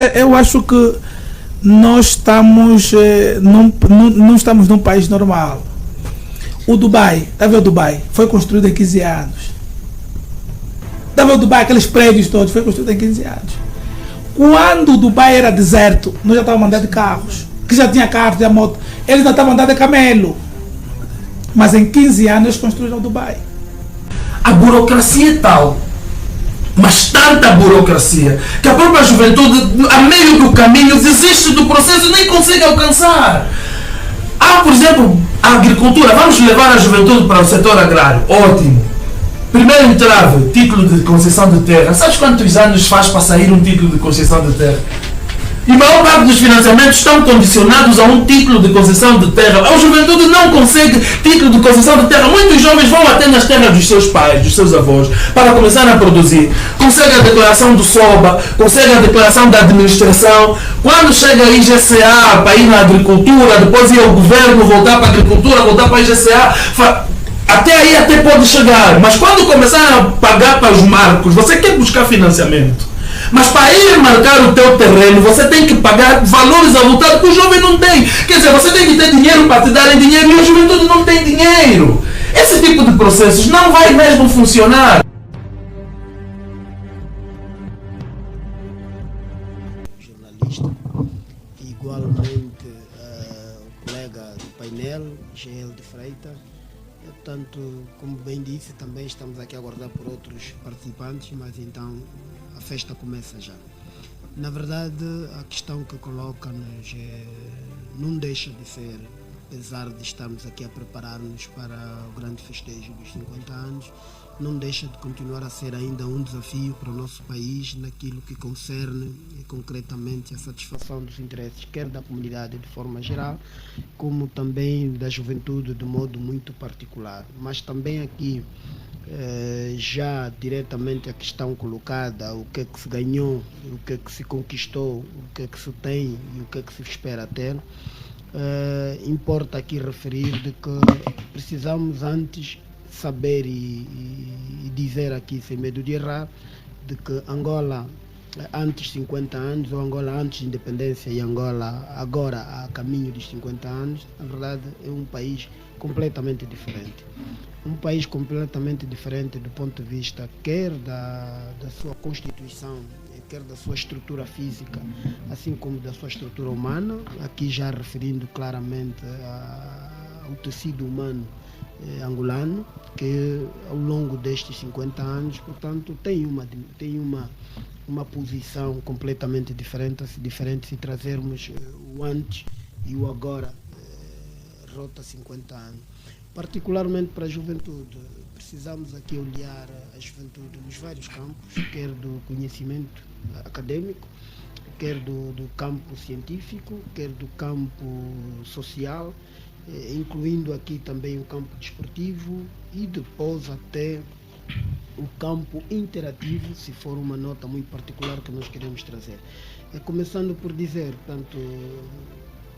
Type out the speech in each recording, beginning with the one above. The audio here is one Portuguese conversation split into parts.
Eu acho que nós estamos, não estamos num país normal. O Dubai, está a ver o Dubai? Foi construído em 15 anos. Está a ver o Dubai, aqueles prédios todos, foi construído em 15 anos. Quando o Dubai era deserto, nós já estávamos andando de carros. Que já tinha carro, tinha moto. Eles já estavam andando de camelo. Mas em 15 anos eles construíram o Dubai. A burocracia é tal, mas tanta burocracia, que a própria juventude, a meio do caminho, desiste do processo e nem consegue alcançar. Há, por exemplo, a agricultura. Vamos levar a juventude para o setor agrário. Ótimo. Primeiro entrave, título de concessão de terra. Sabes quantos anos faz para sair um título de concessão de terra? E a maior parte dos financiamentos estão condicionados a um título de concessão de terra. A juventude não consegue título de concessão de terra. Muitos jovens vão até nas terras dos seus pais, dos seus avós, para começar a produzir. Consegue a declaração do SOBA, consegue a declaração da administração. Quando chega a IGCA para ir na agricultura, depois ir ao governo, voltar para a agricultura, voltar para a IGCA, até aí até pode chegar. Mas quando começar a pagar para os marcos, você quer buscar financiamento. Mas para ir marcar o teu terreno, você tem que pagar valores avultados que o jovem não tem. Quer dizer, você tem que ter dinheiro para te darem dinheiro e a juventude não tem dinheiro. Esse tipo de processos não vai mesmo funcionar. Jornalista, igualmente o colega do painel, Gel de Freitas. Portanto, como bem disse, também estamos aqui a aguardar por outros participantes, mas então a festa começa já. Na verdade, a questão que coloca-nos não deixa de ser, apesar de estarmos aqui a preparar-nos para o grande festejo dos 50 anos, não deixa de continuar a ser ainda um desafio para o nosso país naquilo que concerne concretamente a satisfação dos interesses, quer da comunidade de forma geral, como também da juventude de modo muito particular. Mas também aqui, já diretamente a questão colocada, o que é que se ganhou, o que é que se conquistou, o que é que se tem e o que é que se espera ter, importa aqui referir de que precisamos antes saber e dizer aqui, sem medo de errar, de que Angola antes de 50 anos, ou Angola antes de independência e Angola agora a caminho dos 50 anos, na verdade é um país completamente diferente. Um país completamente diferente do ponto de vista quer da sua constituição, quer da sua estrutura física, assim como da sua estrutura humana, aqui já referindo claramente ao tecido humano angolano, que ao longo destes 50 anos, portanto, tem uma posição completamente diferente se trazermos o antes e o agora, rota 50 anos. Particularmente para a juventude, precisamos aqui olhar a juventude nos vários campos, quer do conhecimento acadêmico, quer do campo científico, quer do campo social, incluindo aqui também o campo desportivo e depois até o campo interativo, se for uma nota muito particular que nós queremos trazer. Começando por dizer, portanto,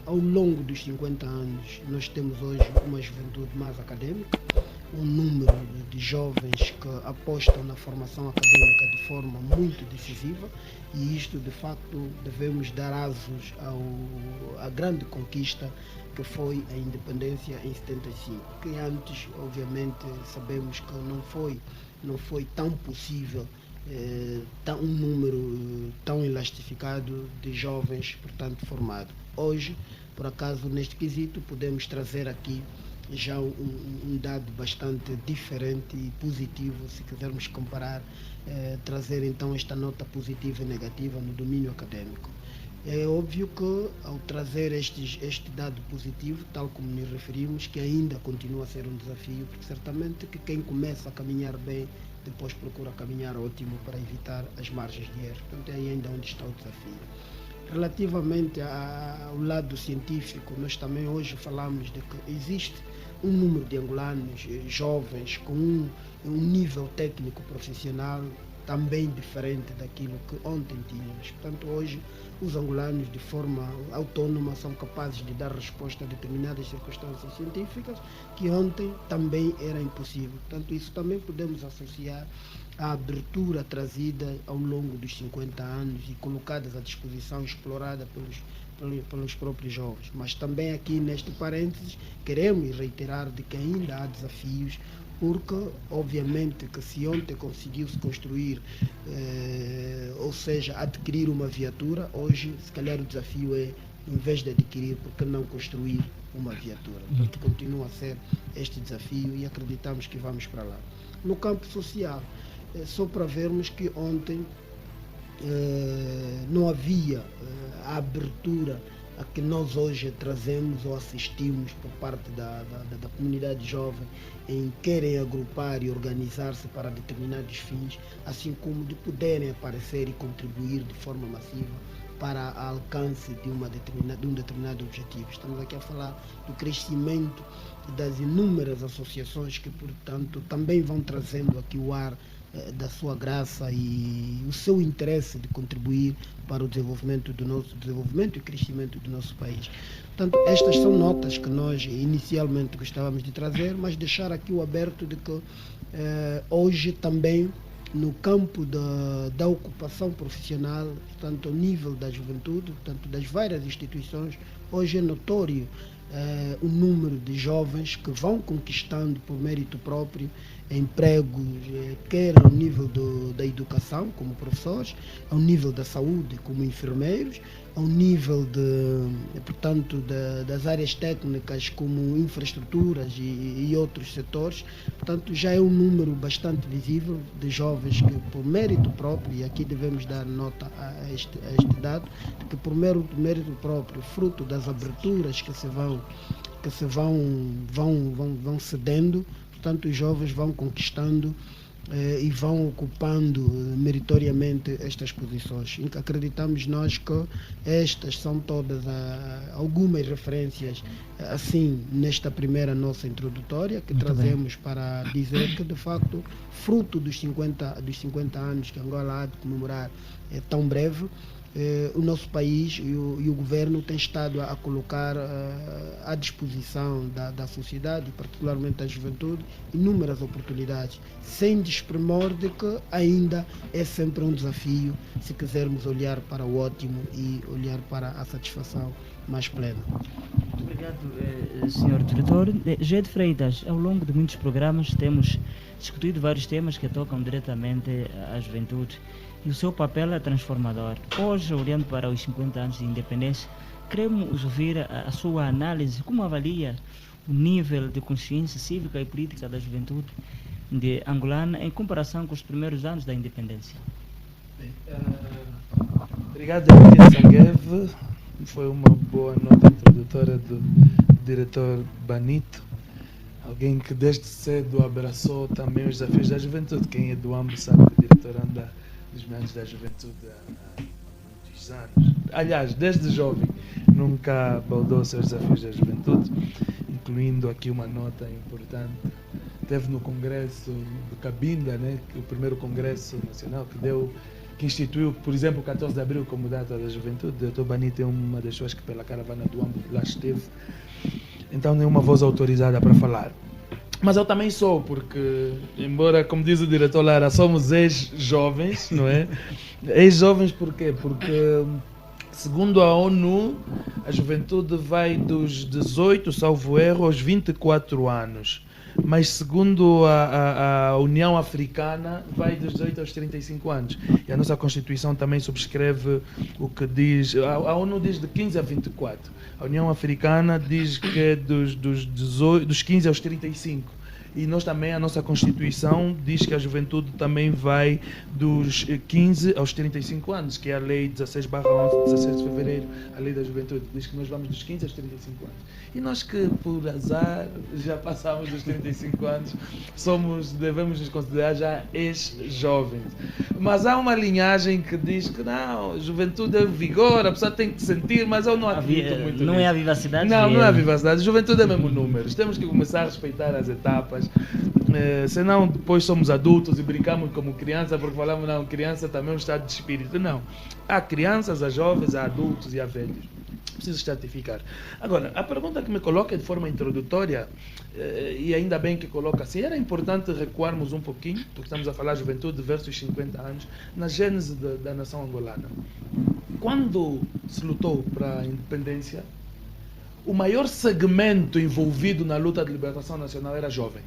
ao longo dos 50 anos, nós temos hoje uma juventude mais acadêmica, um número de jovens que apostam na formação acadêmica de forma muito decisiva, e isto, de facto, devemos dar asos à grande conquista que foi a independência em 75, que antes, obviamente, sabemos que não foi tão possível um número tão elastificado de jovens, portanto, formados. Hoje, por acaso, neste quesito, podemos trazer aqui já um dado bastante diferente e positivo, se quisermos comparar, trazer então esta nota positiva e negativa no domínio acadêmico. É óbvio que, ao trazer este dado positivo, tal como nos referimos, que ainda continua a ser um desafio, porque certamente que quem começa a caminhar bem, depois procura caminhar ótimo para evitar as margens de erro. Portanto, é ainda onde está o desafio. Relativamente ao lado científico, nós também hoje falamos de que existe um número de angolanos jovens com um nível técnico profissional também diferente daquilo que ontem tínhamos. Portanto, hoje os angolanos, de forma autónoma, são capazes de dar resposta a determinadas circunstâncias científicas que ontem também era impossível. Portanto, isso também podemos associar à abertura trazida ao longo dos 50 anos e colocadas à disposição, explorada pelos próprios jovens. Mas também aqui neste parênteses queremos reiterar de que ainda há desafios, porque obviamente que se ontem conseguiu-se construir, ou seja, adquirir uma viatura, hoje se calhar o desafio é, em vez de adquirir, porque não construir uma viatura. Portanto, continua a ser este desafio e acreditamos que vamos para lá. No campo social, só para vermos que ontem não havia a abertura a que nós hoje trazemos ou assistimos por parte da comunidade jovem, em querem agrupar e organizar-se para determinados fins, assim como de poderem aparecer e contribuir de forma massiva para o alcance de um determinado objetivo. Estamos aqui a falar do crescimento das inúmeras associações que, portanto, também vão trazendo aqui o ar da sua graça e o seu interesse de contribuir para o desenvolvimento e crescimento do nosso país. Portanto, estas são notas que nós inicialmente gostávamos de trazer, mas deixar aqui o aberto de que hoje também no campo da ocupação profissional, portanto, ao nível da juventude, portanto, das várias instituições, hoje é notório o número de jovens que vão conquistando por mérito próprio empregos, quer ao nível da educação, como professores, ao nível da saúde, como enfermeiros, ao nível portanto, das áreas técnicas, como infraestruturas e outros setores. Portanto, já é um número bastante visível de jovens que, por mérito próprio, e aqui devemos dar nota a este dado, que por mérito próprio, fruto das aberturas que se vão cedendo, portanto, os jovens vão conquistando e vão ocupando meritoriamente estas posições. Acreditamos nós que estas são todas algumas referências, assim, nesta primeira nossa introdutória, que muito trazemos bem, para dizer que, de facto, fruto dos 50 anos que Angola há de comemorar tão breve, o nosso país e o governo tem estado a colocar à disposição da sociedade, particularmente da juventude, inúmeras oportunidades, sem desprimor de que ainda é sempre um desafio se quisermos olhar para o ótimo e olhar para a satisfação mais plena. Muito obrigado, Sr. Diretor. José de Freitas, ao longo de muitos programas temos discutido vários temas que tocam diretamente à juventude e o seu papel é transformador. Hoje, olhando para os 50 anos de independência, queremos ouvir a sua análise, como avalia o nível de consciência cívica e política da juventude de angolana em comparação com os primeiros anos da independência. Obrigado, Henrique Zangueve. Foi uma boa nota introdutória do diretor Banito, alguém que desde cedo abraçou também os desafios da juventude. Quem é do AMBO sabe que o diretor anda nos meandros da juventude há muitos anos. Aliás, desde jovem, nunca baldou seus desafios da juventude, incluindo aqui uma nota importante. Teve no Congresso de Cabinda, né, o primeiro Congresso Nacional que instituiu, por exemplo, o 14 de abril como data da juventude. O Dr. Banito é uma das pessoas que pela caravana do AMBO lá esteve. Então, nenhuma voz autorizada para falar. Mas eu também sou, porque, embora, como diz o diretor Lara, somos ex-jovens, não é? Ex-jovens por quê? Porque, segundo a ONU, a juventude vai dos 18, salvo erro, aos 24 anos. Mas, segundo a União Africana, vai dos 18 aos 35 anos. E a nossa Constituição também subscreve o que diz... A ONU diz de 15 a 24. A União Africana diz que é dos 15 aos 35. E nós também, a nossa Constituição diz que a juventude também vai dos 15 aos 35 anos, que é a Lei 16/11, 16 de fevereiro, a Lei da Juventude, diz que nós vamos dos 15 aos 35 anos. E nós que, por azar, já passamos dos 35 anos, devemos nos considerar já ex-jovens. Mas há uma linhagem que diz que não, juventude é vigor, a pessoa tem que sentir, mas eu não acredito muito não nisso. é a vivacidade? Não é a vivacidade. Juventude é mesmo números. Temos que começar a respeitar as etapas mas senão depois somos adultos e brincamos como criança, porque falamos, não, criança também é um estado de espírito. Não. Há crianças, há jovens, há adultos e há velhos. Preciso estratificar. Agora, a pergunta que me coloca de forma introdutória, e ainda bem que coloca assim, era importante recuarmos um pouquinho, porque estamos a falar juventude versus 50 anos, na gênese da nação angolana. Quando se lutou para a independência, o maior segmento envolvido na luta de libertação nacional era jovem.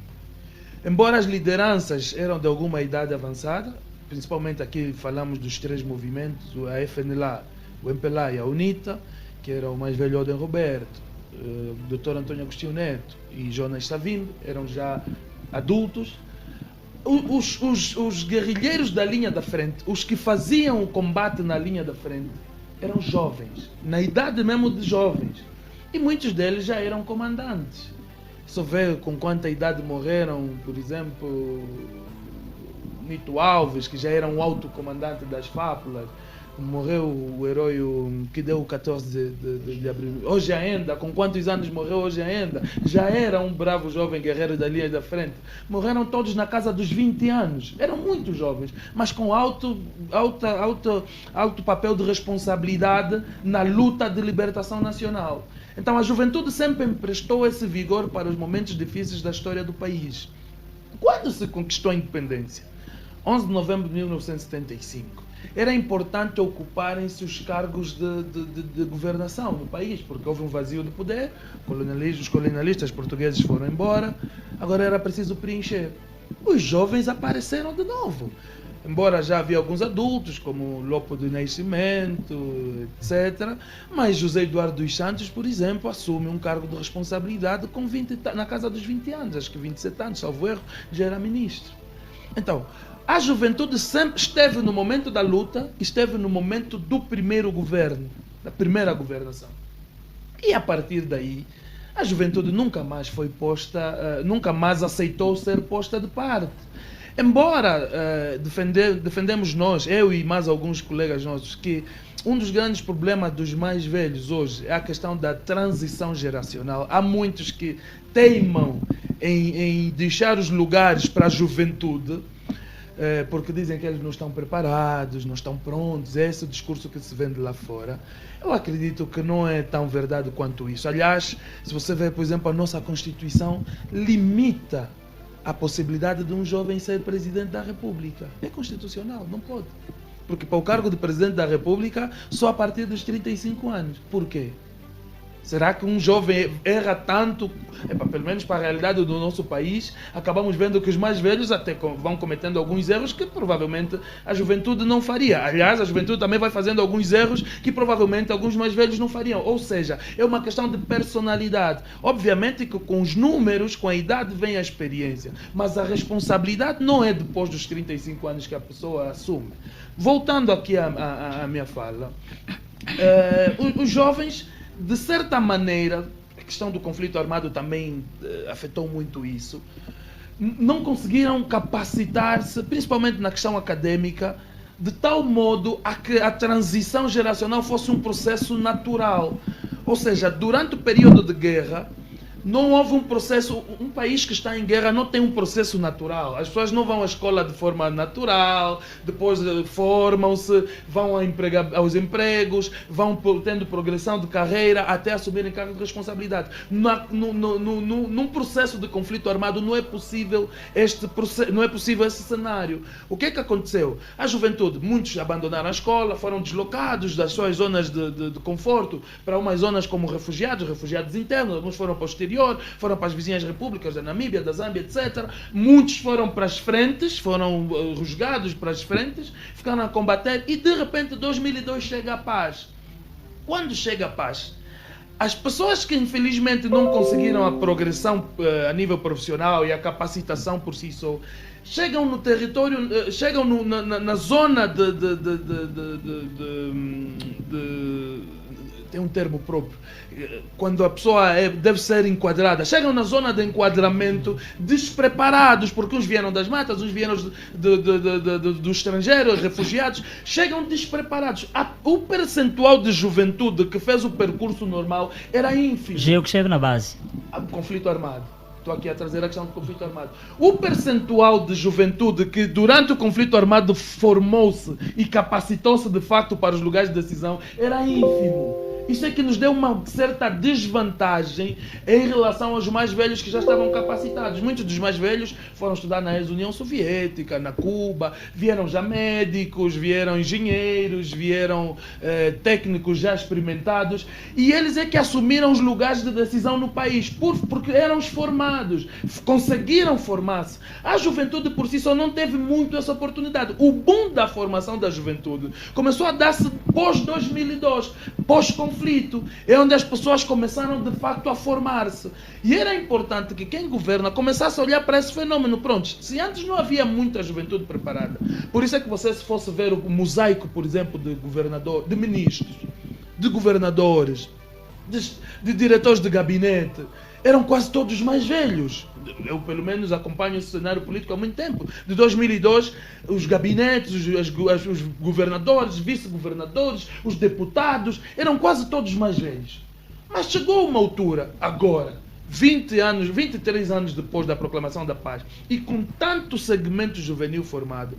Embora as lideranças eram de alguma idade avançada, principalmente aqui falamos dos três movimentos, a FNLA, o MPLA e a UNITA, que era o mais velho Oden Roberto, o Dr. Antônio Agostinho Neto e Jonas Savimbi, eram já adultos. Os guerrilheiros da linha da frente, os que faziam o combate na linha da frente, eram jovens, na idade mesmo de jovens. E muitos deles já eram comandantes. Só vê com quanta idade morreram, por exemplo, Nito Alves, que já era um alto comandante das Fábulas. Morreu o herói que deu o 14 de abril. Hoje ainda, com quantos anos morreu hoje ainda? Já era um bravo jovem guerreiro da linha da frente. Morreram todos na casa dos 20 anos. Eram muito jovens, mas com alto papel de responsabilidade na luta de libertação nacional. Então a juventude sempre emprestou esse vigor para os momentos difíceis da história do país. Quando se conquistou a independência? 11 de novembro de 1975. Era importante ocuparem-se os cargos de governação no país, porque houve um vazio de poder, os colonialistas portugueses foram embora, agora era preciso preencher. Os jovens apareceram de novo. Embora já havia alguns adultos, como Lopo do Nascimento, etc. Mas José Eduardo dos Santos, por exemplo, assume um cargo de responsabilidade com na casa dos 20 anos, acho que 27 anos, salvo erro, já era ministro. Então, a juventude sempre esteve no momento da luta, esteve no momento do primeiro governo, da primeira governação. E a partir daí, a juventude nunca mais foi posta, nunca mais aceitou ser posta de parte. Embora defendemos nós, eu e mais alguns colegas nossos, que um dos grandes problemas dos mais velhos hoje é a questão da transição geracional. Há muitos que teimam em deixar os lugares para a juventude, porque dizem que eles não estão preparados, não estão prontos. É esse o discurso que se vende lá fora. Eu acredito que não é tão verdade quanto isso. Aliás, se você ver, por exemplo, a nossa Constituição limita a possibilidade de um jovem ser presidente da República. É constitucional, não pode. Porque para o cargo de presidente da República, só a partir dos 35 anos. Por quê? Será que um jovem erra tanto? Pelo menos para a realidade do nosso país, acabamos vendo que os mais velhos até vão cometendo alguns erros que provavelmente a juventude não faria. Aliás, a juventude também vai fazendo alguns erros que provavelmente alguns mais velhos não fariam. Ou seja, é uma questão de personalidade. Obviamente que com os números, com a idade, vem a experiência. Mas a responsabilidade não é depois dos 35 anos que a pessoa assume. Voltando aqui à minha fala, os jovens, de certa maneira, a questão do conflito armado também afetou muito isso, não conseguiram capacitar-se, principalmente na questão acadêmica, de tal modo a que a transição geracional fosse um processo natural. Ou seja, durante o período de guerra, não houve um processo. Um país que está em guerra não tem um processo natural. As pessoas não vão à escola de forma natural, depois formam-se, vão aos empregos, vão tendo progressão de carreira até assumirem cargo de responsabilidade. Num processo de conflito armado não é possível esse cenário. O que é que aconteceu? A juventude, muitos abandonaram a escola, foram deslocados das suas zonas de conforto para umas zonas como refugiados internos, alguns foram para o exterior, foram para as vizinhas repúblicas da Namíbia, da Zâmbia, etc. Muitos foram para as frentes, foram rusgados para as frentes, ficaram a combater e de repente 2002 chega a paz. Quando chega a paz, as pessoas que infelizmente não conseguiram a progressão a nível profissional e a capacitação por si só, chegam no território, chegam na zona tem um termo próprio, quando a pessoa deve ser enquadrada, chegam na zona de enquadramento despreparados, porque uns vieram das matas, uns vieram do estrangeiro, refugiados, chegam despreparados. O percentual de juventude que fez o percurso normal era ínfimo. Já eu que esteve na base. Conflito armado. Estou aqui a trazer a questão do conflito armado. O percentual de juventude que durante o conflito armado formou-se e capacitou-se de facto para os lugares de decisão era ínfimo. Isso é que nos deu uma certa desvantagem em relação aos mais velhos que já estavam capacitados. Muitos dos mais velhos foram estudar na ex-União Soviética, na Cuba, vieram já médicos, vieram engenheiros, vieram técnicos já experimentados, e eles é que assumiram os lugares de decisão no país, porque eram os formados, conseguiram formar-se. A juventude por si só não teve muito essa oportunidade. O boom da formação da juventude começou a dar-se pós-2002, pós-conflito. É onde as pessoas começaram de facto a formar-se. E era importante que quem governa começasse a olhar para esse fenômeno. Pronto, se antes não havia muita juventude preparada, por isso é que você, se fosse ver o mosaico, por exemplo, de governador, de ministros, de governadores, de diretores de gabinete, eram quase todos mais velhos. Eu, pelo menos, acompanho esse cenário político há muito tempo. De 2002, os gabinetes, os governadores, vice-governadores, os deputados, eram quase todos mais velhos. Mas chegou uma altura, agora, 23 anos depois da proclamação da paz, e com tanto segmento juvenil formado,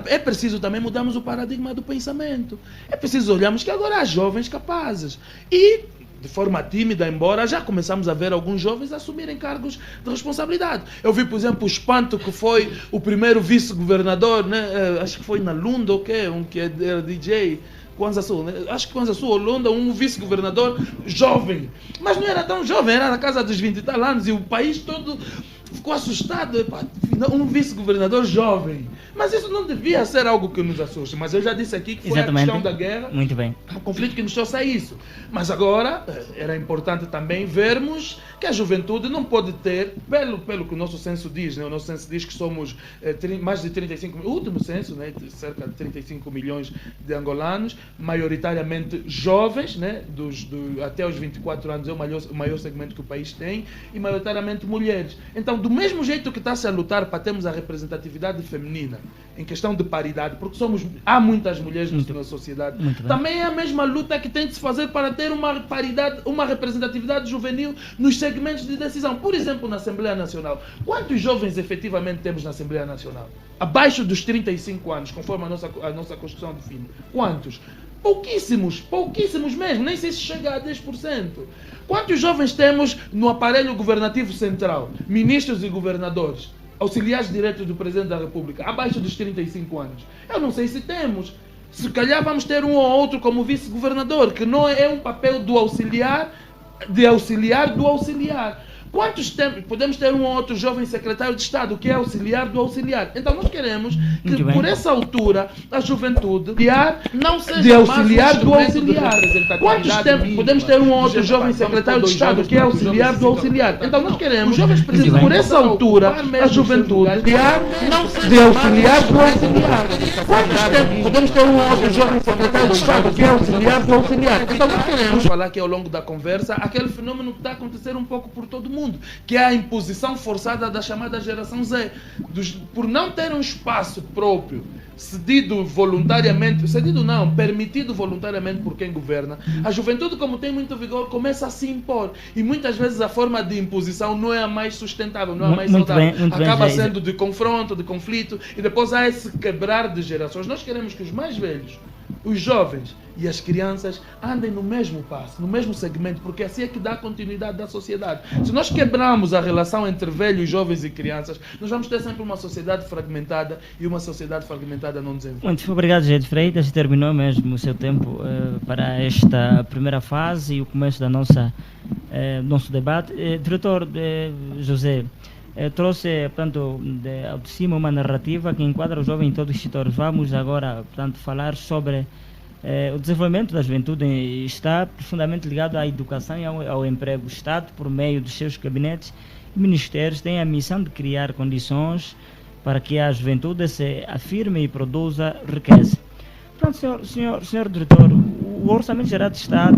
é preciso também mudarmos o paradigma do pensamento. É preciso olharmos que agora há jovens capazes. E de forma tímida, embora já começamos a ver alguns jovens assumirem cargos de responsabilidade. Eu vi, por exemplo, o Espanto, que foi o primeiro vice-governador, né? Acho que foi na Lunda, ou quê? Um que era DJ, Kwanza Sul, né? Acho que Kwanza Sul ou Lunda, um vice-governador jovem. Mas não era tão jovem, era na casa dos 20 e tal anos, e o país todo ficou assustado. Um vice-governador jovem. Mas isso não devia ser algo que nos assuste. Mas eu já disse aqui que foi a questão da guerra. Muito bem. O conflito que nos trouxe a isso. Mas agora era importante também vermos que a juventude não pode ter, pelo que o nosso censo diz, né? O nosso censo diz que somos mais de 35 milhões, o último censo, né? Cerca de 35 milhões de angolanos, maioritariamente jovens, né? Até os 24 anos é o maior segmento que o país tem, e maioritariamente mulheres. Então, do mesmo jeito que está-se a lutar para termos a representatividade feminina, em questão de paridade, porque há muitas mulheres na sociedade, também é a mesma luta que tem de se fazer para ter uma paridade, uma representatividade juvenil nos segmentos de decisão. Por exemplo, na Assembleia Nacional. Quantos jovens efetivamente temos na Assembleia Nacional? Abaixo dos 35 anos, conforme a nossa Constituição define. Quantos? Pouquíssimos mesmo, nem sei se chega a 10%. Quantos jovens temos no aparelho governativo central? Ministros e governadores, auxiliares diretos do Presidente da República, abaixo dos 35 anos. Eu não sei se temos. Se calhar vamos ter um ou outro como vice-governador, que não é um papel do auxiliar, do auxiliar. Quantos podemos ter um ou outro jovem secretário de Estado que é auxiliar do auxiliar? Então nós queremos que por essa altura a juventude não seja de auxiliar do auxiliar. Quantos podemos ter um ou outro jovem secretário de Estado que é auxiliar do auxiliar? Então nós queremos que por essa altura a juventude não seja de auxiliar do auxiliar. Quantos podemos ter um ou outro jovem secretário de Estado que é auxiliar do auxiliar? Então nós queremos falar aqui ao longo da conversa aquele fenômeno que está a acontecer um pouco por todo o mundo, que é a imposição forçada da chamada geração Z, por não ter um espaço próprio, permitido voluntariamente por quem governa. A juventude, como tem muito vigor, começa a se impor, e muitas vezes a forma de imposição não é a mais sustentável, não é a mais saudável, acaba sendo de confronto, de conflito, e depois há esse quebrar de gerações. Nós queremos que os mais velhos, os jovens e as crianças andem no mesmo passo, no mesmo segmento, porque assim é que dá continuidade da sociedade. Se nós quebrarmos a relação entre velhos, jovens e crianças, nós vamos ter sempre uma sociedade fragmentada, e uma sociedade fragmentada não desenvolve. Muito obrigado, José de Freitas. Terminou mesmo o seu tempo para esta primeira fase e o começo da nosso debate. Diretor José, trouxe, portanto, ao de cima uma narrativa que enquadra o jovem em todos os setores. Vamos agora, portanto, falar sobre o desenvolvimento da juventude. Está profundamente ligado à educação e ao emprego. O Estado, por meio dos seus gabinetes e ministérios, tem a missão de criar condições para que a juventude se afirme e produza riqueza. Portanto, senhor diretor, o orçamento geral do Estado,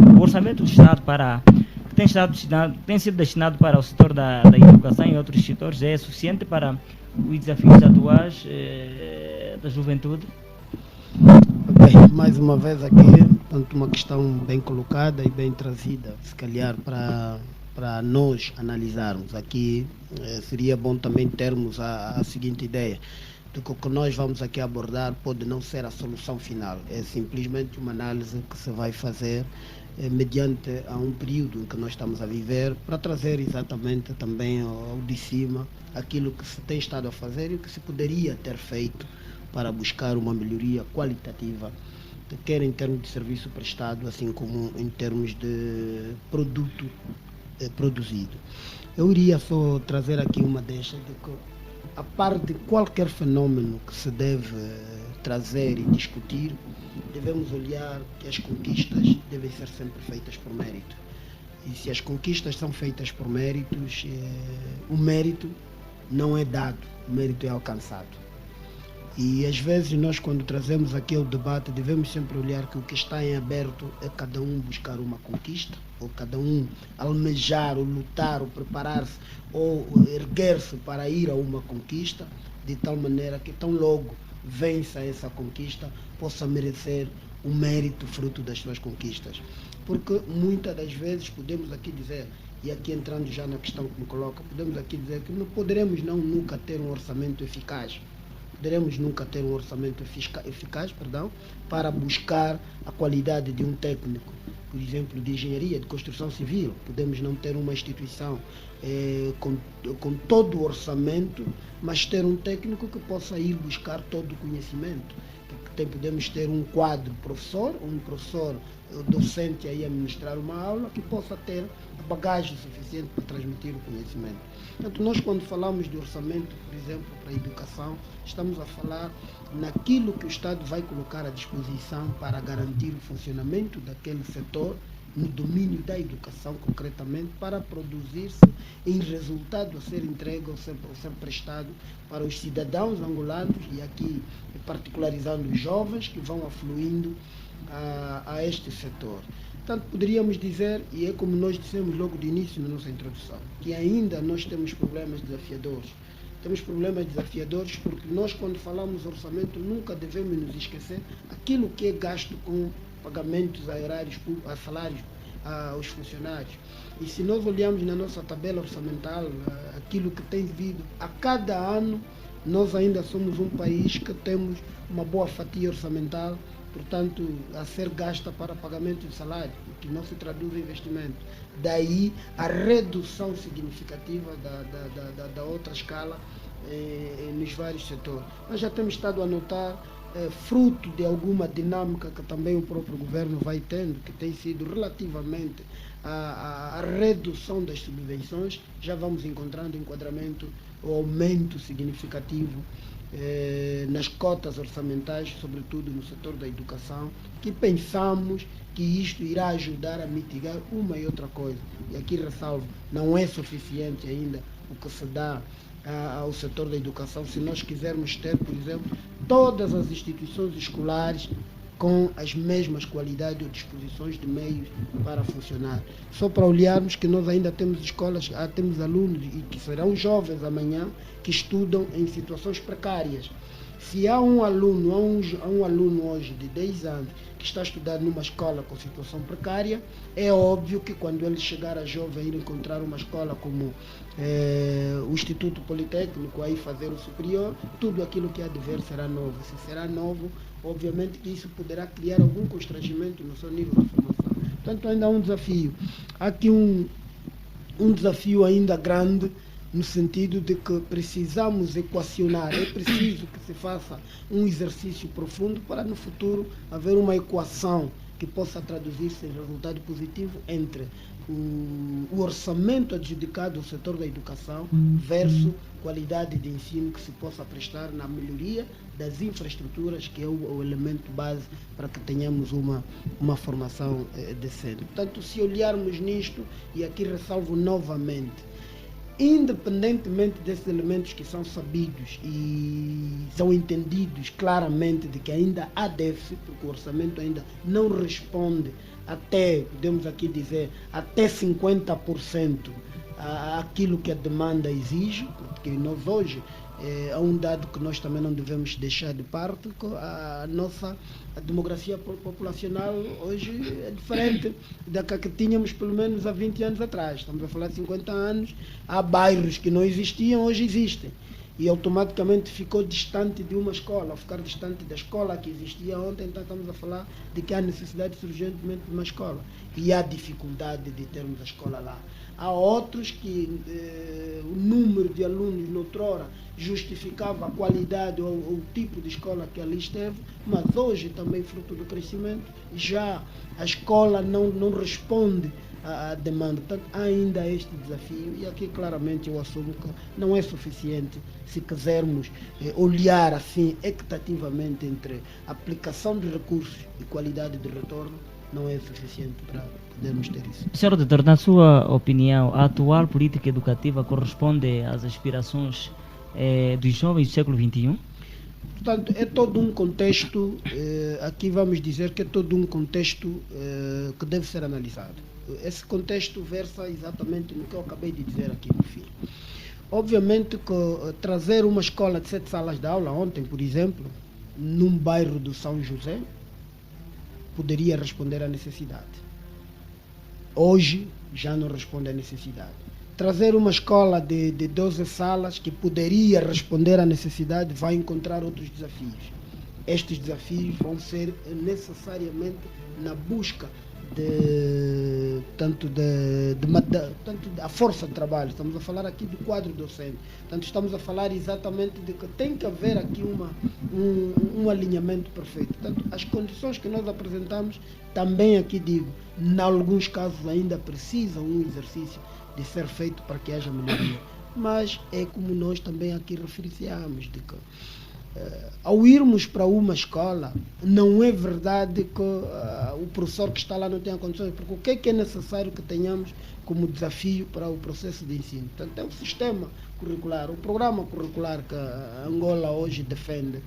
tem sido destinado para o setor da educação e outros setores, é suficiente para os desafios atuais da juventude? Bem, mais uma vez aqui, tanto uma questão bem colocada e bem trazida, se calhar para para nós analisarmos. Aqui seria bom também termos a seguinte ideia, de que o que nós vamos aqui abordar pode não ser a solução final, é simplesmente uma análise que se vai fazer mediante a um período em que nós estamos a viver, para trazer exatamente também ao de cima aquilo que se tem estado a fazer e o que se poderia ter feito para buscar uma melhoria qualitativa, quer em termos de serviço prestado, assim como em termos de produto produzido. Eu iria só trazer aqui uma deixa de que, a par de qualquer fenômeno que se deve trazer e discutir, devemos olhar que as conquistas devem ser sempre feitas por mérito. E se as conquistas são feitas por méritos, o mérito não é dado, o mérito é alcançado. E às vezes nós, quando trazemos aqui o debate, devemos sempre olhar que o que está em aberto é cada um buscar uma conquista, ou cada um almejar, ou lutar, ou preparar-se, ou erguer-se para ir a uma conquista, de tal maneira que tão logo vença essa conquista, possa merecer o mérito fruto das suas conquistas. Porque muitas das vezes podemos aqui dizer, e aqui entrando já na questão que me coloca, podemos aqui dizer que não poderemos nunca ter um orçamento eficaz. Poderemos nunca ter um orçamento eficaz, para buscar a qualidade de um técnico, por exemplo, de engenharia, de construção civil. Podemos não ter uma instituição com todo o orçamento, mas ter um técnico que possa ir buscar todo o conhecimento. Podemos ter um quadro professor, um professor docente aí a ministrar uma aula, que possa ter a bagagem suficiente para transmitir o conhecimento. Portanto, nós quando falamos de orçamento, por exemplo, para a educação, estamos a falar naquilo que o Estado vai colocar à disposição para garantir o funcionamento daquele setor, no domínio da educação concretamente, para produzir-se em resultado a ser entregue ou ser prestado para os cidadãos angolanos, e aqui particularizando os jovens que vão afluindo a este setor. Portanto, poderíamos dizer, e é como nós dissemos logo de início na nossa introdução, que ainda nós temos problemas desafiadores. Temos problemas desafiadores porque nós, quando falamos orçamento, nunca devemos nos esquecer aquilo que é gasto com pagamentos a horários, a salários aos funcionários. E se nós olharmos na nossa tabela orçamental, aquilo que tem vindo a cada ano, nós ainda somos um país que temos uma boa fatia orçamental, portanto, a ser gasta para pagamento de salário, o que não se traduz em investimento. Daí a redução significativa da outra escala nos vários setores. Nós já temos estado a notar, fruto de alguma dinâmica que também o próprio governo vai tendo, que tem sido relativamente a redução das subvenções, já vamos encontrando enquadramento ou aumento significativo nas cotas orçamentais, sobretudo no setor da educação, que pensamos que isto irá ajudar a mitigar uma e outra coisa. E aqui ressalvo, não é suficiente ainda o que se dá ao setor da educação, se nós quisermos ter, por exemplo, todas as instituições escolares com as mesmas qualidades ou disposições de meios para funcionar. Só para olharmos que nós ainda temos escolas, temos alunos, e que serão jovens amanhã, que estudam em situações precárias. Se há um aluno, há um aluno hoje de 10 anos que está a estudar numa escola com situação precária, é óbvio que quando ele chegar a jovem, ir encontrar uma escola como o Instituto Politécnico, aí fazer o superior, tudo aquilo que há de ver será novo. Se será novo, obviamente que isso poderá criar algum constrangimento no seu nível de formação. Portanto, ainda há um desafio. Há aqui um desafio ainda grande, no sentido de que precisamos equacionar, é preciso que se faça um exercício profundo para no futuro haver uma equação que possa traduzir-se em resultado positivo entre o orçamento adjudicado ao setor da educação versus qualidade de ensino que se possa prestar na melhoria das infraestruturas, que é o elemento base para que tenhamos uma formação decente. Portanto, se olharmos nisto, e aqui ressalvo novamente, independentemente desses elementos que são sabidos e são entendidos claramente de que ainda há déficit, porque o orçamento ainda não responde até, podemos aqui dizer, até 50% àquilo que a demanda exige, porque nós hoje há um dado que nós também não devemos deixar de parte, que a demografia populacional hoje é diferente da que tínhamos pelo menos há 20 anos atrás. Estamos a falar de 50 anos, há bairros que não existiam, hoje existem. E automaticamente ficou distante de uma escola, ao ficar distante da escola que existia ontem, então estamos a falar de que há necessidade urgentemente de uma escola. E há dificuldade de termos a escola lá. Há outros que o número de alunos noutrora justificava a qualidade ou o tipo de escola que ali esteve, mas hoje também fruto do crescimento, já a escola não responde à demanda. Portanto, há ainda este desafio e aqui claramente eu assumo que não é suficiente se quisermos olhar assim equitativamente entre aplicação de recursos e qualidade de retorno, não é suficiente para podermos ter isso. Senhor doutor, na sua opinião, a atual política educativa corresponde às aspirações dos jovens do século XXI? Portanto, é todo um contexto, aqui vamos dizer que é todo um contexto que deve ser analisado. Esse contexto versa exatamente no que eu acabei de dizer aqui no fim. Obviamente que trazer uma escola de 7 salas de aula ontem, por exemplo, num bairro do São José, poderia responder à necessidade. Hoje já não responde à necessidade. Trazer uma escola de 12 salas que poderia responder à necessidade vai encontrar outros desafios. Estes desafios vão ser necessariamente na busca tanto a força de trabalho. Estamos a falar aqui do quadro docente. Portanto, estamos a falar exatamente de que tem que haver aqui um alinhamento perfeito. Portanto, as condições que nós apresentamos, também aqui digo, em alguns casos ainda precisam um exercício de ser feito para que haja melhoria. Mas é como nós também aqui referenciamos, de que ao irmos para uma escola, não é verdade que o professor que está lá não tenha condições, porque o que é necessário que tenhamos como desafio para o processo de ensino? Portanto, é o sistema curricular, o programa curricular que a Angola hoje defende,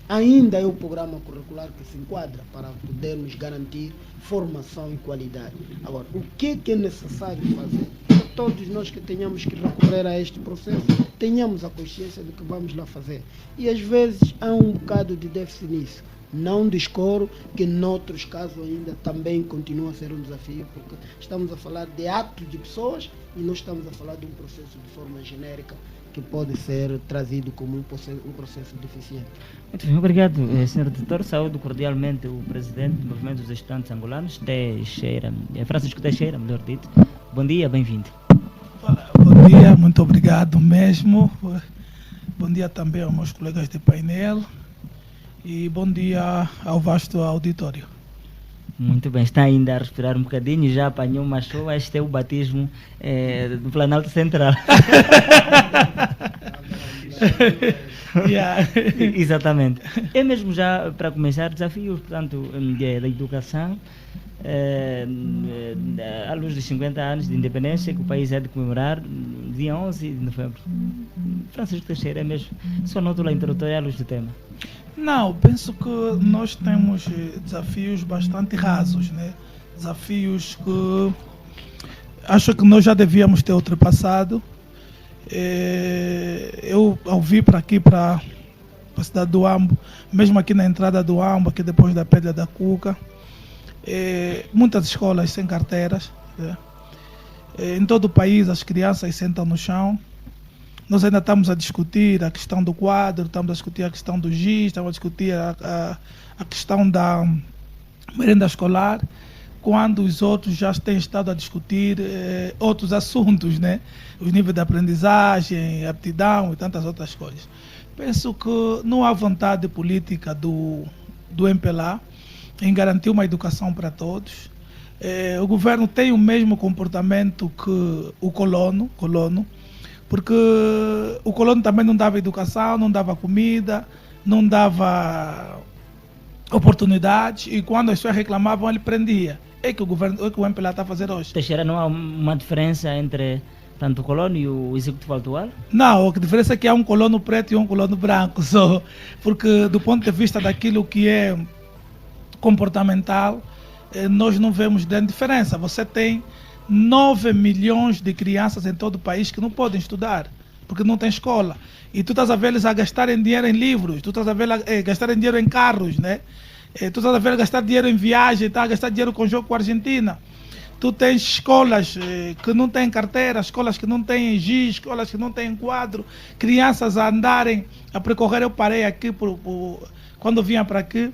ainda é o programa curricular que se enquadra para podermos garantir formação e qualidade. Agora, o que é necessário fazer? Todos nós que tenhamos que recorrer a este processo, tenhamos a consciência de que vamos lá fazer. E às vezes há um bocado de déficit nisso. Não descoro que noutros casos ainda também continua a ser um desafio, porque estamos a falar de atos de pessoas e não estamos a falar de um processo de forma genérica que pode ser trazido como um processo deficiente. Muito bem, obrigado, Sr. Doutor. Saúdo cordialmente o presidente do Movimento dos Estudantes Angolanos, Francisco Teixeira, melhor dito. Bom dia, bem-vindo. Bom dia, muito obrigado mesmo. Bom dia também aos meus colegas de painel e bom dia ao vasto auditório. Muito bem, está ainda a respirar um bocadinho, já apanhou uma chuva. Este é o batismo do Planalto Central. Yeah. Exatamente. É mesmo já para começar, desafios, portanto, da educação, à luz dos 50 anos de independência que o país é de comemorar, dia 11 de novembro. Francisco Teixeira, é mesmo só nótula introdutória à luz do tema. Não, penso que nós temos desafios bastante rasos, né? Desafios que acho que nós já devíamos ter ultrapassado. Eu, ao vir para aqui, para a cidade do Ambo, mesmo aqui na entrada do Ambo, aqui depois da Pedra da Cuca, muitas escolas sem carteiras, né? Em todo o país as crianças sentam no chão. Nós ainda estamos a discutir a questão do quadro, estamos a discutir a questão do giz, estamos a discutir a questão da merenda escolar, quando os outros já têm estado a discutir outros assuntos, né? Os níveis de aprendizagem, aptidão e tantas outras coisas. Penso que não há vontade política do MPLA em garantir uma educação para todos. O governo tem o mesmo comportamento que o colono, porque o colono também não dava educação, não dava comida, não dava oportunidades, e quando as pessoas reclamavam, ele prendia. É que o MPLA está a fazer hoje. Teixeira, não há uma diferença entre tanto o colono e o executivo atual? Não, a diferença é que há um colono preto e um colono branco, só, porque do ponto de vista daquilo que é comportamental, nós não vemos grande diferença. Você tem 9 milhões de crianças em todo o país que não podem estudar, porque não tem escola. E tu estás a ver eles a gastarem dinheiro em livros, tu estás a ver gastarem dinheiro em carros, né? Tu estás a ver gastar dinheiro em viagem, tá? Gastar dinheiro com o jogo com a Argentina. Tu tens escolas que não têm carteira, escolas que não têm giz, escolas que não têm quadro, crianças a andarem, a percorrer. Eu parei aqui, quando vinha para aqui,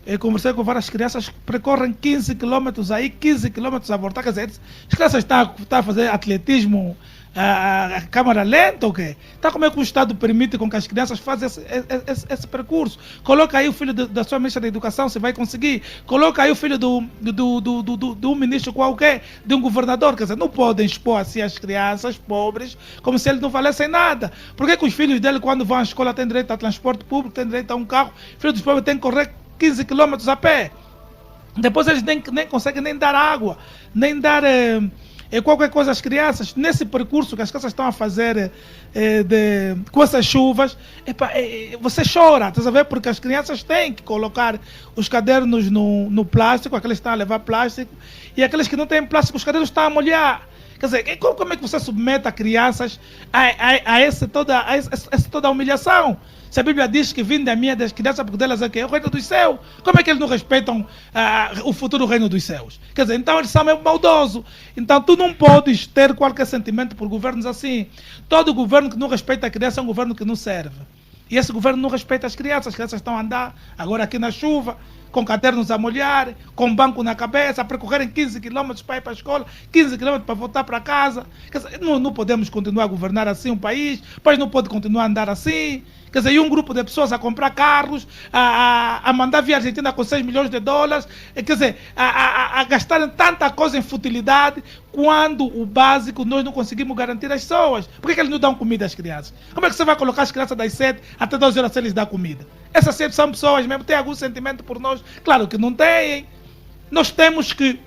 eu conversei com várias crianças que percorrem 15 km aí, 15 km a voltar. Quer dizer, as crianças estão a fazer atletismo a câmara lenta ou quê? Tá, como é que o Estado permite com que as crianças façam esse percurso? Coloca aí o filho da sua ministra da Educação, se vai conseguir. Coloca aí o filho do ministro qualquer, de um governador. Quer dizer, não podem expor assim as crianças pobres como se eles não valessem nada. Por que os filhos dele, quando vão à escola, têm direito a transporte público, têm direito a um carro? Os filhos dos pobres têm que correr 15 km a pé. Depois eles nem conseguem nem dar água, nem dar qualquer coisa às crianças. Nesse percurso que as crianças estão a fazer com essas chuvas, você chora, estás a ver? Porque as crianças têm que colocar os cadernos no plástico, aqueles que estão a levar plástico, e aqueles que não têm plástico, os cadernos estão a molhar. Quer dizer, como é que você submete a crianças a essa toda a humilhação? Se a Bíblia diz que vinde a minha das crianças, porque delas é o reino dos céus, como é que eles não respeitam o futuro reino dos céus? Quer dizer, então eles são meio maldosos. Então tu não podes ter qualquer sentimento por governos assim. Todo governo que não respeita a criança é um governo que não serve. E esse governo não respeita as crianças estão a andar agora aqui na chuva, com cadernos a molhar, com banco na cabeça, a percorrerem 15 km para ir para a escola, 15 km para voltar para casa. Quer dizer, não podemos continuar a governar assim um país, o país não pode continuar a andar assim. Quer dizer, e um grupo de pessoas a comprar carros, a mandar via Argentina com 6 milhões de dólares, quer dizer, a gastarem tanta coisa em futilidade, quando o básico nós não conseguimos garantir às pessoas. Por que eles não dão comida às crianças? Como é que você vai colocar as crianças das 7 até 12 horas sem eles dar comida? Essas 7 são pessoas mesmo, têm algum sentimento por nós? Claro que não têm. Nós temos que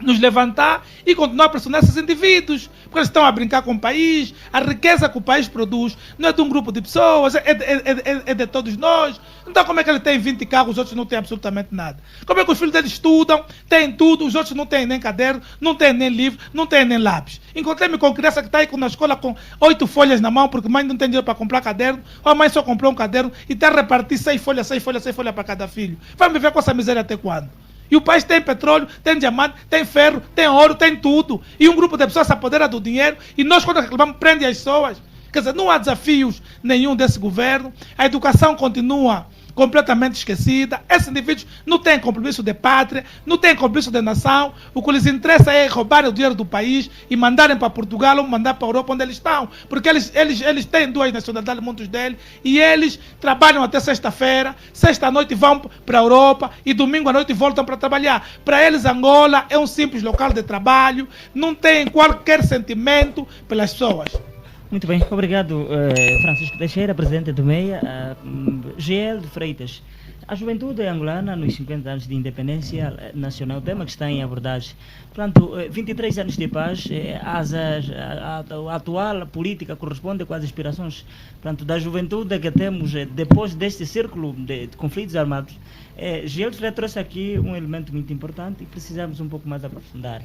nos levantar e continuar a pressionar esses indivíduos, porque eles estão a brincar com o país. A riqueza que o país produz não é de um grupo de pessoas, é de todos nós. Então como é que ele tem 20 carros, os outros não têm absolutamente nada? Como é que os filhos deles estudam, têm tudo, os outros não têm nem caderno, não têm nem livro, não têm nem lápis? Encontrei-me com criança que está aí na escola com 8 folhas na mão, porque a mãe não tem dinheiro para comprar caderno, ou a mãe só comprou um caderno e está a repartir 6 folhas para cada filho. Vai me ver com essa miséria até quando? E o país tem petróleo, tem diamante, tem ferro, tem ouro, tem tudo. E um grupo de pessoas se apodera do dinheiro e nós, quando reclamamos, prende as pessoas. Quer dizer, não há desafios nenhum desse governo. A educação continua completamente esquecida. Esses indivíduos não têm compromisso de pátria, não têm compromisso de nação. O que lhes interessa é roubar o dinheiro do país e mandarem para Portugal ou mandar para a Europa, onde eles estão. Porque eles têm 2 nacionalidades, muitos deles, e eles trabalham até sexta-feira, sexta-noite vão para a Europa e domingo à noite voltam para trabalhar. Para eles, Angola é um simples local de trabalho, não tem qualquer sentimento pelas pessoas. Muito bem, obrigado Francisco Teixeira, presidente do MEIA, GL de Freitas. A juventude angolana nos 50 anos de independência nacional, tema que está em abordagem. Portanto, 23 anos de paz, a atual política corresponde com as aspirações, portanto, da juventude que temos depois deste círculo de conflitos armados. GL de Freitas trouxe aqui um elemento muito importante e precisamos um pouco mais aprofundar.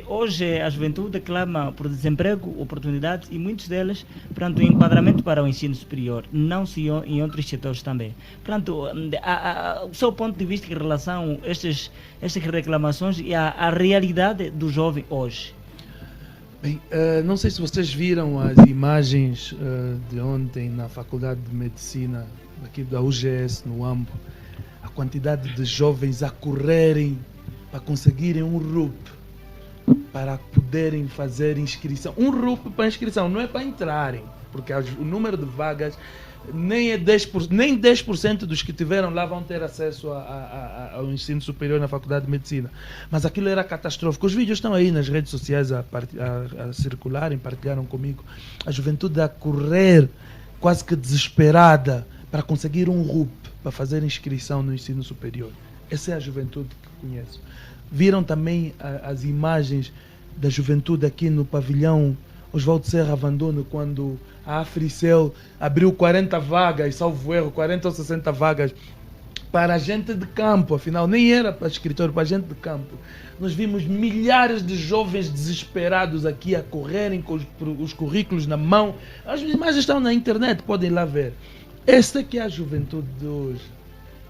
Hoje a juventude clama por desemprego, oportunidades e muitos deles, portanto, enquadramento para o ensino superior, não se em outros setores também. Portanto, o seu ponto de vista em relação a estas reclamações e a realidade do jovem hoje? Bem, não sei se vocês viram as imagens de ontem na Faculdade de Medicina aqui da UGS, no AMBO, a quantidade de jovens a correrem para conseguirem um RUP, para poderem fazer inscrição. Um RUP para inscrição, não é para entrarem, porque o número de vagas nem 10% dos que tiveram lá vão ter acesso ao ensino superior na Faculdade de Medicina. Mas aquilo era catastrófico. Os vídeos estão aí nas redes sociais a circularem, partilharam comigo. A juventude a correr, quase que desesperada, para conseguir um RUP, para fazer inscrição no ensino superior. Essa é a juventude que conheço. Viram também as imagens da juventude aqui no pavilhão Oswaldo Serra Abandono, quando a Africel abriu 40 vagas, salvo erro, 40 ou 60 vagas para a gente de campo, afinal nem era para escritor, para a gente de campo. Nós vimos milhares de jovens desesperados aqui a correrem com os currículos na mão. As imagens estão na internet, podem lá ver. Esta que é a juventude de hoje.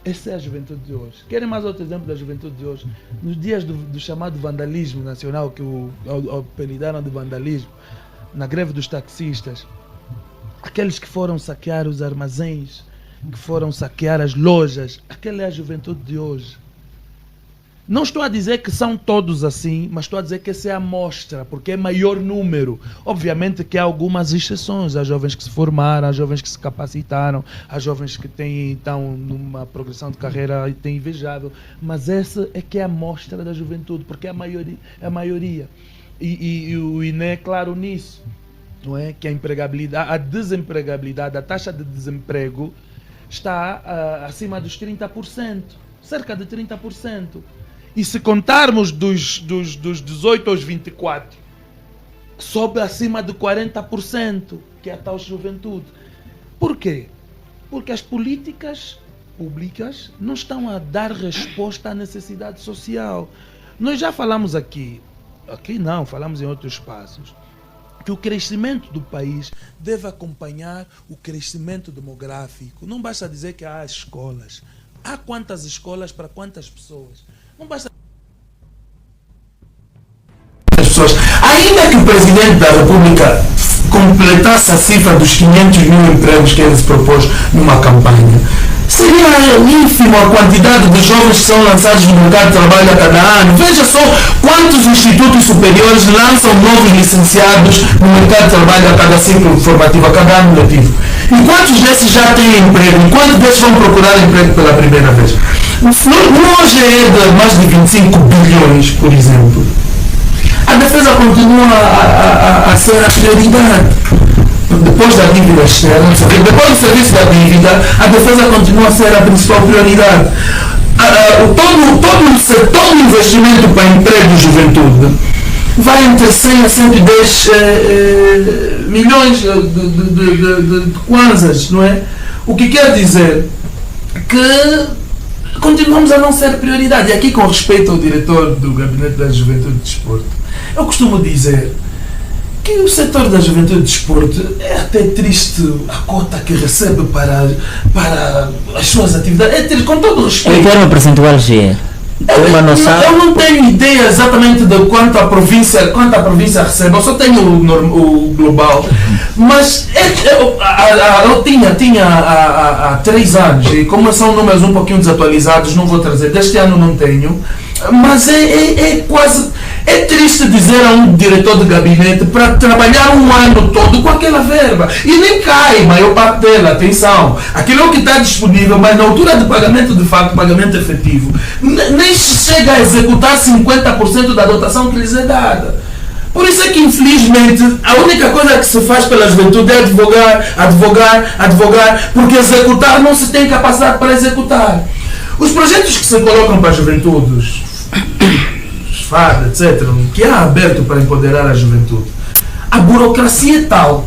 Essa é a juventude de hoje. Querem mais outro exemplo da juventude de hoje? Nos dias do chamado vandalismo nacional, que o apelidaram de vandalismo, na greve dos taxistas, aqueles que foram saquear os armazéns, que foram saquear as lojas, aquela é a juventude de hoje. Não estou a dizer que são todos assim, mas estou a dizer que essa é a amostra, porque é maior número. Obviamente que há algumas exceções. Há jovens que se formaram, há jovens que se capacitaram, há jovens que estão numa progressão de carreira e têm invejável. Mas essa é que é a amostra da juventude, porque é a maioria. E o INE é claro nisso, não é? Que a empregabilidade, a desempregabilidade, a taxa de desemprego está acima dos 30%, cerca de 30%. E se contarmos dos 18 aos 24, sobe acima de 40%, que é a tal juventude. Por quê? Porque as políticas públicas não estão a dar resposta à necessidade social. Nós já falamos aqui não, falamos em outros espaços, que o crescimento do país deve acompanhar o crescimento demográfico. Não basta dizer que há escolas. Há quantas escolas para quantas pessoas? Não basta. As pessoas, ainda que o Presidente da República completasse a cifra dos 500 mil empregos que ele se propôs numa campanha, seria ínfima a quantidade de jovens que são lançados no mercado de trabalho a cada ano. Veja só quantos institutos superiores lançam novos licenciados no mercado de trabalho a cada ciclo formativo, a cada ano letivo. E quantos desses já têm emprego? E quantos desses vão procurar emprego pela primeira vez? No OGE de mais de 25 bilhões, por exemplo, a defesa continua a ser a prioridade. Depois da dívida externa, depois do serviço da dívida, a defesa continua a ser a principal prioridade. Todo o investimento para emprego e juventude vai entre 100 a 110 milhões de kwanzas, não é? O que quer dizer que continuamos a não ser prioridade. E aqui, com respeito ao diretor do Gabinete da Juventude e Desporto, eu costumo dizer que o setor da juventude e desporto é até triste a cota que recebe para as suas atividades. É triste, com todo o respeito. Em termos percentuais, eu não tenho ideia exatamente de quanto a província recebe, eu só tenho o global. Mas eu tinha há 3 anos, e como são números um pouquinho desatualizados, não vou trazer, deste ano não tenho, mas é quase. É triste dizer a um diretor de gabinete para trabalhar um ano todo com aquela verba. E nem cai a maior parte dela, atenção. Aquilo é o que está disponível, mas na altura de pagamento, de facto, pagamento efetivo, nem chega a executar 50% da dotação que lhes é dada. Por isso é que, infelizmente, a única coisa que se faz pela juventude é advogar, porque executar não se tem capacidade para executar. Os projetos que se colocam para as juventudes, etc., que há aberto para empoderar a juventude, a burocracia é tal,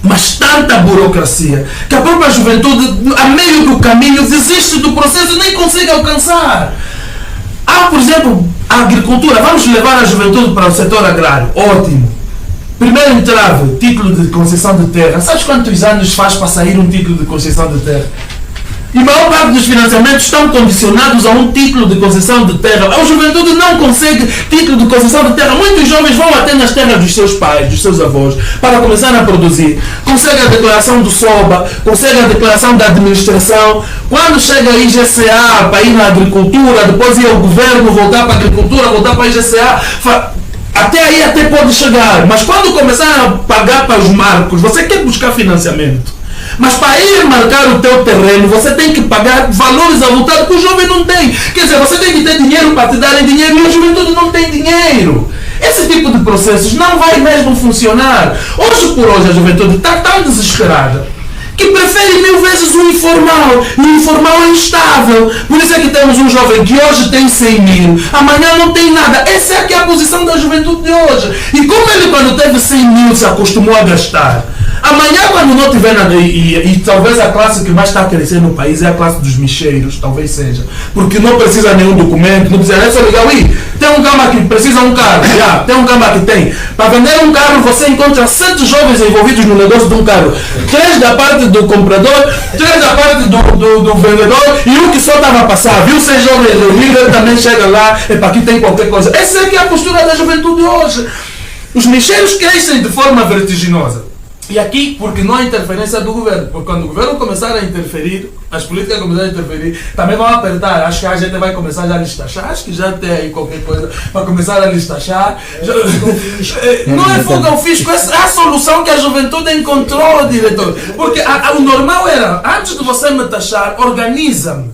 mas tanta burocracia, que a própria juventude, a meio do caminho, desiste do processo e nem consegue alcançar. Há, por exemplo, a agricultura. Vamos levar a juventude para o setor agrário. Ótimo. Primeiro entrave, título de concessão de terra. Sabes quantos anos faz para sair um título de concessão de terra? E a maior parte dos financiamentos estão condicionados a um título de concessão de terra. A juventude não consegue título de concessão de terra. Muitos jovens vão até nas terras dos seus pais, dos seus avós, para começar a produzir. Consegue a declaração do SOBA, consegue a declaração da administração. Quando chega a IGCA para ir na agricultura, depois ir ao governo, voltar para a agricultura, voltar para a IGCA, até aí até pode chegar. Mas quando começar a pagar para os marcos, você quer buscar financiamento. Mas para ir marcar o teu terreno, você tem que pagar valores avultados que o jovem não tem. Quer dizer, você tem que ter dinheiro para te darem dinheiro e a juventude não tem dinheiro. Esse tipo de processos não vai mesmo funcionar. Hoje por hoje a juventude está tão desesperada que prefere 1000 vezes o informal. E o informal é instável. Por isso é que temos um jovem que hoje tem 100 mil, amanhã não tem nada. Essa é aqui a posição da juventude de hoje. E como ele, quando teve 100 mil, se acostumou a gastar, Amanhã, quando não tiver nada, e talvez a classe que mais está a crescer no país é a classe dos micheiros, talvez seja. Porque não precisa nenhum documento, não precisa, é só ligar, tem um gama que precisa um carro, tem um gama que tem. Para vender um carro, você encontra 7 jovens envolvidos no negócio de um carro. 3 da parte do comprador, 3 da parte do vendedor e um que só estava a passar. Viu 6 jovens reunidos, ele também chega lá, e para aqui tem qualquer coisa. Essa é que é a postura da juventude hoje. Os micheiros crescem de forma vertiginosa. E aqui, porque não há interferência do governo. Porque quando o governo começar a interferir, as políticas começarem a interferir, também vão apertar. Acho que a gente vai começar já a listachar. Acho que já tem aí qualquer coisa para começar a listachar. Não é fuga ao fisco, essa é a solução que a juventude encontrou, diretor. Porque o normal era, antes de você me taxar, organiza-me.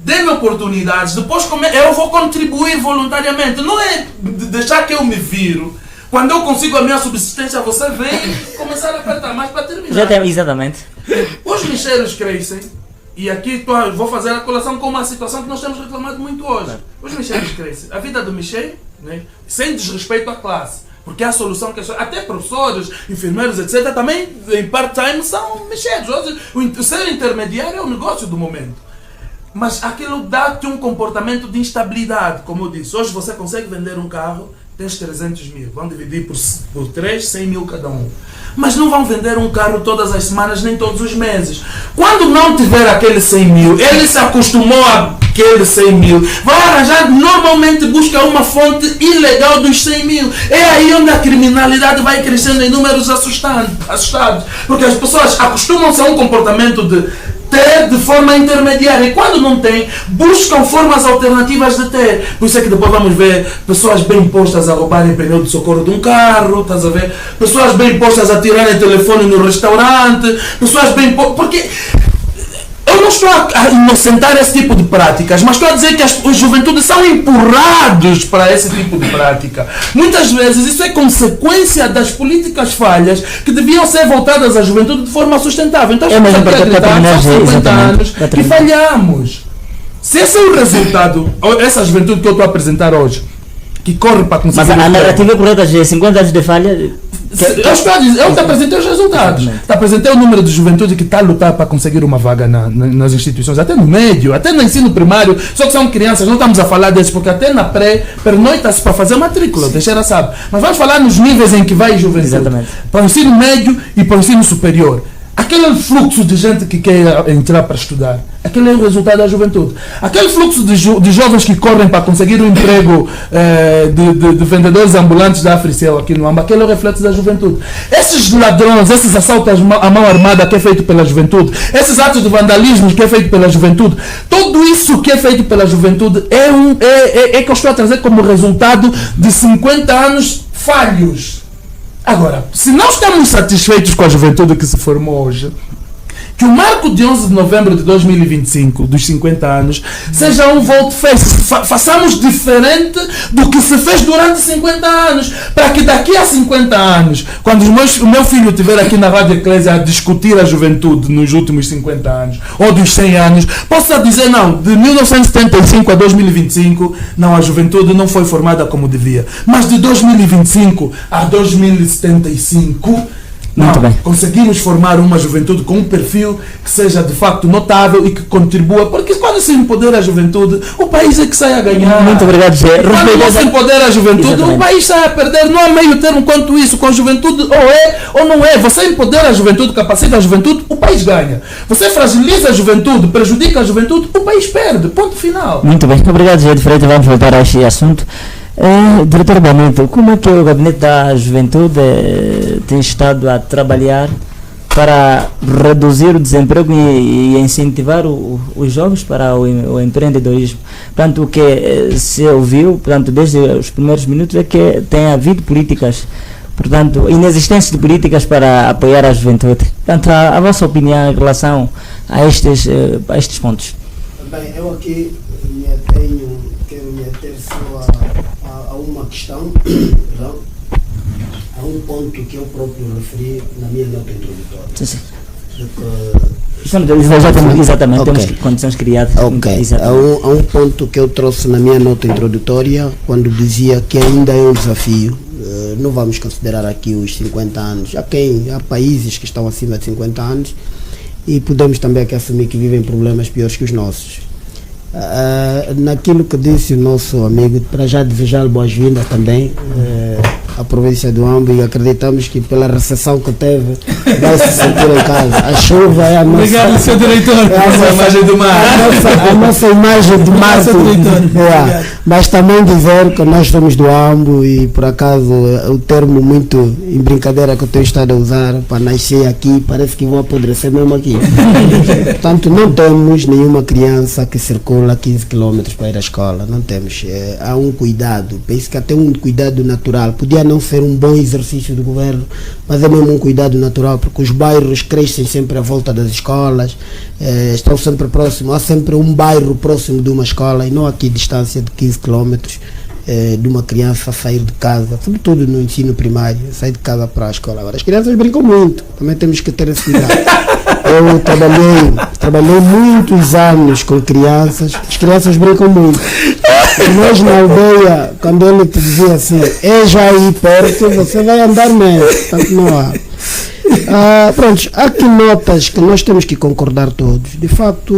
Dê-me oportunidades, depois eu vou contribuir voluntariamente. Não é deixar que eu me viro. Quando eu consigo a minha subsistência, você vem começar a apertar mais para terminar. Já tem, exatamente. Os micheiros crescem, e aqui vou fazer a colação com uma situação que nós temos reclamado muito hoje. Os micheiros crescem. A vida do micheiro, né, sem desrespeito à classe, porque é a solução que até professores, enfermeiros, etc., também em part-time são micheiros. Hoje, o ser intermediário é o negócio do momento. Mas aquilo dá-te um comportamento de instabilidade, como eu disse. Hoje você consegue vender um carro, tens 300 mil, vão dividir por 3, 100 mil cada um. Mas não vão vender um carro todas as semanas, nem todos os meses. Quando não tiver aquele 100 mil, ele se acostumou àquele 100 mil, vai arranjar, normalmente busca uma fonte ilegal dos 100 mil. É aí onde a criminalidade vai crescendo em números assustados. Porque as pessoas acostumam-se a um comportamento de ter de forma intermediária, e quando não tem, buscam formas alternativas de ter. Por isso é que depois vamos ver pessoas bem postas a roubarem pneu de socorro de um carro, estás a ver? Pessoas bem postas a tirarem telefone no restaurante, pessoas bem postas, porque eu não estou a inocentar esse tipo de práticas, mas estou a dizer que as juventudes são empurrados para esse tipo de prática. Muitas vezes isso é consequência das políticas falhas que deviam ser voltadas à juventude de forma sustentável. Então, estamos aqui a gritar, são 50 anos e falhamos. Se esse é o resultado, essa juventude que eu estou a apresentar hoje, que corre para conseguir... Mas a narrativa correta de 50 anos de falha... Eu te apresentei os resultados. Te apresentei o número de juventude que está a lutar para conseguir uma vaga nas instituições, até no médio, até no ensino primário. Só que são crianças, não estamos a falar desses, porque até na pré, pernoita-se para fazer matrícula, o Teixeira sabe. Mas vamos falar nos níveis em que vai a juventude. Exatamente. Para o ensino médio e para o ensino superior. Aquele fluxo de gente que quer entrar para estudar, aquele é o resultado da juventude. Aquele fluxo de jovens que correm para conseguir um emprego de vendedores ambulantes da Africel aqui no Amba, aquele é o reflexo da juventude. Esses ladrões, esses assaltos à mão armada que é feito pela juventude, esses atos de vandalismo que é feito pela juventude, tudo isso que é feito pela juventude é que eu estou a trazer como resultado de 50 anos falhos. Agora, se não estamos satisfeitos com a juventude que se formou hoje, que o marco de 11 de novembro de 2025, dos 50 anos, seja um volte-face. Façamos diferente do que se fez durante 50 anos, para que daqui a 50 anos, quando o meu filho estiver aqui na Rádio Eclésia a discutir a juventude nos últimos 50 anos, ou dos 100 anos, possa dizer, não, de 1975 a 2025, não, a juventude não foi formada como devia. Mas de 2025 a 2075... Não, conseguimos formar uma juventude com um perfil que seja de facto notável e que contribua, porque quando se empodera a juventude, o país é que sai a ganhar. Muito obrigado, Zé. Quando não se empodera a juventude, exatamente, o país sai a perder. Não há meio termo quanto isso. Com a juventude, ou é ou não é. Você empodera a juventude, capacita a juventude, o país ganha. Você fragiliza a juventude, prejudica a juventude, o país perde. Ponto final. Muito bem. Obrigado, Zé de Freitas. Vamos voltar a este assunto. Diretor Benito, como é que o Gabinete da Juventude tem estado a trabalhar para reduzir o desemprego e incentivar os jovens para o empreendedorismo? Portanto, o que se ouviu, portanto, desde os primeiros minutos é que tem havido políticas, portanto, inexistência de políticas para apoiar a juventude. Portanto, a vossa opinião em relação a estes pontos? Bem, eu aqui quero me ater só a uma questão, a um ponto que eu próprio referi na minha nota introdutória. Sim. Exatamente, temos condições criadas. Ok, há um ponto que eu trouxe na minha nota introdutória, quando dizia que ainda é um desafio não vamos considerar aqui os 50 anos. Há países que estão acima de 50 anos e podemos também aqui assumir que vivem problemas piores que os nossos. Naquilo que disse o nosso amigo, para já desejar boas-vindas também à província do Ambo, e acreditamos que pela recessão que teve vai se sentir em casa. A chuva é a nossa... Obrigado, Sr. Diretor. A imagem do mar. A nossa imagem de mar. Mas também dizer que nós somos do Ambo e por acaso o termo muito em brincadeira que eu tenho estado a usar para nascer aqui, parece que vão apodrecer mesmo aqui. Portanto, não temos nenhuma criança que circula 15 km para ir à escola, não temos. Há um cuidado, penso que até um cuidado natural, podia não ser um bom exercício do governo, mas é mesmo um cuidado natural, porque os bairros crescem sempre à volta das escolas, estão sempre próximos, há sempre um bairro próximo de uma escola e não há aqui distância de 15 km de uma criança sair de casa, sobretudo no ensino primário, sair de casa para a escola. Agora, as crianças brincam muito, também temos que ter esse cuidado. Eu trabalhei muitos anos com crianças, as crianças brincam muito. E nós na aldeia, quando ele te dizia assim, é já aí perto, você vai andar mesmo, portanto não há. Pronto, há aqui notas que nós temos que concordar todos. De facto,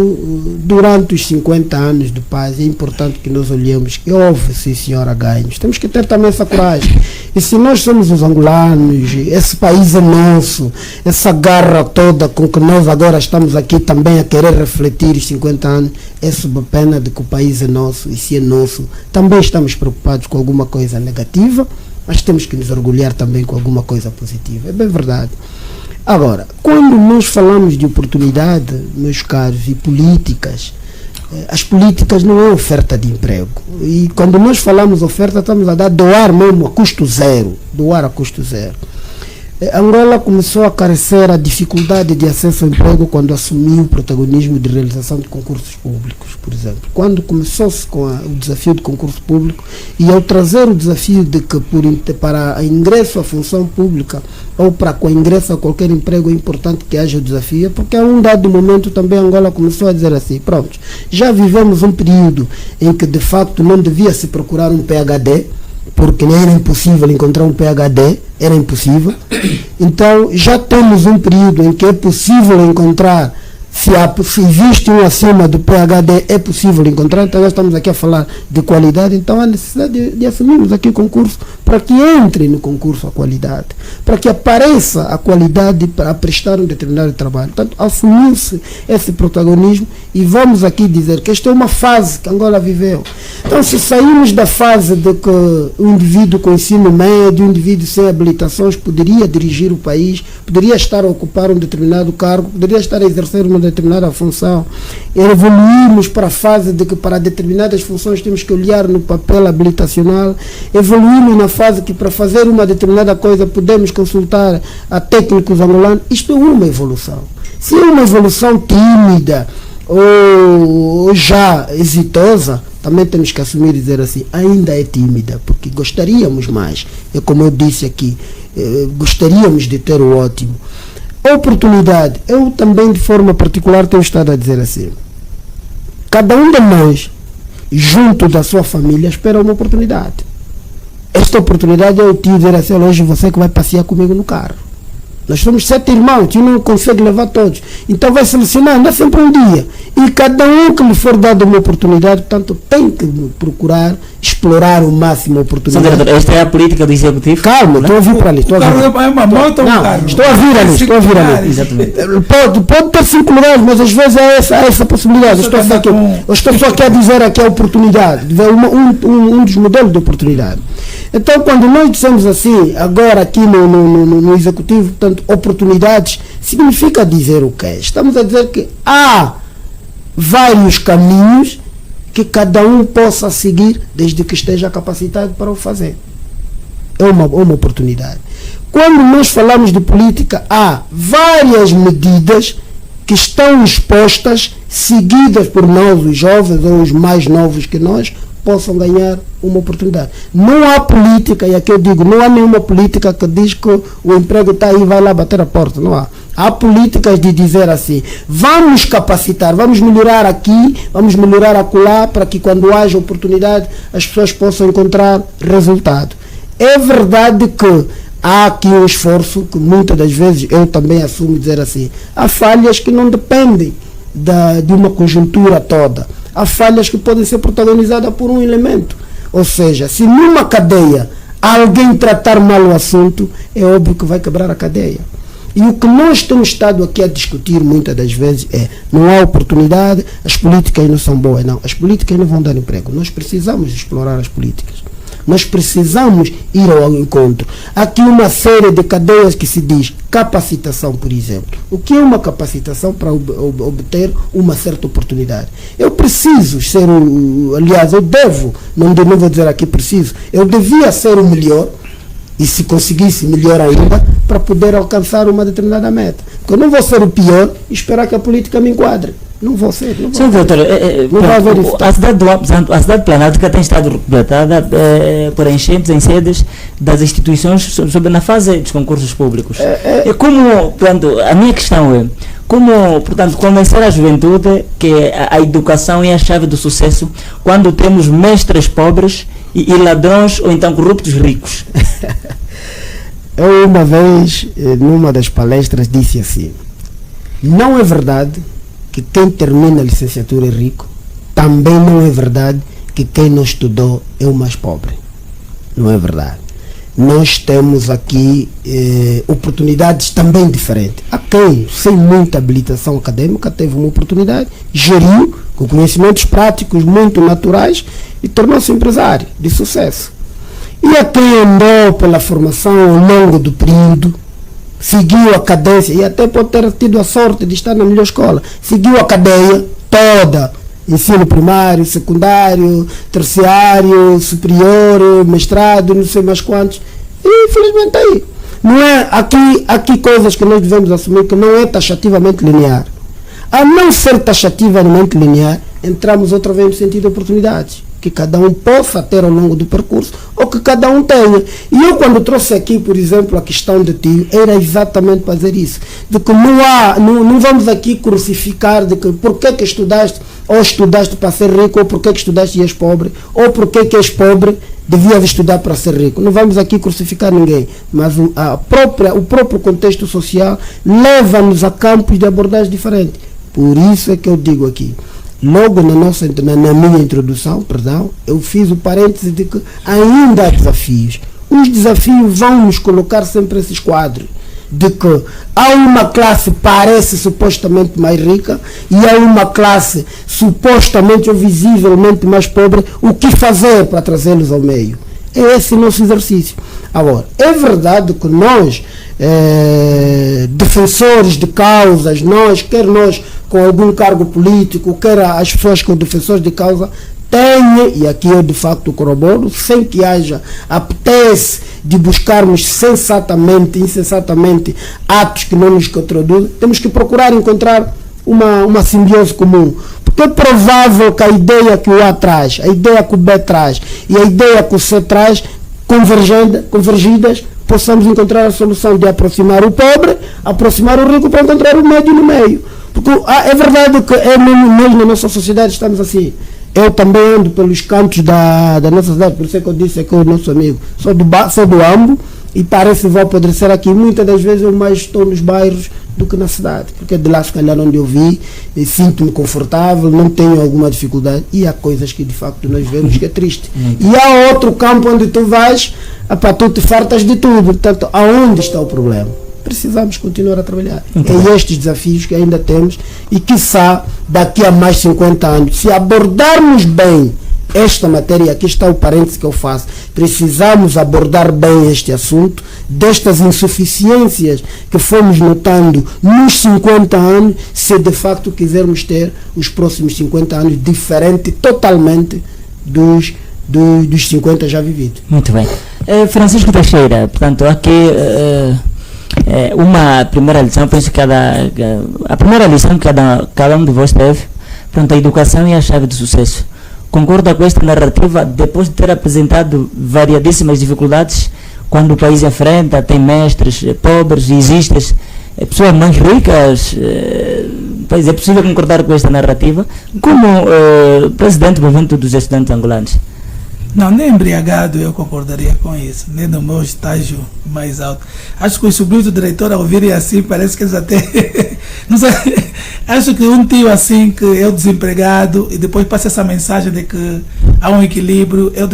durante os 50 anos de paz, é importante que nós olhemos que houve, sim senhora, ganhos. Temos que ter também essa coragem. E se nós somos os angolanos, esse país é nosso, essa garra toda com que nós agora estamos aqui também a querer refletir os 50 anos, é sob a pena de que o país é nosso, e se é nosso, também estamos preocupados com alguma coisa negativa, mas temos que nos orgulhar também com alguma coisa positiva. É bem verdade. Agora, quando nós falamos de oportunidade, meus caros, e políticas, as políticas não é oferta de emprego. E quando nós falamos oferta, estamos a doar mesmo a custo zero. Doar a custo zero. Angola começou a carecer a dificuldade de acesso ao emprego quando assumiu o protagonismo de realização de concursos públicos, por exemplo. Quando começou-se com o desafio de concurso público, e ao trazer o desafio de que para ingresso à função pública ou para ingresso a qualquer emprego é importante que haja o desafio, porque a um dado momento também Angola começou a dizer assim, pronto, já vivemos um período em que de facto não devia se procurar um PhD, porque era impossível encontrar um PhD, era impossível. Então já temos um período em que é possível encontrar, se existe um acima do PhD, é possível encontrar. Então nós estamos aqui a falar de qualidade, então há necessidade de assumirmos aqui o concurso, para que entre no concurso a qualidade, para que apareça a qualidade para prestar um determinado trabalho. Portanto, assumiu-se esse protagonismo e vamos aqui dizer que esta é uma fase que Angola viveu. Então, se saímos da fase de que o indivíduo com ensino médio, o indivíduo sem habilitações poderia dirigir o país, poderia estar a ocupar um determinado cargo, poderia estar a exercer uma determinada função, evoluímos para a fase de que para determinadas funções temos que olhar no papel habilitacional, evoluímos na fase que para fazer uma determinada coisa podemos consultar a técnicos angolanos. Isto é uma evolução. Se é uma evolução tímida ou já exitosa, também temos que assumir e dizer assim, ainda é tímida, porque gostaríamos mais. É como eu disse aqui, gostaríamos de ter o ótimo. A oportunidade, eu também de forma particular tenho estado a dizer assim, cada um de nós, junto da sua família, espera uma oportunidade. Esta oportunidade é o tio dizer assim, hoje você que vai passear comigo no carro. Nós somos 7 irmãos, tio não consegue levar todos. Então vai selecionar, não é sempre um dia. E cada um que lhe for dado uma oportunidade, portanto, tem que procurar explorar o máximo a oportunidade. Diretor, esta é a política do Executivo? Calma, estou a ouvir para ali. Estou a ouvir ali. Exatamente. Pode ter 5 lugares, mas às vezes é essa possibilidade. Eu estou só aqui a dizer aqui a oportunidade, um dos modelos de oportunidade. Então, quando nós dizemos assim, agora aqui no Executivo, portanto, oportunidades, significa dizer o quê? Estamos a dizer que há vários caminhos que cada um possa seguir, desde que esteja capacitado para o fazer. É uma oportunidade. Quando nós falamos de política, há várias medidas que estão expostas, seguidas por nós, os jovens ou os mais novos que nós, possam ganhar uma oportunidade. Não há política, e aqui eu digo, não há nenhuma política que diz que o emprego está aí e vai lá bater a porta, não há. Há políticas de dizer assim, vamos capacitar, vamos melhorar aqui, vamos melhorar acolá, para que quando haja oportunidade as pessoas possam encontrar resultado. É verdade que há aqui um esforço que muitas das vezes eu também assumo dizer assim, há falhas que não dependem de uma conjuntura toda, há falhas que podem ser protagonizadas por um elemento, ou seja, se numa cadeia alguém tratar mal o assunto, é óbvio que vai quebrar a cadeia. E o que nós temos estado aqui a discutir muitas das vezes é, não há oportunidade, as políticas não são boas. Não, as políticas não vão dar emprego. Nós precisamos explorar as políticas. Nós precisamos ir ao encontro. Há aqui uma série de cadeias que se diz capacitação, por exemplo. O que é uma capacitação para obter uma certa oportunidade? Eu preciso ser, aliás, eu devo, não vou dizer aqui preciso, eu devia ser o melhor, e se conseguisse melhor ainda, para poder alcançar uma determinada meta. Porque eu não vou ser o pior e esperar que a política me enquadre. Não vou ser. Não vou Senhor doutor, a cidade de Planalto tem estado completada por enchentes em sedes das instituições na fase dos concursos públicos. Portanto, a minha questão é, como, portanto, convencer a juventude que a educação é a chave do sucesso quando temos mestres pobres e ladrões ou então corruptos ricos? Eu uma vez, numa das palestras, disse assim, não é verdade que quem termina a licenciatura é rico, também não é verdade que quem não estudou é o mais pobre. Não é verdade. Nós temos aqui oportunidades também diferentes. Há quem, sem muita habilitação acadêmica, teve uma oportunidade, geriu com conhecimentos práticos muito naturais e tornou-se empresário de sucesso. E a quem andou pela formação ao longo do período, seguiu a cadência e até pode ter tido a sorte de estar na melhor escola, seguiu a cadeia toda, ensino primário, secundário, terciário, superior, mestrado, não sei mais quantos, e infelizmente aí. Não é, aqui coisas que nós devemos assumir que não é taxativamente linear. A não ser taxativamente linear, entramos outra vez no sentido de oportunidades, que cada um possa ter ao longo do percurso, ou que cada um tenha. E eu, quando trouxe aqui, por exemplo, a questão de tio, era exatamente para dizer isso, de que não vamos aqui crucificar de que por que estudaste, ou estudaste para ser rico, ou por que estudaste e és pobre, ou por que és pobre, devias estudar para ser rico. Não vamos aqui crucificar ninguém, mas o próprio contexto social leva-nos a campos de abordagem diferentes. Por isso é que eu digo aqui, logo na minha introdução, eu fiz o parêntese de que ainda há desafios. Os desafios vão nos colocar sempre esses quadros, de que há uma classe parece supostamente mais rica e há uma classe supostamente ou visivelmente mais pobre. O que fazer para trazê-los ao meio? É esse o nosso exercício. Agora, é verdade que nós, defensores de causas, quer nós com algum cargo político, quer as pessoas com defensores de causa, têm, e aqui eu de facto corroboro, sem que haja apetece de buscarmos insensatamente atos que não nos contraduzem, temos que procurar encontrar uma simbiose comum. Porque é provável que a ideia que o A traz, a ideia que o B traz e a ideia que o C traz, convergidas, possamos encontrar a solução de aproximar o pobre, aproximar o rico para encontrar o médio no meio. Porque é verdade que nós na nossa sociedade estamos assim. Eu também ando pelos cantos da nossa cidade, por isso é que eu disse que é o nosso amigo. Sou do Ambo e parece que vou apodrecer aqui. Muitas das vezes eu mais estou nos bairros do que na cidade, porque é de lá se calhar onde eu vi, sinto-me confortável, não tenho alguma dificuldade, e há coisas que de facto nós vemos que é triste. E há outro campo onde tu vais, tu te fartas de tudo. Portanto, aonde está o problema? Precisamos continuar a trabalhar. É estes desafios que ainda temos e quiçá daqui a mais 50 anos, se abordarmos bem esta matéria, aqui está o parênteses que eu faço, precisamos abordar bem este assunto, destas insuficiências que fomos notando nos 50 anos, se de facto quisermos ter os próximos 50 anos diferente totalmente dos 50 já vividos. Muito bem. Francisco Teixeira, portanto, aqui uma primeira lição, penso que a primeira lição que cada um de vós teve, portanto, a educação é a chave do sucesso. Concorda com esta narrativa depois de ter apresentado variadíssimas dificuldades quando o país enfrenta, tem mestres pobres, existem pessoas mais ricas? Pois é possível concordar com esta narrativa como presidente do movimento dos estudantes angolanos? Não, nem embriagado eu concordaria com isso, nem no meu estágio mais alto. Acho que os sobrinhos do diretor, ao ouvirem assim, parece que eles até. Não sei, acho que um tio assim, que eu desempregado, e depois passa essa mensagem de que há um equilíbrio, eu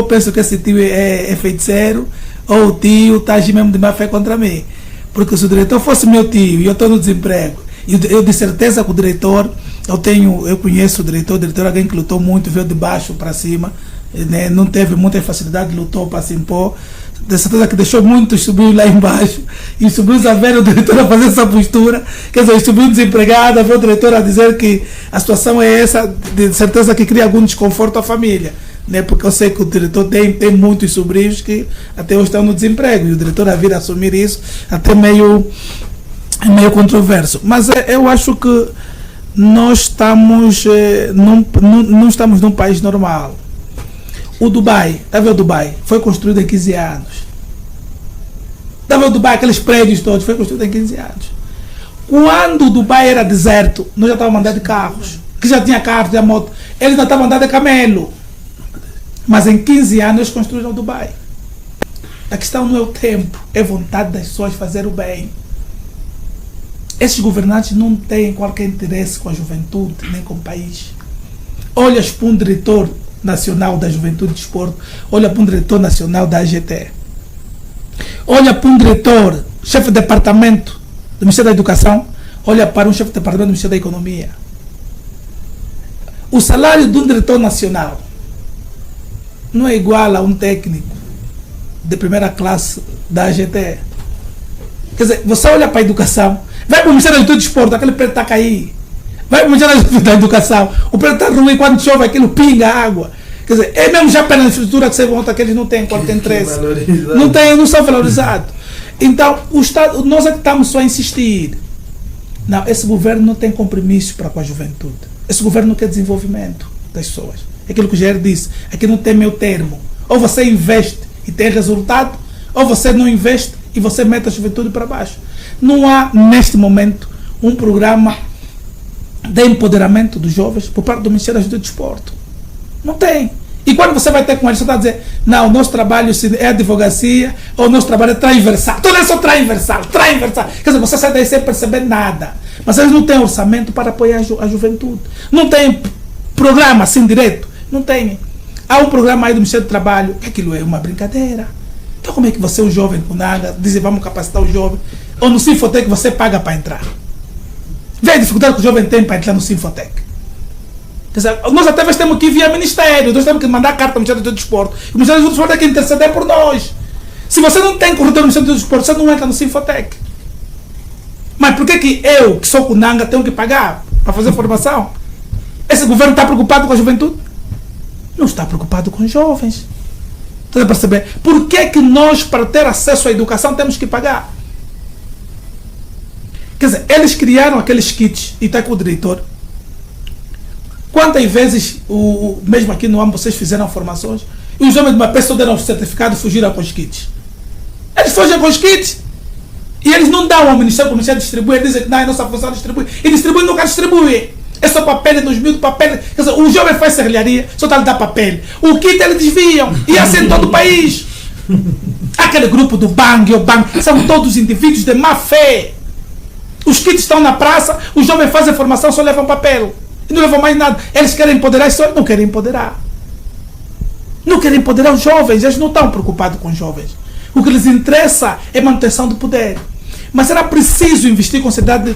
penso que esse tio é feiticeiro, ou o tio está agindo mesmo de má fé contra mim. Porque se o diretor fosse meu tio e eu estou no desemprego, eu de certeza que o diretor, eu conheço o diretor é alguém que lutou muito, veio de baixo para cima, né, não teve muita facilidade, lutou para se impor, de certeza que deixou muitos sobrinhos lá embaixo, e os sobrinhos a ver o diretor a fazer essa postura, quer dizer, os sobrinhos desempregados, a ver o diretor a dizer que a situação é essa, de certeza que cria algum desconforto à família, né, porque eu sei que o diretor tem muitos sobrinhos que até hoje estão no desemprego, e o diretor a vir a assumir isso, até meio controverso. Mas eu acho que nós estamos, não estamos num país normal. O Dubai, está a ver o Dubai? Foi construído em 15 anos. Está a ver o Dubai, aqueles prédios todos, foi construído em 15 anos. Quando o Dubai era deserto, nós já estávamos andando de carros, que já tinha carro, já moto, eles ainda estavam andando de camelo. Mas em 15 anos eles construíram o Dubai. A questão não é o tempo, é a vontade das pessoas fazer o bem. Esses governantes não têm qualquer interesse com a juventude, nem com o país. Olhas para um diretor nacional da Juventude e Desporto, olha para um diretor nacional da AGT, olha para um diretor, chefe de departamento do Ministério da Educação, olha para um chefe de departamento do Ministério da Economia. O salário de um diretor nacional não é igual a um técnico de primeira classe da AGT. Quer dizer, você olha para a educação, vai para o Ministério da Juventude e Desporto, aquele preto está a cair. Vai para o Ministério da Educação, o preto está ruim, quando chove aquilo pinga água. Quer dizer, é mesmo já pela infraestrutura que você volta que eles não têm qualquer interesse. Não são valorizados. Então, o Estado, nós é que estamos só a insistir. Não, esse governo não tem compromisso para com a juventude. Esse governo não quer desenvolvimento das pessoas. É aquilo que o Jair disse, aqui não tem meio termo. Ou você investe e tem resultado, ou você não investe e você mete a juventude para baixo. Não há, neste momento, um programa de empoderamento dos jovens por parte do Ministério da Juventude e Desporto. Não tem. E quando você vai ter com eles, você está a dizer, não, o nosso trabalho é advocacia, ou o nosso trabalho é transversal. Tudo é só transversal. Quer dizer, você sai daí sem perceber nada. Mas eles não têm orçamento para apoiar a juventude. Não tem programa assim direto. Não tem. Há um programa aí do Ministério do Trabalho, que aquilo é uma brincadeira. Então como é que você, um jovem com nada, diz, vamos capacitar o jovem, ou no Sinfotec você paga para entrar? Vê a dificuldade que o jovem tem para entrar no Sinfotec. Quer dizer, nós até temos que ir via Ministério, nós temos que mandar carta para o Ministério do Desporto. O Ministério do Desporto tem que interceder por nós. Se você não tem corretor no Ministério do Desporto, você não entra no Sinfotec. Mas por que eu, que sou Kunanga, tenho que pagar para fazer formação? Esse governo está preocupado com a juventude? Não está preocupado com os jovens. Está a perceber? Por que nós, para ter acesso à educação, temos que pagar? Quer dizer, eles criaram aqueles kits, e está com o diretor. Quantas vezes, mesmo aqui no âmbito, vocês fizeram formações, e os homens de uma pessoa deram o certificado e fugiram com os kits? Eles fogem com os kits. E eles não dão ao Ministério, para o Ministério distribuir, eles dizem que não, é nossa função distribuir. E distribui nunca distribui. É só papel, é 2.000 papel. Quer dizer, o jovem faz serralharia, só está a lhe dar papel. O kit eles desviam. E assim em todo o país. Aquele grupo do Bang, o Bang, são todos indivíduos de má fé. Os kits estão na praça, os jovens fazem formação, só levam papel. E não levam mais nada. Eles querem empoderar, só não querem empoderar. Não querem empoderar os jovens, eles não estão preocupados com os jovens. O que lhes interessa é a manutenção do poder. Mas era preciso investir com seriedade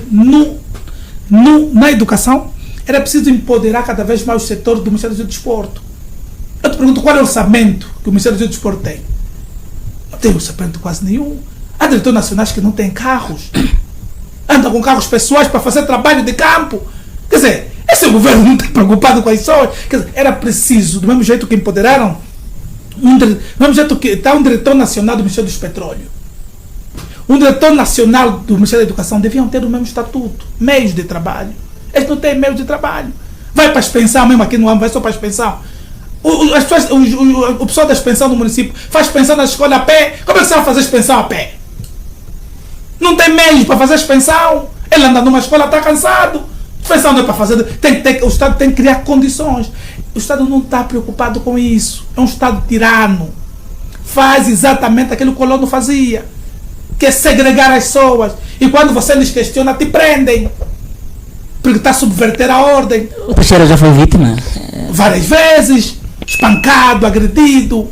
na educação, era preciso empoderar cada vez mais o setor do Ministério do Desporto. Eu te pergunto, qual é o orçamento que o Ministério do Desporto tem? Não tem orçamento quase nenhum. Há diretores nacionais que não têm carros. Andam com carros pessoais para fazer trabalho de campo. Quer dizer, esse governo não está preocupado com as pessoas. Quer dizer, era preciso, do mesmo jeito que empoderaram, do mesmo jeito que está um diretor nacional do Ministério dos Petróleos. Um diretor nacional do Ministério da Educação deviam ter o mesmo estatuto, meios de trabalho. Eles não têm meios de trabalho. Vai para a expensão, mesmo aqui no âmbito, vai só para a expensão. O pessoal da expensão do município faz expensão na escola a pé. Como é que você vai fazer expensão a pé? Não tem meios para fazer expensão. Ele anda numa escola, está cansado. Subvenção não é para fazer. O Estado tem que criar condições. O Estado não está preocupado com isso. É um Estado tirano. Faz exatamente aquilo que o colono fazia, que é segregar as pessoas. E quando você lhes questiona, te prendem. Porque está a subverter a ordem. O Teixeira já foi vítima? Várias vezes. Espancado, agredido.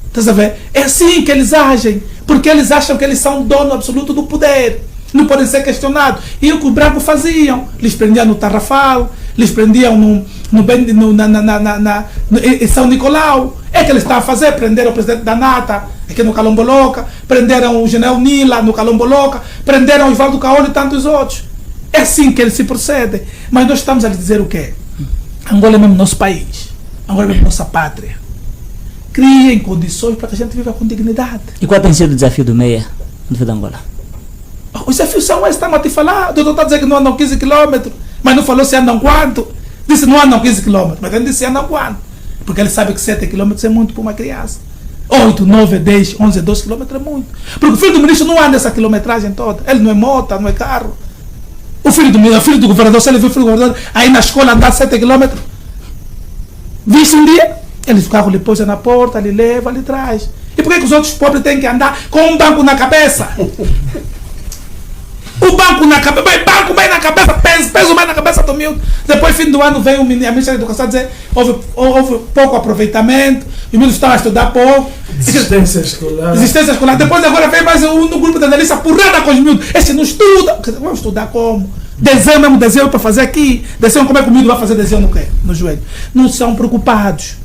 Estás a ver? É assim que eles agem. Porque eles acham que eles são dono absoluto do poder. Não podem ser questionados. E o que os brancos faziam? Lhes prendiam no Tarrafal, lhes prendiam em São Nicolau. É que eles estavam a fazer. Prenderam o presidente da Nata, aqui no Calomboloca. Prenderam o general Nila, no Calomboloca. Prenderam o Osvaldo Caolho e tantos outros. É assim que eles se procedem. Mas nós estamos a lhes dizer o quê? Angola é mesmo nosso país. Angola é mesmo nossa pátria. Criem condições para que a gente viva com dignidade. E qual tem sido o desafio do MEIA no de Angola? Os desafios são esses, estamos a te falar. O doutor está dizendo que não andam 15 km, mas não falou se andam quanto. Disse não andam 15 km, mas ele disse andam quanto. Porque ele sabe que 7 km é muito para uma criança. 8, 9, 10, 11, 12 km é muito. Porque o filho do ministro não anda essa quilometragem toda. Ele não é moto, não é carro. O filho do governador, se ele viu o filho do governador aí na escola andar 7 km, viste um dia, ele o carro lhe pôs na porta, lhe leva, lhe traz. E por que os outros pobres têm que andar com um banco na cabeça? O banco na cabeça, banco bem na cabeça, peso bem na cabeça do miúdo. Depois, fim do ano, vem a ministra da Educação dizer houve pouco aproveitamento, os miúdos estão a estudar pouco. Existência escolar. Existência escolar. Depois, agora vem mais um no grupo de analistas, porrada com os miúdos. Este não estuda. Vamos estudar como? Desenho mesmo, desenho para fazer aqui. Desenho, como é que o miúdo vai fazer desenho no quê? No joelho. Não são preocupados.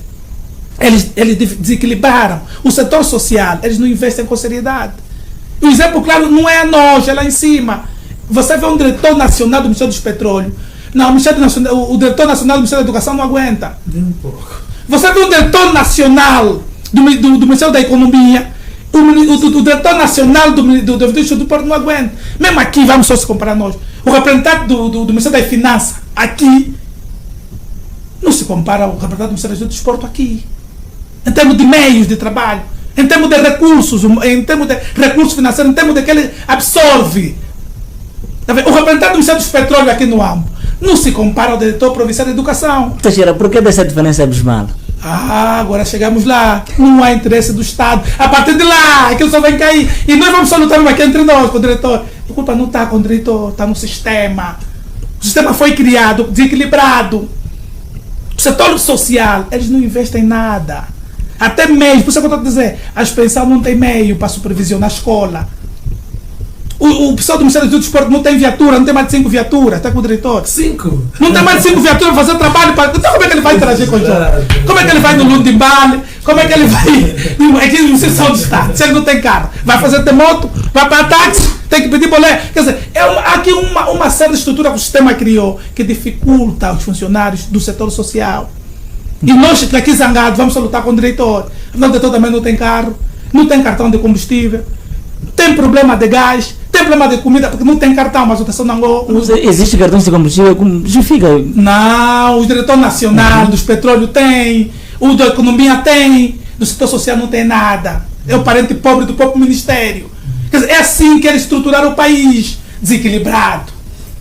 Eles desequilibraram. O setor social, eles não investem com seriedade. O exemplo claro não é a nós, é lá em cima. Você vê um diretor nacional do Ministério dos Petróleos. Não, o diretor nacional do Ministério da Educação não aguenta. Nem um pouco. Você vê um diretor nacional do Ministério da Economia. O diretor nacional do Ministério do Porto não aguenta. Mesmo aqui, vamos só se comparar nós. O representante do Ministério das Finanças aqui não se compara ao representante do Ministério do Desporto aqui. Em termos de meios de trabalho, em termos de recursos financeiros, em termos de que ele absorve. O representante do Ministério dos Petróleos aqui no AMBO não se compara ao diretor provincial de Educação. Teixeira, por que dessa diferença abismal? Agora chegamos lá. Não há interesse do Estado. A partir de lá, aquilo só vem cair. E nós vamos só lutar aqui entre nós com o diretor. A culpa não está com o diretor, está no sistema. O sistema foi criado, desequilibrado. O setor social, eles não investem em nada. Até meio, por isso que eu estou a dizer, as pensões não têm meio para supervisionar a escola. O pessoal do Ministério do Desporto não tem viatura, não tem mais de 5 viaturas, está com o diretor. 5? Não tem mais de 5 viaturas para fazer trabalho. Então como é que ele vai interagir com os jovens? Como é que ele vai no Lundimbale? Como é que ele vai aqui no Sessão do Estado? Se ele não tem carro, vai fazer moto, vai para táxi, tem que pedir bolé. Quer dizer, há aqui uma série de estrutura que o sistema criou que dificulta os funcionários do setor social. E nós aqui zangados vamos só lutar com o diretor. O diretor também não tem carro, não tem cartão de combustível, tem problema de gás, tem problema de comida, porque não tem cartão, mas o pessoal não usa. Existe cartão de combustível? Justifica? Não, o diretor nacional dos petróleos tem, o da economia tem, do setor social não tem nada. É o parente pobre do próprio ministério. Quer dizer, é assim que eles estruturaram o país, desequilibrado.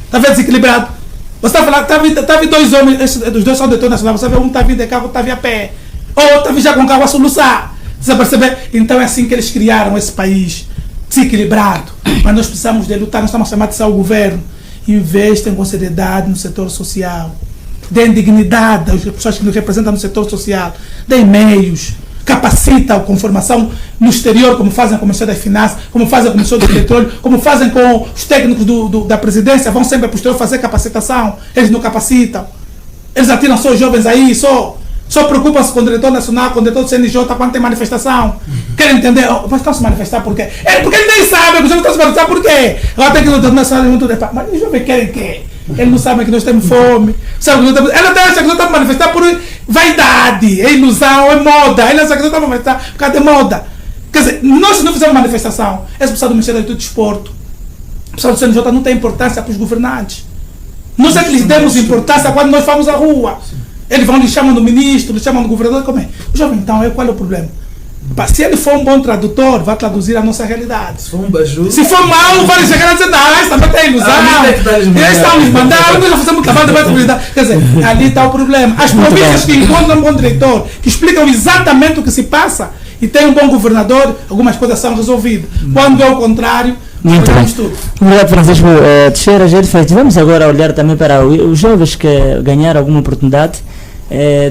Está vendo desequilibrado? Você está falando, está vindo 2 homens, os 2 são diretor nacional, você vê um está vindo de carro, está vindo a pé, ou está vindo já com carro a soluçar. Você percebe? Então é assim que eles criaram esse país desequilibrado. Mas nós precisamos de lutar, nós estamos chamando de ao governo. Investem com seriedade no setor social. Deem dignidade às pessoas que nos representam no setor social. Deem meios. Capacitam com formação no exterior, como fazem com o Ministério das Finanças, como fazem com o Ministério do Petróleo, como fazem com os técnicos da presidência, vão sempre para o exterior fazer capacitação. Eles não capacitam. Eles atiram só os jovens aí, só preocupam-se com o diretor nacional, com o diretor do CNJ, quando tem manifestação. Querem entender? Mas estão se manifestar por quê? Porque eles nem sabem, porque estão se manifestar por quê? Agora tem que o diretor nacional muito de pá. Mas os jovens querem o quê? Eles não sabem que nós temos fome. Ela até acha que nós estamos a manifestar por vaidade, é ilusão, é moda. Ele acha que nós estamos a manifestar por causa de moda. Quer dizer, nós se não fizermos manifestação, esse pessoal do Ministério do Desporto, o pessoal do CNJ não tem importância para os governantes. Nós é que lhes demos importância quando nós vamos à rua. Eles vão, lhes chamam do ministro, lhes chamam do governador. Como é? O jovem, então, qual é o problema? Pá, se ele for um bom tradutor, vai traduzir a nossa realidade. Se for um baju. Se for mau, vai chegar a dizer, isso também tem ilusão. Eles estão nos mandando, nós já fazemos trabalho de responsabilidade. Quer dizer, ali está o problema. As províncias que encontram um bom diretor, que explicam exatamente o que se passa, e tem um bom governador, algumas coisas são resolvidas. Quando é o contrário, muito bem. tudo. Obrigado, Francisco Teixeira. Já feito. Vamos agora olhar também para os jovens que ganharam alguma oportunidade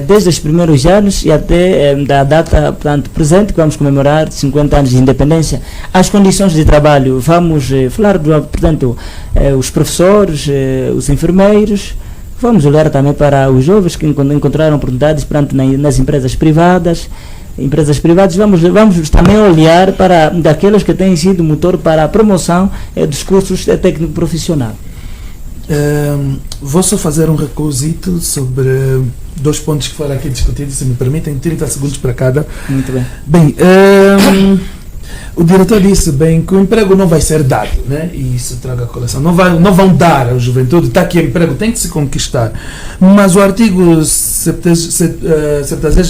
desde os primeiros anos e até da data, portanto, presente, que vamos comemorar 50 anos de independência. As condições de trabalho, vamos falar, portanto, os professores, os enfermeiros. Vamos olhar também para os jovens que encontraram oportunidades, portanto, nas empresas privadas. Vamos também olhar para daqueles que têm sido motor para a promoção dos cursos técnico profissional. Vou só fazer um recusito sobre 2 pontos que foram aqui discutidos, se me permitem, 30 segundos para cada. Muito bem. Bem, o diretor disse bem que o emprego não vai ser dado, né? E isso traga a colação. Não vão dar à juventude, está aqui emprego, tem que se conquistar. Mas o artigo 76,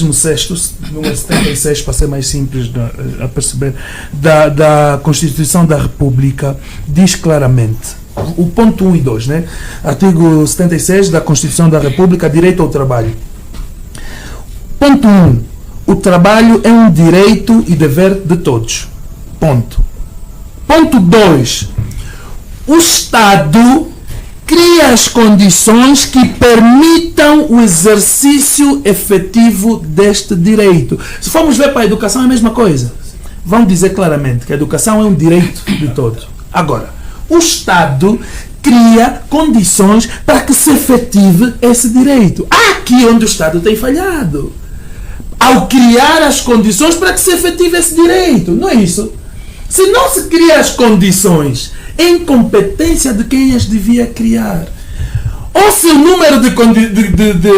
número 76, para ser mais simples a perceber, da Constituição da República, diz claramente, o ponto 1 e 2, né? Artigo 76 da Constituição da República, direito ao trabalho. Ponto 1. O trabalho é um direito e dever de todos. Ponto. Ponto 2. O Estado cria as condições que permitam o exercício efetivo deste direito. Se formos ver para a educação é a mesma coisa. Vão dizer claramente que a educação é um direito de todos. Agora, o Estado cria condições para que se efetive esse direito. Aqui onde o Estado tem falhado. Ao criar as condições para que se efetive esse direito. Não é isso? Se não se cria as condições, é incompetência de quem as devia criar. Ou se o número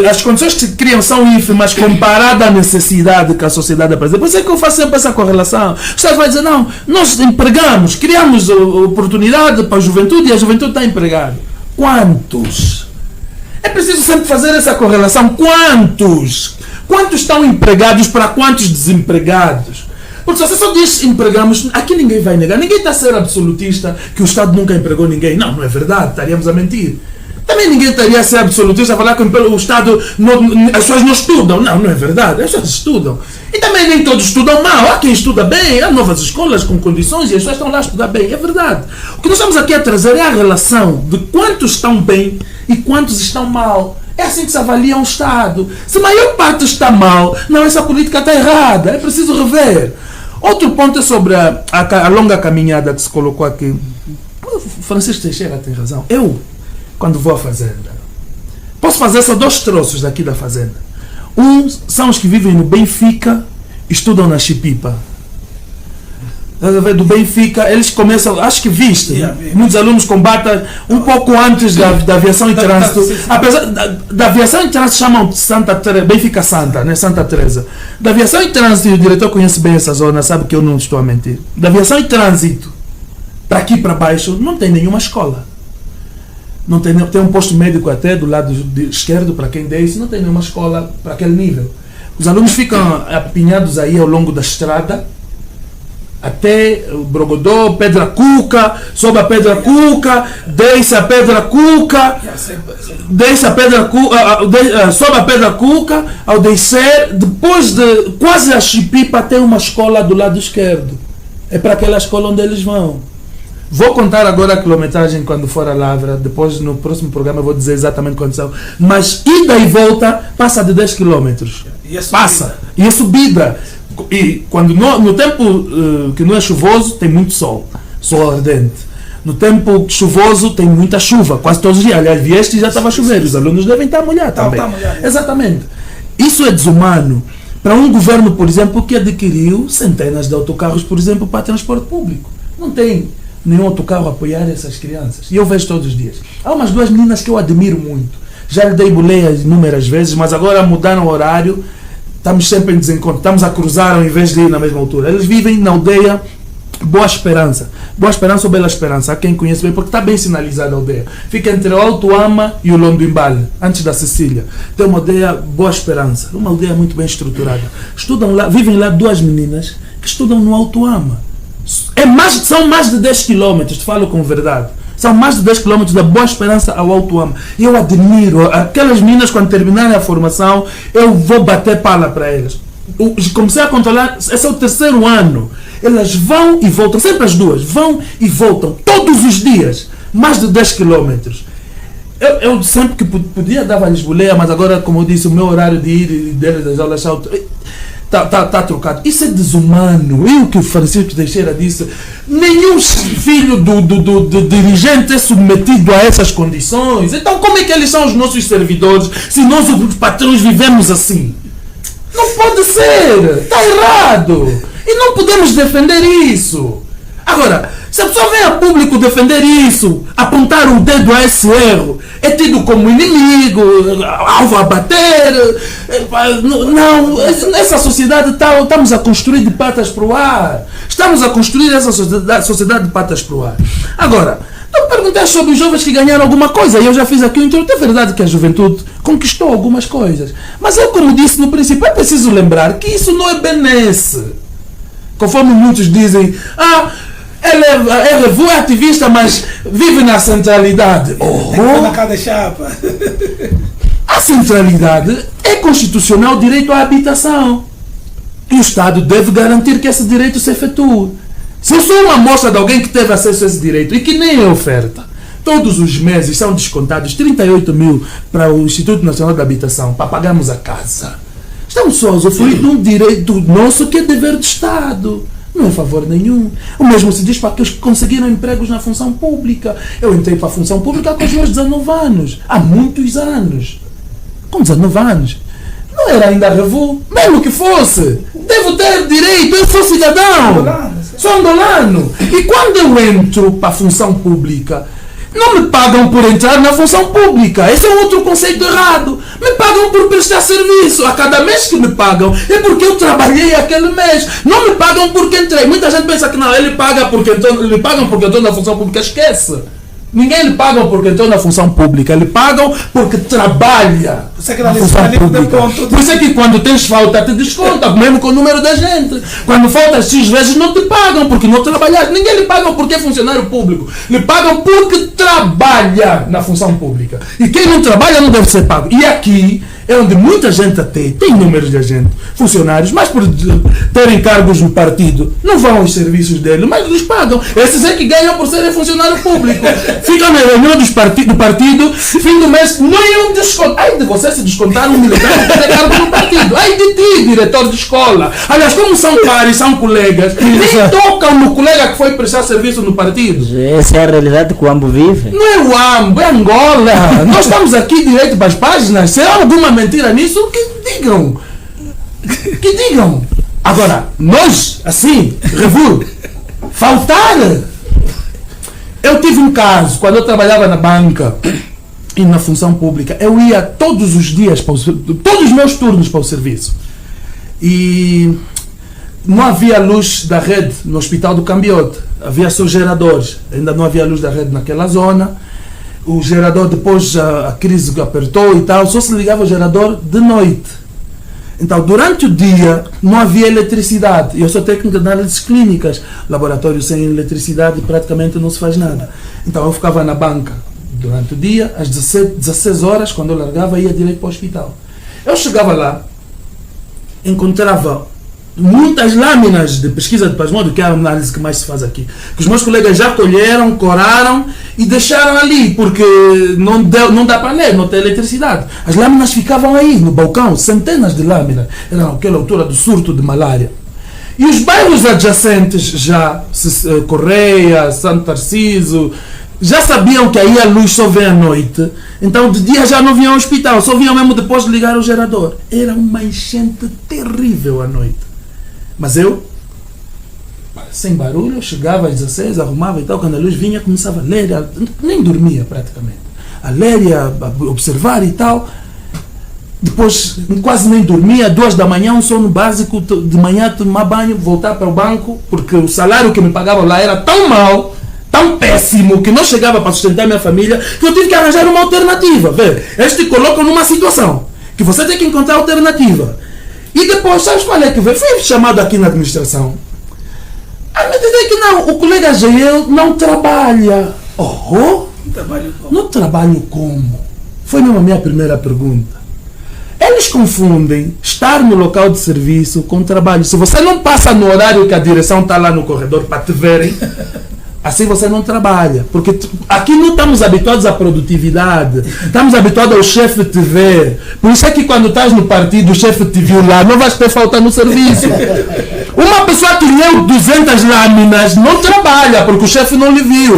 as condições que se criam são ínfimas comparado à necessidade que a sociedade apresenta. Por isso é que eu faço sempre essa correlação. O Estado vai dizer, não, nós empregamos, criamos oportunidade para a juventude e a juventude está empregada. Quantos? É preciso sempre fazer essa correlação. Quantos? Quantos estão empregados para quantos desempregados? Porque se você só diz empregamos, aqui ninguém vai negar. Ninguém está a ser absolutista que o Estado nunca empregou ninguém. Não, não é verdade, estaríamos a mentir. Também ninguém estaria a ser absolutista a falar que o Estado, as pessoas não estudam. Não, não é verdade, as pessoas estudam. E também nem todos estudam mal. Há quem estuda bem, há novas escolas com condições e as pessoas estão lá a estudar bem. É verdade. O que nós estamos aqui a trazer é a relação de quantos estão bem e quantos estão mal. É assim que se avalia um Estado. Se a maior parte está mal, não, essa política está errada, é preciso rever. Outro ponto é sobre a longa caminhada que se colocou aqui. O Francisco Teixeira tem razão. Eu, quando vou à fazenda, posso fazer só 2 troços daqui da fazenda. Um são os que vivem no Benfica, estudam na Chipipa. Do Benfica, eles começam, acho que viste, muitos alunos combatem um pouco antes da aviação em trânsito. Apesar da aviação em trânsito chamam Benfica Santa, né? Santa Teresa. Da aviação em trânsito, e o diretor conhece bem essa zona, sabe que eu não estou a mentir. Da aviação em trânsito, para aqui para baixo, não tem nenhuma escola. Não tem um posto médico até do lado esquerdo, para quem desce, não tem nenhuma escola para aquele nível. Os alunos ficam apinhados aí ao longo da estrada, até o Brogodó, Pedra Cuca, sobe a Pedra Cuca, desce a Pedra Cuca, desce a Pedra Cuca, sobe a Pedra Cuca, ao descer, depois de quase a Chipipa tem uma escola do lado esquerdo. É para aquela escola onde eles vão. Vou contar agora a quilometragem quando for a Lavra, depois no próximo programa eu vou dizer exatamente quantos são. Mas ida e volta passa de 10 km. Passa. E é subida. E quando no tempo que não é chuvoso, tem muito sol ardente. No tempo chuvoso, tem muita chuva, quase todos os dias. Aliás, vieste e já estava a chover, os alunos devem estar molhados também. Exatamente. Isso é desumano para um governo, por exemplo, que adquiriu centenas de autocarros, por exemplo, para transporte público. Não tem nenhum autocarro a apoiar essas crianças. E eu vejo todos os dias. Há umas 2 meninas que eu admiro muito. Já lhe dei boleia inúmeras vezes, mas agora mudaram o horário. Estamos sempre em desencontro, estamos a cruzar ao invés de ir na mesma altura. Eles vivem na aldeia Boa Esperança. Boa Esperança ou Bela Esperança, há quem conhece bem, porque está bem sinalizada a aldeia. Fica entre o Alto Ama e o Londoimbale, antes da Sicília. Tem uma aldeia Boa Esperança, uma aldeia muito bem estruturada. Estudam lá, vivem lá 2 meninas que estudam no Alto Ama. São mais de 10 km, te falo com verdade. São mais de 10 km da Boa Esperança ao Alto Ama. E eu admiro aquelas meninas, quando terminarem a formação, eu vou bater pala para elas. Comecei a controlar, esse é o 3º ano. Elas vão e voltam, sempre as duas, vão e voltam, todos os dias, mais de 10 km. Eu sempre que podia dava-lhes boleia, mas agora, como eu disse, o meu horário de ir e deles das aulas está trocado. Isso é desumano. E o que o Francisco Teixeira disse, nenhum filho do dirigente é submetido a essas condições. Então como é que eles são os nossos servidores se nós os patrões vivemos assim? Não pode ser, está errado. E não podemos defender isso. Agora, se a pessoa vem a público defender isso, apontar o dedo a esse erro, é tido como inimigo, alvo a bater. Não, essa sociedade estamos a construir de patas para o ar. Estamos a construir essa sociedade de patas para o ar. Agora, tu perguntas sobre os jovens que ganharam alguma coisa, e eu já fiz aqui o introito. É verdade que a juventude conquistou algumas coisas. Mas eu, como disse no princípio, é preciso lembrar que isso não é benesse. Conforme muitos dizem, ele é revu, é ativista, mas vive na centralidade. Na cada chapa. A centralidade é constitucional direito à habitação. E o Estado deve garantir que esse direito se efetue. Se eu sou uma amostra de alguém que teve acesso a esse direito e que nem é oferta, todos os meses são descontados 38 mil para o Instituto Nacional de Habitação, para pagarmos a casa. Estamos só a usufruir de um direito nosso que é dever do Estado. Não é favor nenhum. O mesmo se diz para aqueles que conseguiram empregos na função pública. Eu entrei para a função pública com os meus 19 anos. Há muitos anos. Com 19 anos. Não era ainda revu. Mesmo que fosse. Devo ter direito. Eu sou cidadão. Sou angolano. E quando eu entro para a função pública, não me pagam por entrar na função pública. Esse é outro conceito errado. Me pagam por prestar serviço. A cada mês que me pagam é porque eu trabalhei aquele mês. Não me pagam porque entrei. Muita gente pensa que não, ele paga porque lhe pagam porque entrou na função pública. Esquece. Ninguém lhe paga porque entrou na função pública. Lhe pagam porque trabalha na função pública. Por isso é que quando tens falta te desconta, mesmo com o número da gente. Quando faltas X vezes não te pagam porque não trabalhaste. Ninguém lhe paga porque é funcionário público. Lhe pagam porque trabalha na função pública. E quem não trabalha não deve ser pago. E aqui é onde muita gente até tem números de gente, funcionários, mas por terem cargos no partido, não vão aos serviços dele, mas lhes pagam. Esses é que ganham por serem funcionário público. Ficam na reunião do partido, fim do mês, nenhum desconto. Ai de você se descontar um militar por ter cargo no partido. Ai de ti, diretor de escola. Aliás, como são pares, são colegas, nem tocam no colega que foi prestar serviço no partido. Essa é a realidade que o AMBO vive. Não é o AMBO, é Angola. Nós estamos aqui direito para as páginas. Se há alguma mentira nisso, que digam. Que digam. Agora, nós, assim, revu, faltar. Eu tive um caso, quando eu trabalhava na banca e na função pública, eu ia todos os dias, todos os meus turnos para o serviço. E não havia luz da rede no Hospital do Cambiote. Havia só geradores. Ainda não havia luz da rede naquela zona. O gerador, depois a crise apertou e tal, só se ligava o gerador de noite. Então, durante o dia, não havia eletricidade. Eu sou técnico de análises clínicas. Laboratório sem eletricidade praticamente não se faz nada. Então, eu ficava na banca durante o dia, às 16 horas, quando eu largava, ia direto para o hospital. Eu chegava lá, encontrava muitas lâminas de pesquisa de plasmódio, que é a análise que mais se faz aqui, que os meus colegas já colheram, coraram e deixaram ali, porque não dá para ler, não tem eletricidade. As lâminas ficavam aí, no balcão, centenas de lâminas. Era naquela altura do surto de malária. E os bairros adjacentes já, Correia, Santo Tarcísio, já sabiam que aí a luz só vem à noite. Então de dia já não vinham ao hospital, só vinham mesmo depois de ligar o gerador. Era uma enchente terrível à noite. Mas eu, sem barulho, chegava às 16, arrumava e tal, quando a luz vinha, começava a ler, nem dormia praticamente. A ler e a observar e tal. Depois quase nem dormia, 2 da manhã, um sono básico, de manhã tomar banho, voltar para o banco, porque o salário que me pagavam lá era tão mau, tão péssimo, que não chegava para sustentar minha família, que eu tive que arranjar uma alternativa. Vê, eles te colocam numa situação que você tem que encontrar alternativa. E depois, sabes qual é que veio? Fui chamado aqui na administração À medida que não, o colega Jael não trabalha. Não trabalho como? Foi mesmo a minha primeira pergunta. Eles confundem estar no local de serviço com trabalho. Se você não passa no horário que a direção está lá no corredor para te verem, assim você não trabalha. Porque aqui não estamos habituados à produtividade. Estamos habituados ao chefe te ver. Por isso é que quando estás no partido, o chefe te viu lá, não vais ter falta no serviço. Uma pessoa que leu 200 lâminas não trabalha, porque o chefe não lhe viu.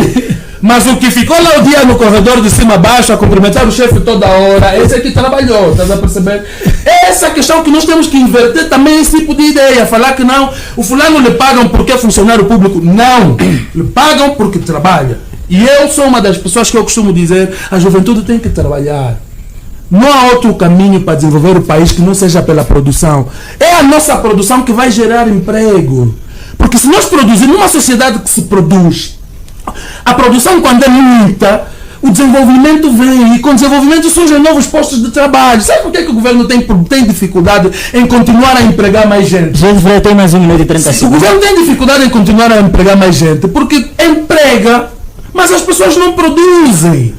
Mas o que ficou lá o dia no corredor de cima a baixo a cumprimentar o chefe toda hora, esse é que trabalhou, estás a perceber? É essa questão que nós temos que inverter também esse tipo de ideia, falar que não, o fulano lhe pagam porque é funcionário público. Não, lhe pagam porque trabalha. E eu sou uma das pessoas que eu costumo dizer, a juventude tem que trabalhar. Não há outro caminho para desenvolver o país que não seja pela produção. É a nossa produção que vai gerar emprego. Porque se nós produzirmos numa sociedade que se produz, a produção, quando é muita, o desenvolvimento vem, e com o desenvolvimento surgem novos postos de trabalho. Sabe por que o governo tem dificuldade em continuar a empregar mais gente? Já tem mais 1 minuto e 30 segundos. O governo tem dificuldade em continuar a empregar mais gente porque emprega, mas as pessoas não produzem.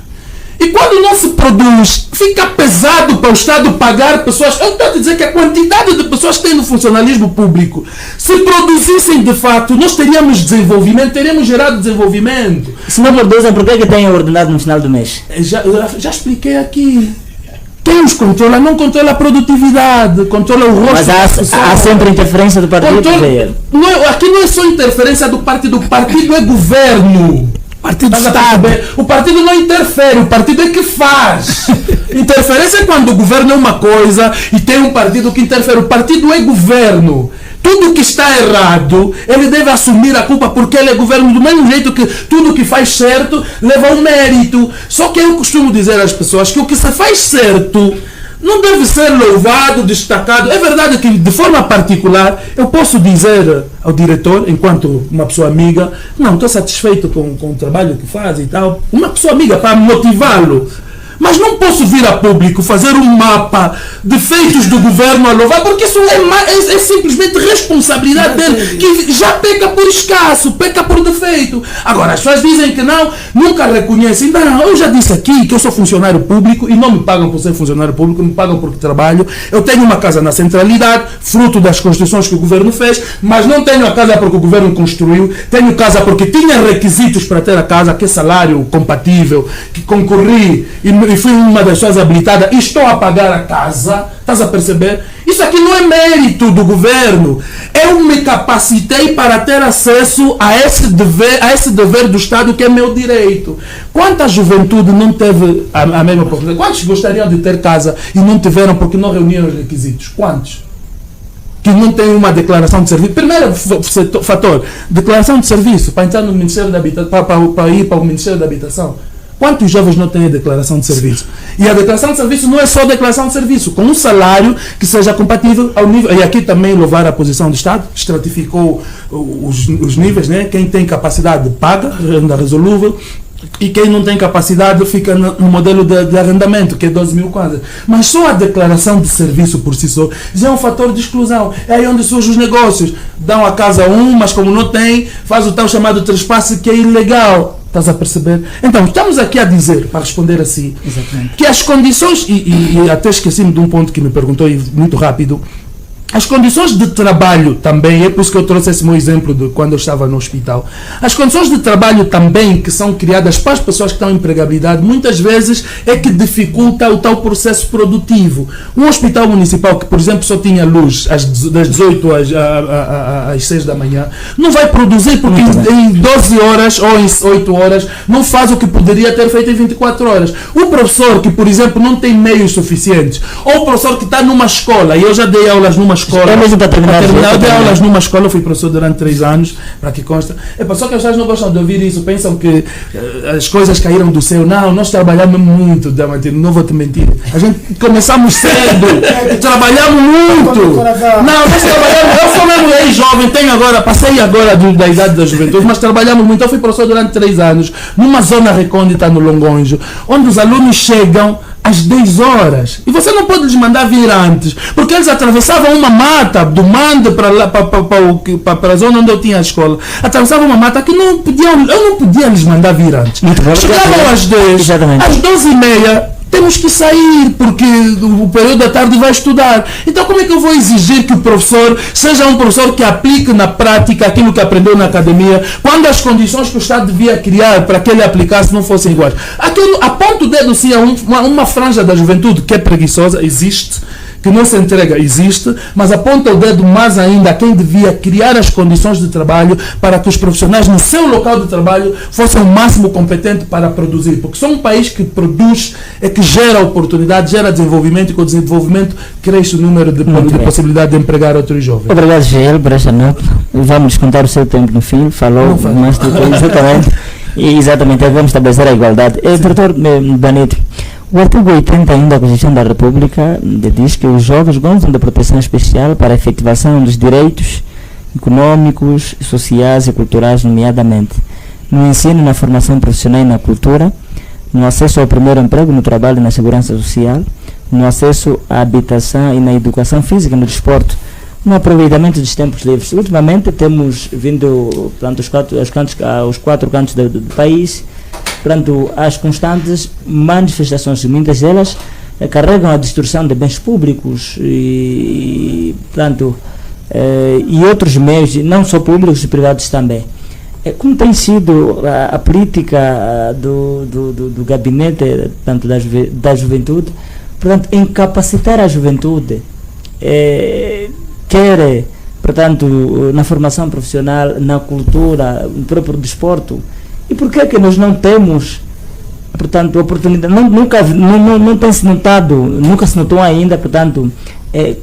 E quando não se produz, fica pesado para o Estado pagar pessoas. Eu estou a dizer que a quantidade de pessoas que tem no funcionalismo público, se produzissem de fato, nós teríamos desenvolvimento, teríamos gerado desenvolvimento. Se não produzem, por que tem ordenado no final do mês? Já expliquei aqui. Quem os controla não controla a produtividade, controla o rosto. Mas há sempre interferência do partido. Aqui não é só interferência do partido. O partido é governo. O partido não interfere, o partido é que faz. Interferência é quando o governo é uma coisa e tem um partido que interfere. O partido é governo. Tudo que está errado, ele deve assumir a culpa porque ele é governo, do mesmo jeito que tudo que faz certo leva um mérito. Só que eu costumo dizer às pessoas que o que se faz certo não deve ser louvado, destacado. É verdade que, de forma particular, eu posso dizer ao diretor, enquanto uma pessoa amiga, não, estou satisfeito com o trabalho que faz e tal. Uma pessoa amiga para motivá-lo. Mas não posso vir a público fazer um mapa de feitos do governo a louvar, porque isso é simplesmente responsabilidade dele, que já peca por escasso, peca por defeito. Agora, as pessoas dizem que não, nunca reconhecem. Não, eu já disse aqui que eu sou funcionário público e não me pagam por ser funcionário público, me pagam porque trabalho. Eu tenho uma casa na centralidade, fruto das construções que o governo fez, mas não tenho a casa porque o governo construiu, tenho casa porque tinha requisitos para ter a casa, que é salário compatível, que concorri e fui uma das pessoas habilitadas e estou a pagar a casa. Estás a perceber? Isso aqui não é mérito do governo. Eu me capacitei para ter acesso a esse dever do Estado que é meu direito. Quanta juventude não teve a mesma oportunidade? Quantos gostariam de ter casa e não tiveram porque não reuniram os requisitos? Quantos? Que não tem uma declaração de serviço. Primeiro fator, declaração de serviço para entrar no Ministério da Habitação, para ir para o Ministério da Habitação. Quantos jovens não têm a declaração de serviço? E a declaração de serviço não é só declaração de serviço, com um salário que seja compatível ao nível. E aqui também louvar a posição do Estado, estratificou os níveis, né? Quem tem capacidade paga, renda resolúvel, e quem não tem capacidade fica no modelo de arrendamento, que é 12 mil quadras. Mas só a declaração de serviço por si só já é um fator de exclusão. É aí onde surgem os negócios. Dão a casa a um, mas como não tem, faz o tal chamado trespasse, que é ilegal. Estás a perceber? Então, estamos aqui a dizer, para responder assim, exatamente, que as condições, e até esqueci-me de um ponto que me perguntou muito rápido, as condições de trabalho também, é por isso que eu trouxe esse meu exemplo de quando eu estava no hospital. As condições de trabalho também que são criadas para as pessoas que estão em empregabilidade, muitas vezes é que dificulta o tal processo produtivo. Um hospital municipal que, por exemplo, só tinha luz das 18 às 6 da manhã, não vai produzir porque em 12 horas ou em 8 horas não faz o que poderia ter feito em 24 horas. O professor que, por exemplo, não tem meios suficientes, ou o professor que está numa escola, e eu já dei aulas numa escola. Eu mesmo para terminar. Eu dei aulas numa escola, eu fui professor durante 3 anos, para que consta. Só que as pessoas não gostam de ouvir isso, pensam que as coisas caíram do céu. Não, nós trabalhamos muito, não vou te mentir. A gente começamos cedo, trabalhamos muito. Não, nós trabalhamos, eu sou mesmo jovem, passei agora da idade da juventude, mas trabalhamos muito. Eu fui professor durante 3 anos, numa zona recôndita no Longonjo, onde os alunos chegam às 10 horas. E você não pode lhes mandar vir antes, porque eles atravessavam uma mata do Mande para a zona onde eu tinha a escola. Atravessavam uma mata que eu não podia lhes mandar vir antes. Chegavam às 10, Exatamente. às 12h30. Temos que sair, porque o período da tarde vai estudar. Então como é que eu vou exigir que o professor seja um professor que aplique na prática aquilo que aprendeu na academia, quando as condições que o Estado devia criar para que ele aplicasse não fossem iguais? Aquilo, aponta o dedo sim a uma franja da juventude que é preguiçosa, existe, que não se entrega, existe, mas aponta o dedo mais ainda a quem devia criar as condições de trabalho para que os profissionais no seu local de trabalho fossem o máximo competente para produzir, porque só um país que produz é que gera oportunidade, gera desenvolvimento, e com o desenvolvimento cresce o número de possibilidade de empregar outros jovens. Obrigado, GL, por esta nota. Vamos descontar o seu tempo no fim. Falou mais do que exatamente. E exatamente, vamos estabelecer a igualdade. Doutor Banito, o artigo 80 ainda da Constituição da República diz que os jovens gozam de proteção especial para a efetivação dos direitos econômicos, sociais e culturais, nomeadamente no ensino, na formação profissional e na cultura, no acesso ao primeiro emprego, no trabalho e na segurança social, no acesso à habitação e na educação física, no desporto, no aproveitamento dos tempos livres. Ultimamente temos vindo aos quatro cantos do país, as constantes manifestações, muitas delas carregam a destruição de bens públicos e outros meios, não só públicos e privados também. Como tem sido a política do gabinete da juventude, portanto, incapacitar a juventude, quer, portanto, na formação profissional, na cultura, no próprio desporto? E por que nós não temos, portanto, oportunidade? Não tem se notado, nunca se notou ainda, portanto,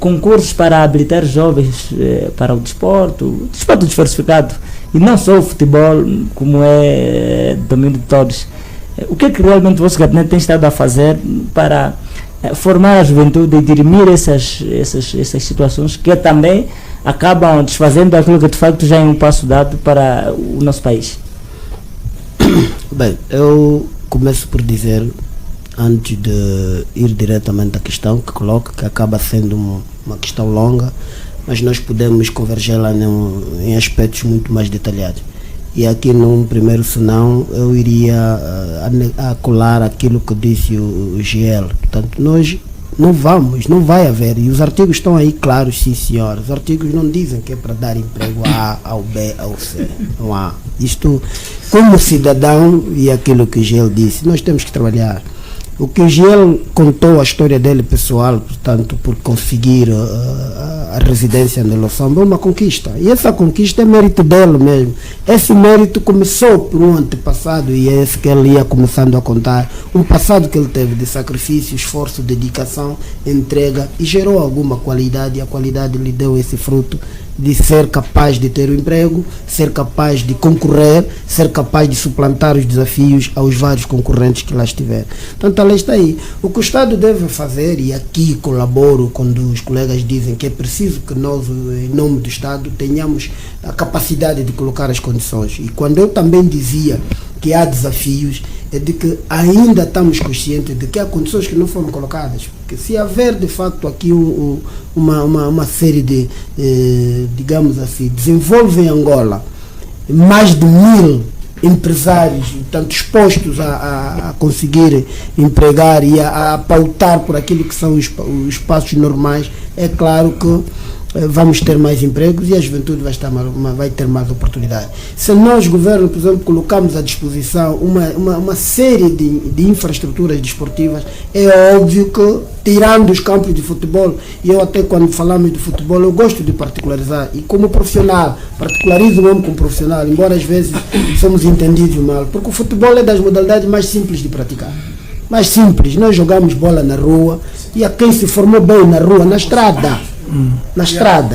concursos para habilitar jovens para o desporto diversificado, e não só o futebol, como é domínio de todos. O que realmente o vosso gabinete tem estado a fazer para formar a juventude e dirimir essas situações que também acabam desfazendo aquilo que de facto já é um passo dado para o nosso país? Bem, eu começo por dizer, antes de ir diretamente à questão que coloco, que acaba sendo uma questão longa, mas nós podemos convergê-la em aspectos muito mais detalhados. E aqui num primeiro senão eu iria colar aquilo que disse o GL. Portanto, nós não vai haver, e os artigos estão aí claros, sim senhora, os artigos não dizem que é para dar emprego A, ao B, ao C, não há. Isto, como cidadão, e aquilo que o GL disse, nós temos que trabalhar. O que o GL contou, a história dele pessoal, portanto, por conseguir a residência no Loçambo, é uma conquista. E essa conquista é mérito dele mesmo. Esse mérito começou por um antepassado, e é esse que ele ia começando a contar. Um passado que ele teve de sacrifício, esforço, dedicação, entrega, e gerou alguma qualidade, e a qualidade lhe deu esse fruto de ser capaz de ter um emprego, ser capaz de concorrer, ser capaz de suplantar os desafios aos vários concorrentes que lá estiver. Portanto, a lei está aí. O que o Estado deve fazer, e aqui colaboro quando os colegas dizem que é preciso que nós, em nome do Estado, tenhamos a capacidade de colocar as condições. E quando eu também dizia que há desafios, é de que ainda estamos conscientes de que há condições que não foram colocadas. Porque se haver de facto aqui uma série de, digamos assim, desenvolve em Angola mais de 1000 empresários, tanto expostos a conseguir empregar e a pautar por aquilo que são os passos normais, é claro que vamos ter mais empregos e a juventude vai ter mais oportunidade. Se nós, governo, por exemplo, colocamos à disposição uma série de infraestruturas desportivas, é óbvio que, tirando os campos de futebol, e eu até quando falamos de futebol, eu gosto de particularizar, e como profissional, particularizo mesmo como profissional, embora às vezes somos entendidos mal, porque o futebol é das modalidades mais simples de praticar. Mais simples, nós jogamos bola na rua, e a quem se formou bem na rua, na estrada,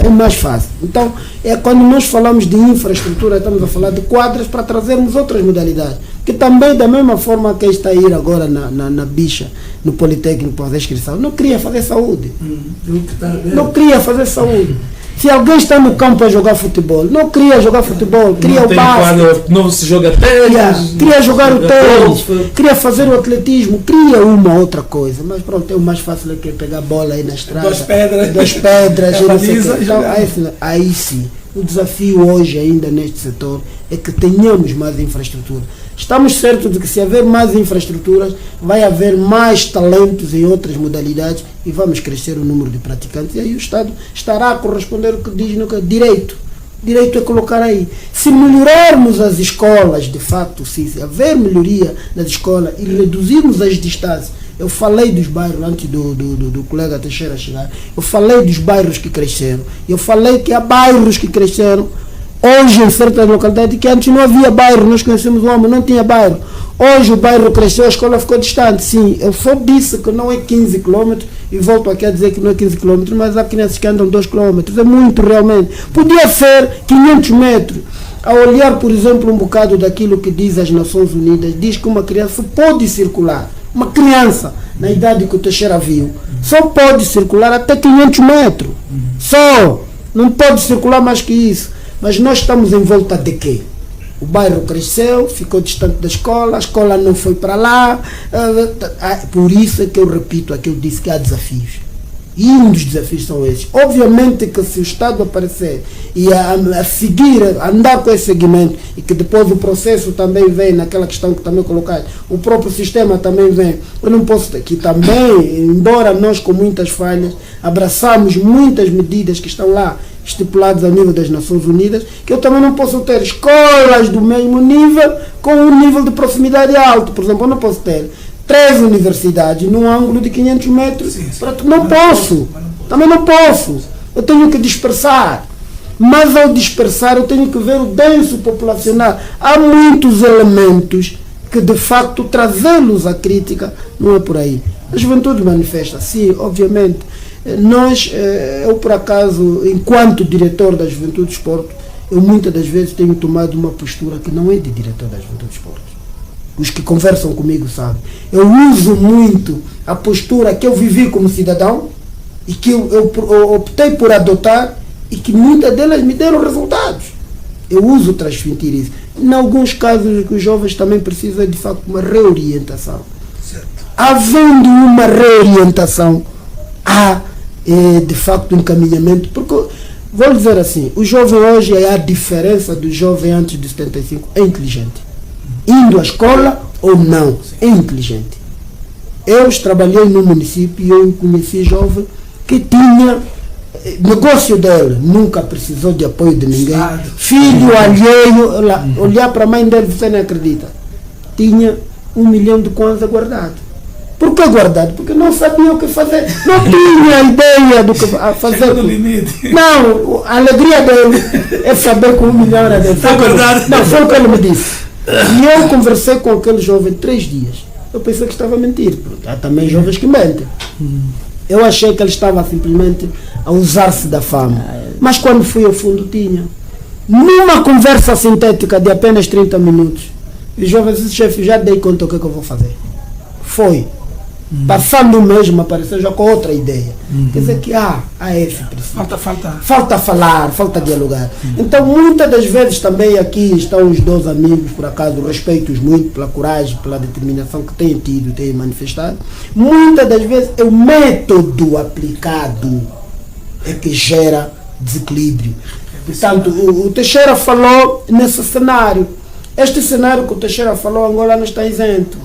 é mais fácil. Então, quando nós falamos de infraestrutura, estamos a falar de quadras para trazermos outras modalidades, que também, da mesma forma que está a ir agora na bicha, no Politécnico para fazer inscrição, não queria fazer saúde. Se alguém está no campo a jogar futebol, não queria jogar futebol, queria o basquete. Não se joga tênis. Queria jogar o tênis, queria fazer o atletismo, queria uma outra coisa. Mas pronto, é o mais fácil é que pegar a bola aí na estrada. Duas pedras. E não sei o quê. Então, aí sim, o desafio hoje ainda neste setor é que tenhamos mais infraestrutura. Estamos certos de que se haver mais infraestruturas, vai haver mais talentos em outras modalidades e vamos crescer o número de praticantes. E aí o Estado estará a corresponder o que diz no direito. Direito é colocar aí. Se melhorarmos as escolas, de facto, se haver melhoria nas escolas e reduzirmos as distâncias. Eu falei dos bairros antes do colega Teixeira chegar. Eu falei dos bairros que cresceram. Eu falei que há bairros que cresceram. Hoje, em certas localidades que antes não havia bairro, nós conhecemos o homem, não tinha bairro. Hoje o bairro cresceu, a escola ficou distante. Sim, eu só disse que não é 15 km e volto aqui a dizer que não é 15 km, mas há crianças que andam 2 km. É muito realmente. Podia ser 500 metros. A olhar, por exemplo, um bocado daquilo que diz as Nações Unidas, diz que uma criança pode circular. Uma criança, na idade que o Teixeira viu, só pode circular até 500 metros. Só. Não pode circular mais que isso. Mas nós estamos em volta de quê? O bairro cresceu, ficou distante da escola, a escola não foi para lá. Por isso é que eu repito aquilo que eu disse, que há desafios. E um dos desafios são esses. Obviamente que se o Estado aparecer e a seguir, a andar com esse segmento, e que depois o processo também vem, naquela questão que também colocaste, o próprio sistema também vem. Eu não posso aqui também, embora nós com muitas falhas, abraçamos muitas medidas que estão lá, estipulados a nível das Nações Unidas, que eu também não posso ter escolas do mesmo nível com um nível de proximidade alto. Por exemplo, eu não posso ter 3 universidades num ângulo de 500 metros. Não posso. Também não posso. Eu tenho que dispersar. Mas ao dispersar eu tenho que ver o denso populacional. Há muitos elementos que de facto trazê-los à crítica não é por aí. A juventude manifesta, sim, obviamente. Nós, eu por acaso, enquanto diretor da Juventude do Esporte, eu muitas das vezes tenho tomado uma postura que não é de diretor da Juventude do Esporte. Os que conversam comigo sabem. Eu uso muito a postura que eu vivi como cidadão e que eu optei por adotar e que muitas delas me deram resultados. Eu uso transmitir isso. Em alguns casos, os jovens também precisam de facto uma reorientação. Certo. Havendo uma reorientação, há de facto um encaminhamento, porque vou dizer assim, o jovem hoje, é a diferença do jovem antes de 75, é inteligente, indo à escola ou não, é inteligente. Eu trabalhei no município e eu conheci jovem que tinha negócio dele, nunca precisou de apoio de ninguém, filho alheio, olhar para a mãe dele, você não acredita, tinha 1 milhão de kwanza guardado. Por que guardado? Porque não sabia o que fazer. Não tinha ideia do que fazer. Não, a alegria dele é saber que 1 milhão era dele. Está guardado. Não, foi o que ele me disse. E eu conversei com aquele jovem 3 dias. Eu pensei que estava a mentir. Há também jovens que mentem. Eu achei que ele estava simplesmente a usar-se da fama. Mas quando fui ao fundo tinha. Numa conversa sintética de apenas 30 minutos, o jovem disse, chefe, já dei conta do que eu vou fazer. Foi. Passando mesmo, apareceu já com outra ideia. Quer dizer que há esse princípio. Falta falar, falta dialogar. Então, muitas das vezes também aqui estão os 2 amigos, por acaso, respeito-os muito pela coragem, pela determinação que têm tido, têm manifestado. Muitas das vezes é o método aplicado é que gera desequilíbrio. Portanto, o Teixeira falou nesse cenário. Este cenário que o Teixeira falou, Angola não está isento.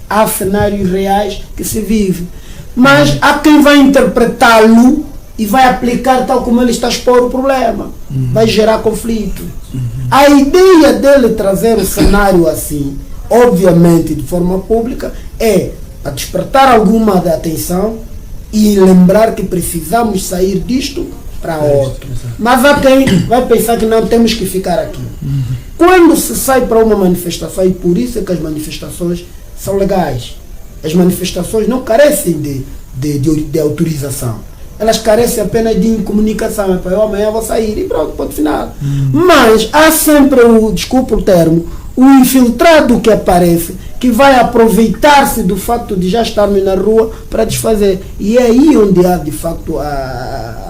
Há cenários reais que se vive. Mas há quem vai interpretá-lo e vai aplicar tal como ele está a expor o problema. Vai gerar conflito. A ideia dele trazer o cenário assim, obviamente de forma pública, é a despertar alguma atenção e lembrar que precisamos sair disto para outro. Mas há quem vai pensar que não temos que ficar aqui. Quando se sai para uma manifestação, e por isso é que as manifestações são legais. As manifestações não carecem de autorização. Elas carecem apenas de comunicação. Eu amanhã vou sair e pronto, ponto final. Mas há sempre desculpa o termo, o infiltrado que aparece, que vai aproveitar-se do facto de já estarmos na rua para desfazer. E é aí onde há, de facto,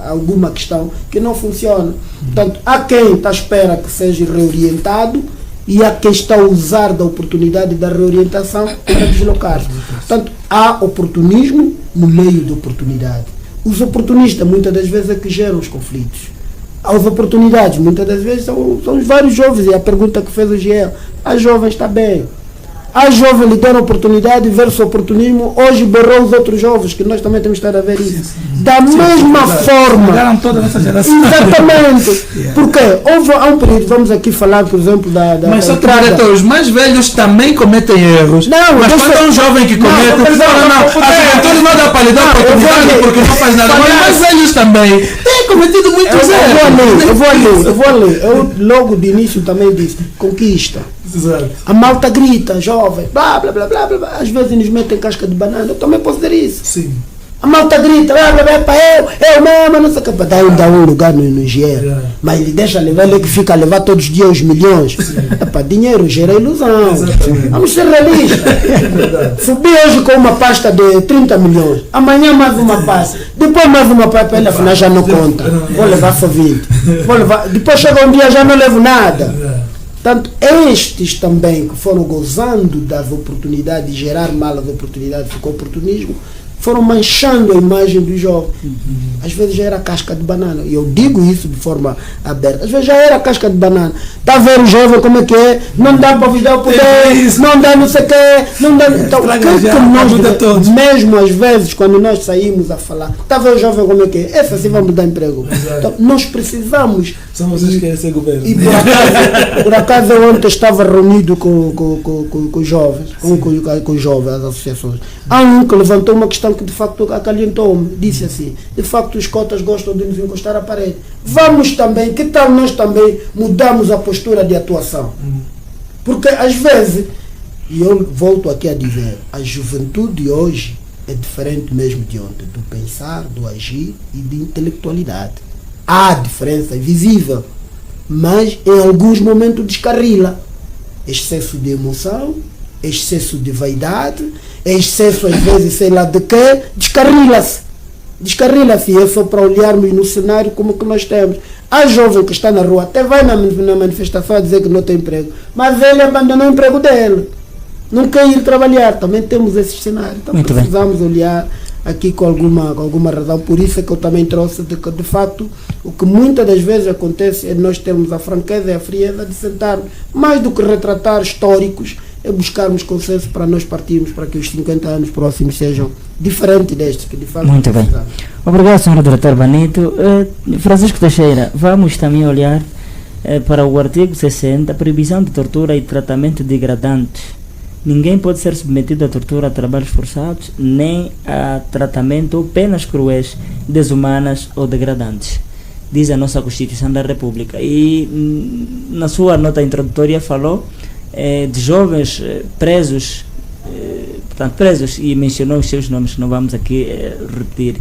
alguma questão que não funciona. Portanto, há quem está à espera que seja reorientado e há quem está a usar da oportunidade da reorientação para deslocar-se. Portanto, há oportunismo no meio da oportunidade. Os oportunistas, muitas das vezes, é que geram os conflitos. As oportunidades, muitas das vezes, são os vários jovens. E a pergunta que fez o GL, a jovem está bem. A jovem lhe deram a oportunidade de ver o seu oportunismo, hoje berrou os outros jovens, que nós também temos que estar a ver isso. Da mesma forma. Pegaram toda essa geração. Exatamente. Porque há um período, vamos aqui falar, por exemplo, mas só que os mais velhos também cometem erros. Não, mas quando é um jovem que comete, a juventude não dá para lhe dar oportunidade porque não faz nada. Mas os mais velhos também têm cometido muitos erros. Eu vou ler. Eu logo de início também disse, conquista. Exato. A malta grita, jovem, blá blá blá blá blá. Às vezes nos metem casca de banana, eu também posso dizer isso. Sim. A malta grita, blá blá blá, para eu mesmo, não sei o que, para dar um lugar no GR. Mas ele deixa levar, ele que fica a levar todos os dias os milhões. É para dinheiro, gera ilusão. Exatamente. Vamos ser realistas. Subi hoje com uma pasta de 30 milhões, amanhã mais uma pasta, depois mais uma pasta, para ele afinal já não conta. Vou levar só 20. Depois chega um dia já não levo nada. Portanto, estes também que foram gozando das oportunidades, de gerar malas oportunidades com oportunismo, foram manchando a imagem do jovem. Às vezes já era casca de banana. E eu digo isso de forma aberta. Às vezes já era casca de banana. Está a ver o jovem como é que é? Não dá para vos dar o poder, não dá não sei o quê, não dá. Então, nós, mesmo às vezes, quando nós saímos a falar, está a ver o jovem como é que é? Essa sim vamos dar emprego. Então, nós precisamos. São vocês que querem ser governo. E por acaso eu ontem estava reunido com os jovens, com os jovens, as associações. Há um que levantou uma questão que de facto acalhentou-me. Disse assim, de facto os cotas gostam de nos encostar à parede. Vamos também, que tal nós também mudamos a postura de atuação? Porque às vezes, e eu volto aqui a dizer, a juventude hoje é diferente mesmo de ontem, do pensar, do agir e de intelectualidade. Há diferença visível, mas em alguns momentos descarrila. Excesso de emoção, excesso de vaidade, excesso às vezes sei lá de quê, descarrila-se. Descarrila-se, é só para olharmos no cenário como que nós temos. Há jovem que está na rua, até vai na manifestação a dizer que não tem emprego, mas ele abandonou o emprego dele, não quer ir trabalhar. Também temos esse cenário. Então muito precisamos olhar aqui com alguma razão. Por isso é que eu também trouxe de facto o que muitas das vezes acontece é nós termos a franqueza e a frieza de sentarmos, mais do que retratar históricos, é buscarmos consenso para nós partirmos para que os 50 anos próximos sejam diferentes destes que de facto muito bem. Obrigado, Sr. Diretor Banito. Francisco Teixeira, vamos também olhar para o artigo 60, proibição de tortura e tratamento degradante. Ninguém pode ser submetido a tortura, a trabalhos forçados, nem a tratamento ou penas cruéis, desumanas ou degradantes, diz a nossa Constituição da República. E na sua nota introdutória falou de jovens presos, portanto presos, e mencionou os seus nomes, que não vamos aqui repetir.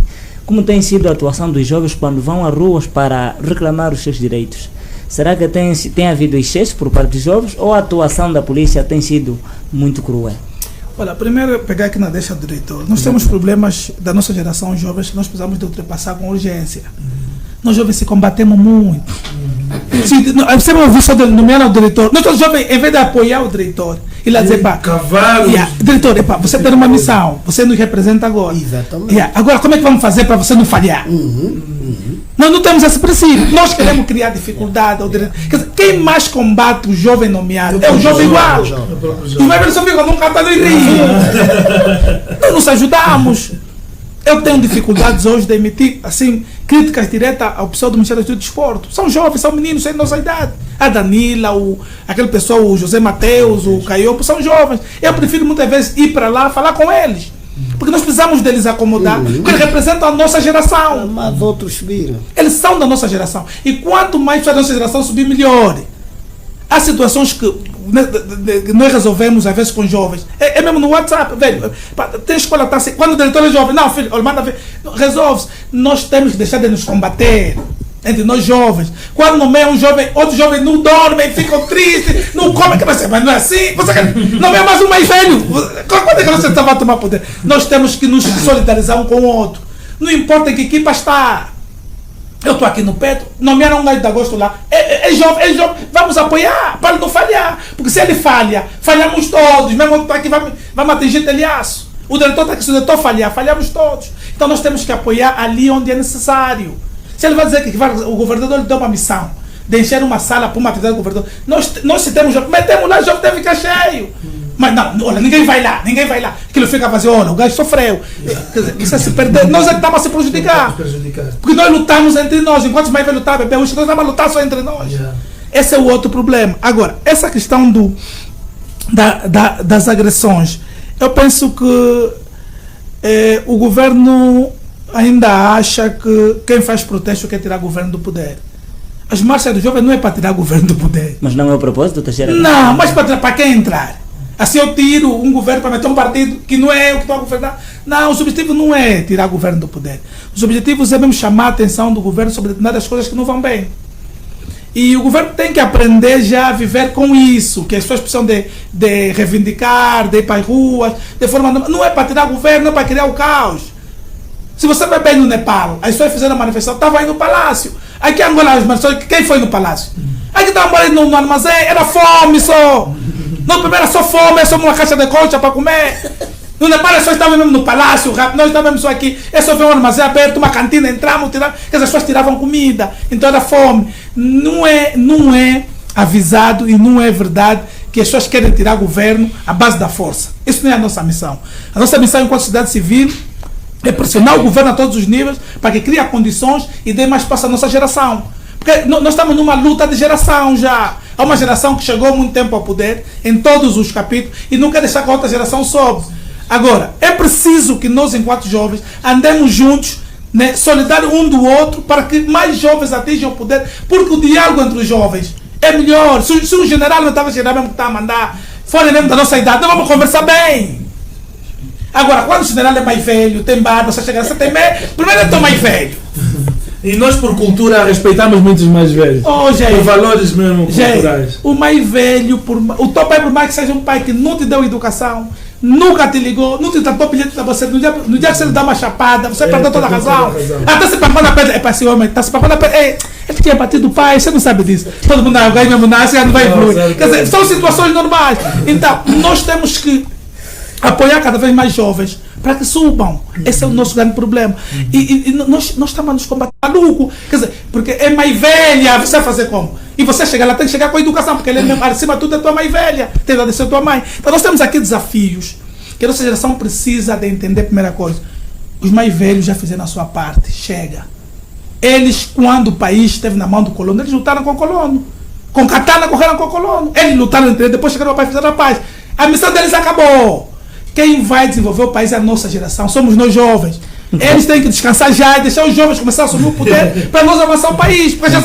Como tem sido a atuação dos jovens quando vão às ruas para reclamar os seus direitos? Será que tem havido excesso por parte dos jovens ou a atuação da polícia tem sido muito cruel? Olha, primeiro pegar aqui na deixa do diretor. Nós temos problemas da nossa geração jovens que nós precisamos de ultrapassar com urgência. Nós jovens se combatemos muito. Você não ouviu só nomear o diretor. Nós todos jovens, em vez de apoiar o diretor, ele vai dizer, pá, diretor, você tem uma missão, você nos representa agora. Exatamente. Agora, como é que vamos fazer para você não falhar? Nós não temos esse princípio. Nós queremos criar dificuldade. Quer dizer, quem mais combate o jovem nomeado é o jovem igual. E vai ver só fica num cantado e rir. Nós nos ajudamos. Eu tenho dificuldades hoje de emitir assim, críticas diretas ao pessoal do Ministério do Desporto. São jovens, são meninos, têm nossa idade. A Danila, aquele pessoal, o José Mateus, o Caiopo, são jovens. Eu prefiro muitas vezes ir para lá falar com eles. Porque nós precisamos deles acomodar, porque eles representam a nossa geração. Mas outros subiram. Eles são da nossa geração. E quanto mais a nossa geração subir, melhor. Há situações que nós resolvemos, às vezes, com jovens. É mesmo no WhatsApp, velho. Tem escola, tá assim. Quando o diretor é jovem, não, filho, manda ver. Resolve-se. Nós temos que deixar de nos combater. entre nós jovens. Quando nomeia um jovem, outros jovens não dormem, ficam tristes, não comem, mas não é assim. Você quer nomear mais um mais velho? Quando é que você vai tomar poder? Nós temos que nos solidarizar um com o outro. Não importa em que equipa está. Eu estou aqui no Petro, nomearam um gajo de agosto lá. É jovem, vamos apoiar para ele não falhar. Porque se ele falha, falhamos todos. Mesmo que está aqui, vamos atingir telhaço. O diretor está aqui, se o diretor falhar, falhamos todos. Então nós temos que apoiar ali onde é necessário. Se ele vai dizer que o governador lhe deu uma missão de encher uma sala para uma atividade do governador, nós se temos, metemos lá, o jogo deve ficar cheio. Mas não, olha, ninguém vai lá. Aquilo fica vazio, olha, o gajo sofreu. Quer dizer, você se perder, nós é que estamos a se prejudicar. Porque nós lutamos entre nós, enquanto os mais velhos estavam bebendo, nós estamos a lutar só entre nós. Yeah. Esse é o outro problema. Agora, essa questão das agressões, eu penso que o governo ainda acha que quem faz protesto quer tirar o governo do poder. As marchas dos jovens não é para tirar o governo do poder. Mas não é o propósito, Teixeira? Não, mas para quem entrar? Assim eu tiro um governo para meter um partido que não é eu que estou a governar. Não, o objetivo não é tirar o governo do poder. Os objetivos é mesmo chamar a atenção do governo sobre determinadas coisas que não vão bem. E o governo tem que aprender já a viver com isso, que as pessoas precisam de reivindicar, de ir para as ruas, de forma... Não é para tirar o governo, não é para criar o caos. Se você vai bem no Nepal, as pessoas fizeram a manifestação, estavam aí no palácio. Aqui em Angola, as manifestações, quem foi no palácio? Aqui estavam ali no armazém, era fome só. No primeiro era só fome, é só uma caixa de concha para comer. No Nepal, as pessoas estavam mesmo no palácio, nós estávamos só aqui, é só ver um armazém aberto, uma cantina, entramos, tiramos, as pessoas tiravam comida, então era fome. Não é avisado e não é verdade que as pessoas querem tirar o governo à base da força. Isso não é a nossa missão. A nossa missão enquanto sociedade civil é pressionar o governo a todos os níveis para que crie condições e dê mais espaço à nossa geração. Porque nós estamos numa luta de geração já. Há uma geração que chegou há muito tempo ao poder, em todos os capítulos, e não quer deixar que a outra geração sobe. Agora, é preciso que nós, enquanto jovens, andemos juntos, né, solidários um do outro, para que mais jovens atinjam o poder, porque o diálogo entre os jovens é melhor. Se o general não estava general mesmo que está a mandar, fora mesmo da nossa idade, nós vamos conversar bem. Agora, quando o general é mais velho, tem barba, você chega, você tem medo, primeiro eu estou mais velho. E nós, por cultura, respeitamos muito os mais velhos. Por valores mesmo culturais. O mais velho, o teu pai, por mais que seja um pai que não te deu educação, nunca te ligou, não te tratou bilhete para você, no dia que você lhe dá uma chapada, você perdeu toda a razão. Até se papando a pedra, é para esse homem, está se papando a pedra, ele tinha batido o pai, você não sabe disso. Todo mundo vai mesmo nascer, não vai evoluir. Quer dizer, são situações normais. Então, nós temos que apoiar cada vez mais jovens para que subam. Esse é o nosso grande problema. E nós estamos a nos combater maluco. Quer dizer, porque é mais velha, você vai fazer como? E você chega lá, tem que chegar com a educação, porque ele é mesmo, acima de tudo é tua mãe velha, tem que ser tua mãe. Então nós temos aqui desafios que a nossa geração precisa de entender. A primeira coisa, os mais velhos já fizeram a sua parte, chega. Eles, quando o país esteve na mão do colono, eles lutaram com o colono. Com katana correram com o colono. Eles lutaram entre eles, depois chegaram ao país e fizeram a paz. A missão deles acabou. Quem vai desenvolver o país é a nossa geração, somos nós jovens. Eles têm que descansar já e deixar os jovens começar a assumir o poder para nós avançar o país. Porque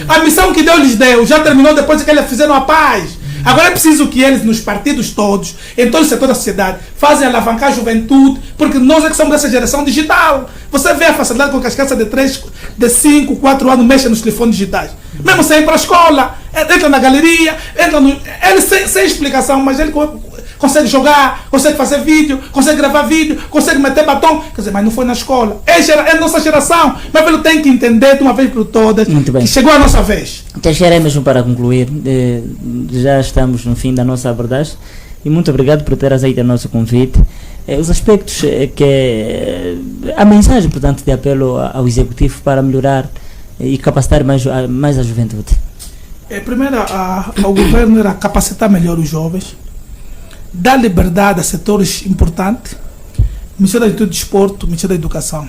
a missão que Deus lhes deu já terminou depois de que eles fizeram a paz. Agora é preciso que eles, nos partidos todos, em todo o setor da sociedade, façam alavancar a juventude, porque nós é que somos dessa geração digital. Você vê a facilidade com que as crianças de 3, de 5, 4 anos mexem nos telefones digitais. Mesmo sem ir para a escola, entra na galeria, eles sem explicação, mas ele consegue jogar, consegue fazer vídeo, consegue gravar vídeo, consegue meter batom. Quer dizer, mas não foi na escola. É a nossa geração. Mas ele tem que entender de uma vez por todas que chegou a nossa vez. Teixeira, mesmo para concluir, já estamos no fim da nossa abordagem e muito obrigado por ter aceito o nosso convite. Os aspectos a mensagem, portanto, de apelo ao Executivo para melhorar e capacitar mais a juventude. Primeiro, ao governo era capacitar melhor os jovens, dar liberdade a setores importantes, Ministério do Desporto, Ministério da Educação.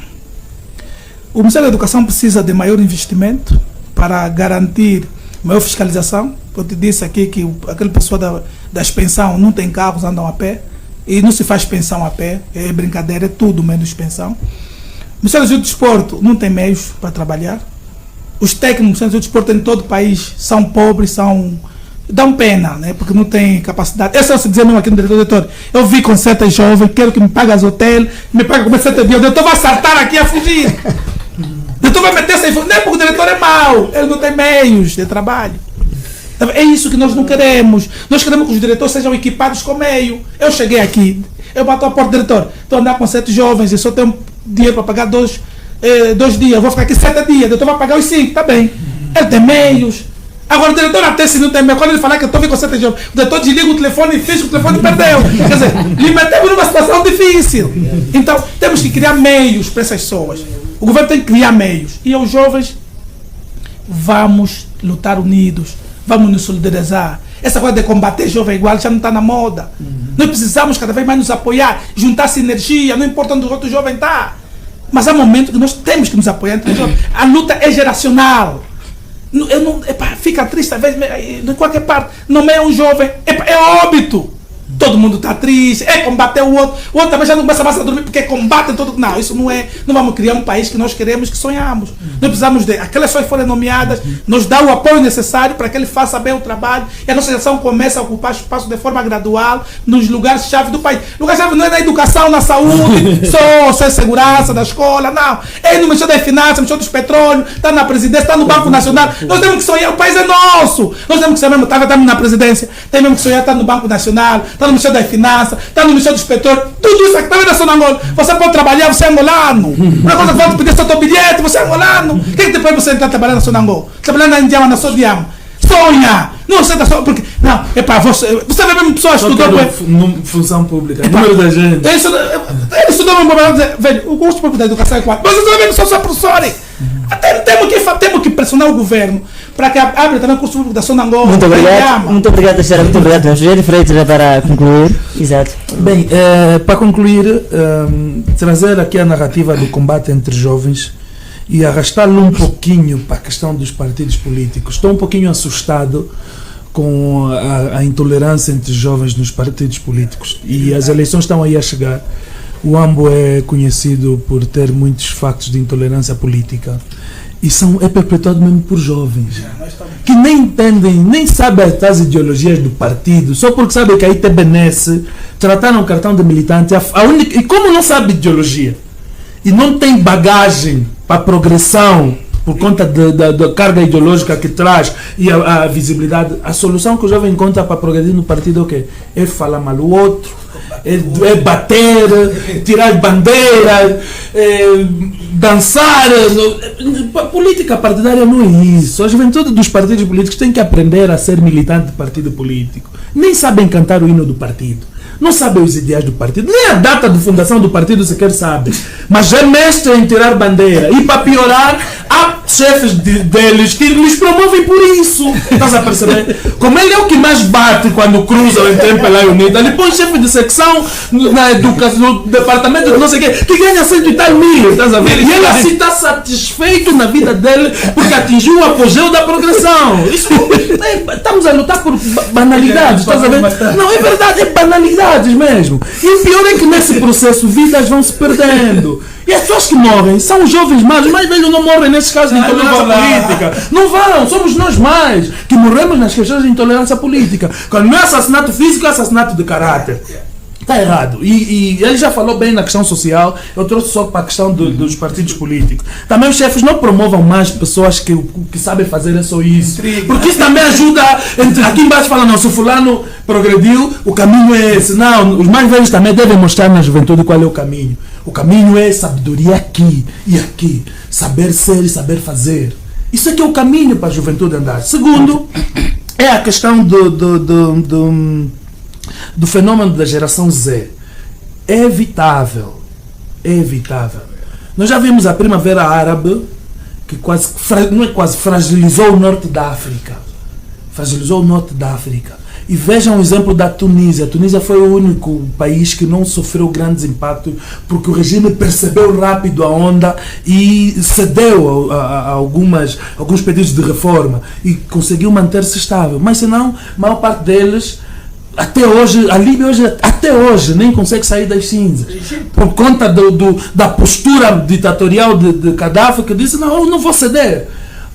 O Ministério da Educação precisa de maior investimento para garantir maior fiscalização. Eu te disse aqui que aquele pessoal das pensão não tem carros, andam a pé, e não se faz pensão a pé, é brincadeira, é tudo menos pensão. O Ministério do Desporto não tem meios para trabalhar. Os técnicos do Ministério do Desporto em todo o país são pobres, dão pena, né? Porque não tem capacidade. É só se dizer mesmo aqui no diretor, eu vi com certas jovens, quero que me pague as hotéis, me pague como 7 dias, eu estou a saltar aqui a fugir. De diretor vai meter essa informação. Não é porque o diretor é mau, ele não tem meios de trabalho. É isso que nós não queremos. Nós queremos que os diretores sejam equipados com meio. Eu cheguei aqui, eu bato a porta do diretor, estou a andar com 7 jovens, eu só tenho dinheiro para pagar 2 dias, eu vou ficar aqui 7 dias, o diretor vai pagar os 5, está bem. Ele tem meios. Agora o diretor até se não tem meio, quando ele falar que eu estou com 7 jovens, o diretor desliga o telefone e finge que o telefone perdeu. Quer dizer, lhe metemos numa situação difícil. Então temos que criar meios para essas pessoas. O governo tem que criar meios. E os jovens, vamos lutar unidos, vamos nos solidarizar. Essa coisa de combater jovem igual já não está na moda. Nós precisamos cada vez mais nos apoiar, juntar sinergia, não importa onde o outro jovem está. Mas há momentos que nós temos que nos apoiar entre os jovens. A luta é geracional. Fica triste, às vezes, de qualquer parte. Não é um jovem, é óbito. Todo mundo está triste, combater o outro também já não começa mais a dormir porque combatem todo. Não, isso não é. Não vamos criar um país que nós queremos, que sonhamos. Nós precisamos de aquelas pessoas forem nomeadas, nos dá o apoio necessário para que ele faça bem o trabalho e a nossa geração comece a ocupar espaço de forma gradual nos lugares-chave do país. Lugar-chave não é na educação, na saúde, só segurança, da escola, não. É no Ministério das Finanças, no Ministério dos Petróleos, está na presidência, está no Banco Nacional. Nós temos que sonhar, o país é nosso. Nós temos que sonhar mesmo, estamos na presidência, temos que sonhar, está no Banco Nacional, está no Ministério das Finanças, está no Ministério dos Petróleos, tudo isso aqui está vendo na Angola. Você pode trabalhar, você é angolano. Uma coisa que vai te pedir seu bilhete, você é angolano. Quem depois você entrar trabalhar na sua Angola? Trabalhar na Indiana, na sua Diama. Sonha! Não senta só porque. Não, você vê mesmo pessoas estudando. Função pública, número da gente. Ele estudou no momento, velho, o custo público da educação é 4. Mas você também são só professores. Temos que pressionar o governo para que abra também o curso público da Zona Angola. Muito obrigado, Teixeira. Muito obrigado. José de Freitas, já para concluir. Exato. Bem, para concluir, trazer aqui a narrativa do combate entre jovens e arrastá-lo um pouquinho para a questão dos partidos políticos. Estou um pouquinho assustado com a intolerância entre jovens nos partidos políticos. E as eleições estão aí a chegar. O AMBO é conhecido por ter muitos factos de intolerância política. E é perpetuado mesmo por jovens que nem entendem, nem sabem as ideologias do partido, só porque sabem que aí te benesse, trataram o cartão de militante. E como não sabe ideologia e não tem bagagem para progressão por conta da carga ideológica que traz e a visibilidade, a solução que o jovem encontra para progredir no partido é o quê? É falar mal o outro, é bater, tirar bandeira, dançar. Política partidária não é isso. A juventude dos partidos políticos tem que aprender a ser militante de partido político. Nem sabem cantar o hino do partido, não sabem os ideais do partido, nem a data de fundação do partido sequer sabem, mas é mestre em tirar bandeira. E para piorar, há chefes deles que lhes promovem por isso. Estás a perceber? Como ele é o que mais bate quando cruza o tempo lá unida, ele põe chefe de secção na educação, no departamento de não sei o quê, que ganha 100 e tal mil, estás a ver? E ele assim está satisfeito na vida dele porque atingiu o apogeu da progressão. Isso, estamos a lutar por banalidades, estás a ver? Não, é verdade, é banalidade mesmo. E o pior é que nesse processo vidas vão se perdendo. E as pessoas que morrem são os jovens mais. Os mais velhos não morrem nesses casos de intolerância política. Não vão, somos nós mais que morremos nas questões de intolerância política. Quando não é assassinato físico, é assassinato de caráter. Está errado. E ele já falou bem na questão social, eu trouxe só para a questão dos partidos políticos. Também os chefes não promovam mais pessoas que sabem fazer é só isso. Porque isso também ajuda. Aqui embaixo fala, não, se o fulano progrediu, o caminho é esse. Não, os mais velhos também devem mostrar na juventude qual é o caminho. O caminho é sabedoria aqui e aqui. Saber ser e saber fazer. Isso é que é o caminho para a juventude andar. Segundo, é a questão do fenômeno da geração Z. É evitável. Nós já vimos a Primavera Árabe que fragilizou o norte da África. E vejam o exemplo da Tunísia. A Tunísia foi o único país que não sofreu grandes impactos porque o regime percebeu rápido a onda e cedeu a alguns pedidos de reforma e conseguiu manter-se estável. Mas senão, a maior parte deles até hoje, a Líbia até hoje nem consegue sair das cinzas por conta da postura ditatorial de Gaddafi, que disse, não, eu não vou ceder.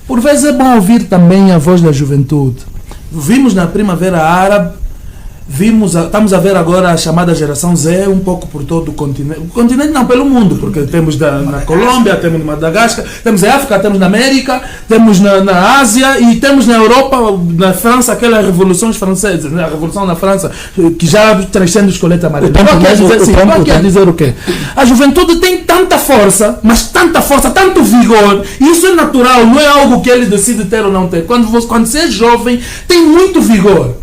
Por vezes é bom ouvir também a voz da juventude. Vimos na Primavera Árabe estamos a ver agora a chamada geração Z um pouco por todo o continente. O continente não, pelo mundo, porque temos na Colômbia, temos na Madagascar, temos na África, temos na América, temos na Ásia e temos na Europa, na França, aquelas revoluções francesas, né? A revolução na França, que já transcende os coletes amarelos. Estou aqui a dizer o quê? A juventude tem tanta força, mas tanta força, tanto vigor, e isso é natural, não é algo que ele decide ter ou não ter. Quando você é jovem, tem muito vigor.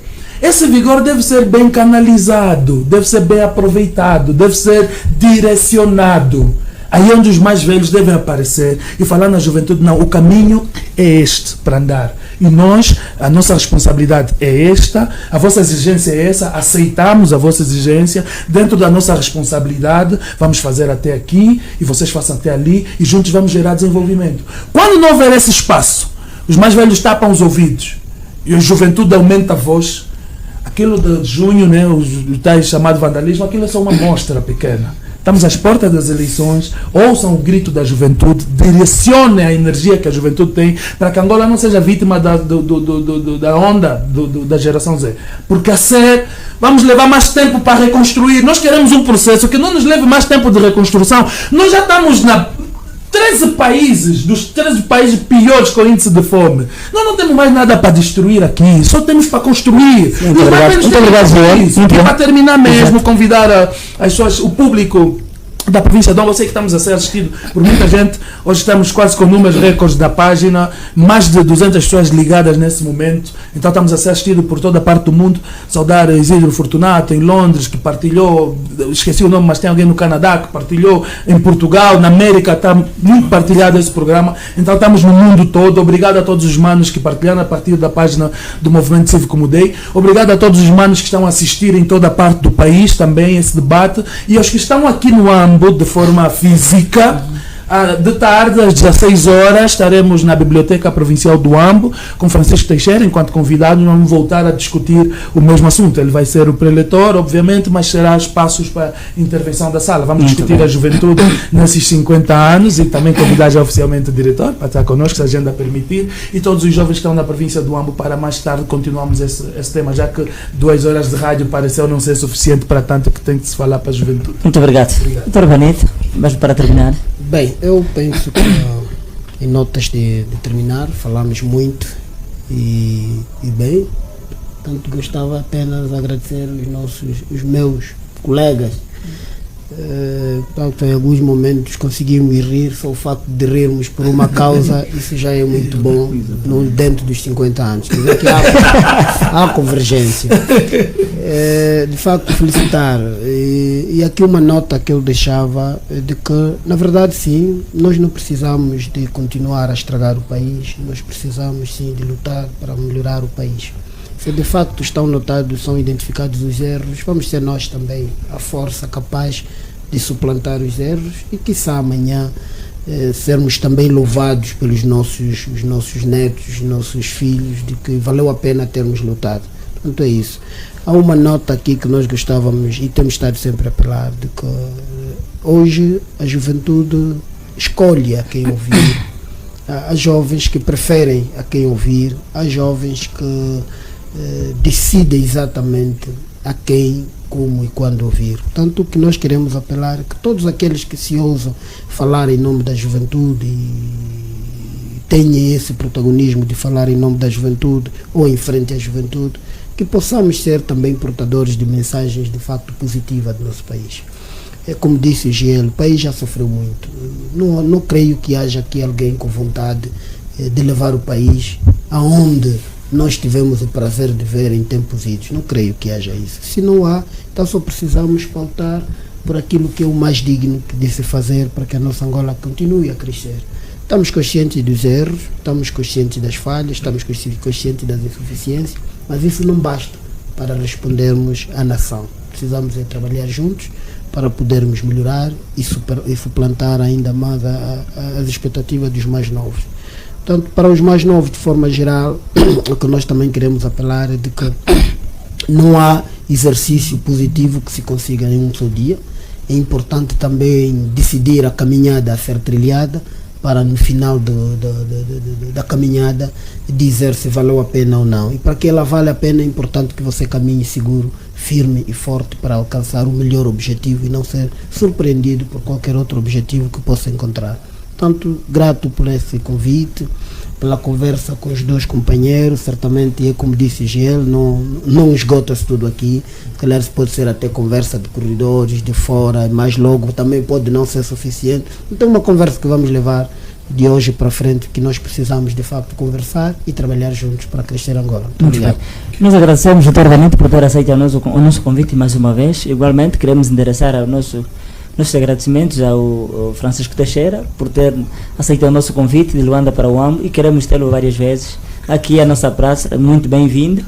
Esse vigor deve ser bem canalizado, deve ser bem aproveitado, deve ser direcionado. Aí é onde os mais velhos devem aparecer e falar na juventude, não, o caminho é este para andar. E nós, a nossa responsabilidade é esta, a vossa exigência é essa, aceitamos a vossa exigência, dentro da nossa responsabilidade, vamos fazer até aqui e vocês façam até ali e juntos vamos gerar desenvolvimento. Quando não houver esse espaço, os mais velhos tapam os ouvidos e a juventude aumenta a voz. Aquilo de junho, né, os tais chamado vandalismo, aquilo é só uma amostra pequena. Estamos às portas das eleições, ouçam o grito da juventude, direcionem a energia que a juventude tem para que Angola não seja vítima da onda da geração Z. Porque a ser, vamos levar mais tempo para reconstruir. Nós queremos um processo que não nos leve mais tempo de reconstrução. Nós já estamos na 13 países, dos 13 países piores com índice de fome. Nós não temos mais nada para destruir aqui, só temos para construir. Muito obrigado. E para terminar mesmo, convidar o público da província de Angola. Eu sei que estamos a ser assistidos por muita gente. Hoje estamos quase com números recordes da página, mais de 200 pessoas ligadas nesse momento. Então estamos a ser assistidos por toda a parte do mundo. Saudar Isidro Fortunato em Londres, que partilhou, esqueci o nome, mas tem alguém no Canadá que partilhou, em Portugal, na América, está muito partilhado esse programa. Então estamos no mundo todo. Obrigado a todos os manos que partilharam a partir da página do Movimento Cívico Mudei. Obrigado a todos os manos que estão a assistir em toda a parte do país também esse debate. E aos que estão aqui no AMBO de forma física, de tarde às 16 horas estaremos na Biblioteca Provincial do Ambo com Francisco Teixeira enquanto convidado. Vamos voltar a discutir o mesmo assunto. Ele vai ser o preletor, obviamente, mas será espaços para intervenção da sala. Vamos discutir a juventude nesses 50 anos e também convidar já oficialmente o diretor para estar connosco, se a agenda permitir, e todos os jovens que estão na província do Ambo para mais tarde continuarmos esse tema, já que 2 horas de rádio pareceu não ser suficiente para tanto que tem que se falar para a juventude. Muito obrigado. Doutor Benito, mas para terminar. Bem, eu penso que em notas de terminar, falamos muito e bem, portanto gostava apenas de agradecer os meus colegas. Em alguns momentos conseguimos rir, só o facto de rirmos por uma causa, isso já é muito bom dentro dos 50 anos. Quer dizer que há convergência. De facto, felicitar. E aqui uma nota que eu deixava de que, na verdade, sim, nós não precisamos de continuar a estragar o país, nós precisamos sim de lutar para melhorar o país. Se de facto estão notados, são identificados os erros, vamos ser nós também a força capaz de suplantar os erros e quiçá amanhã sermos também louvados pelos os nossos netos, os nossos filhos, de que valeu a pena termos lutado. Portanto é isso. Há uma nota aqui que nós gostávamos e temos estado sempre a apelar, de que hoje a juventude escolhe a quem ouvir, há jovens que preferem a quem ouvir, há jovens que decide exatamente a quem, como e quando ouvir. Portanto, o que nós queremos apelar é que todos aqueles que se ousam falar em nome da juventude e tenham esse protagonismo de falar em nome da juventude ou em frente à juventude, que possamos ser também portadores de mensagens de facto positivas do nosso país. Como disse o GL, o país já sofreu muito. Não creio que haja aqui alguém com vontade de levar o país aonde nós tivemos o prazer de ver em tempos idos. Não creio que haja isso. Se não há, então só precisamos pautar por aquilo que é o mais digno de se fazer para que a nossa Angola continue a crescer. Estamos conscientes dos erros, estamos conscientes das falhas, estamos conscientes das insuficiências, mas isso não basta para respondermos à nação. Precisamos de trabalhar juntos para podermos melhorar e suplantar ainda mais as expectativas dos mais novos. Portanto, para os mais novos, de forma geral, o que nós também queremos apelar é de que não há exercício positivo que se consiga em um só dia. É importante também decidir a caminhada a ser trilhada, para no final da caminhada dizer se valeu a pena ou não. E para que ela vale a pena é importante que você caminhe seguro, firme e forte para alcançar o melhor objetivo e não ser surpreendido por qualquer outro objetivo que possa encontrar. Portanto, grato por esse convite, pela conversa com os dois companheiros. Certamente, como disse Gel, não esgota-se tudo aqui. Se calhar pode ser até conversa de corredores, de fora, mas logo também pode não ser suficiente. Então, uma conversa que vamos levar de hoje para frente, que nós precisamos de facto conversar e trabalhar juntos para crescer Angola. Muito obrigado. Bem. Nós agradecemos, Dr. Vanito, por ter aceito o nosso convite mais uma vez. Igualmente, queremos endereçar nossos agradecimentos ao Francisco Teixeira por ter aceitado o nosso convite de Luanda para o UAM, e queremos tê-lo várias vezes aqui à nossa praça. Muito bem-vindo.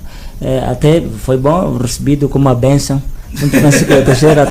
Até foi bom recebido como uma bênção. Francisco Teixeira.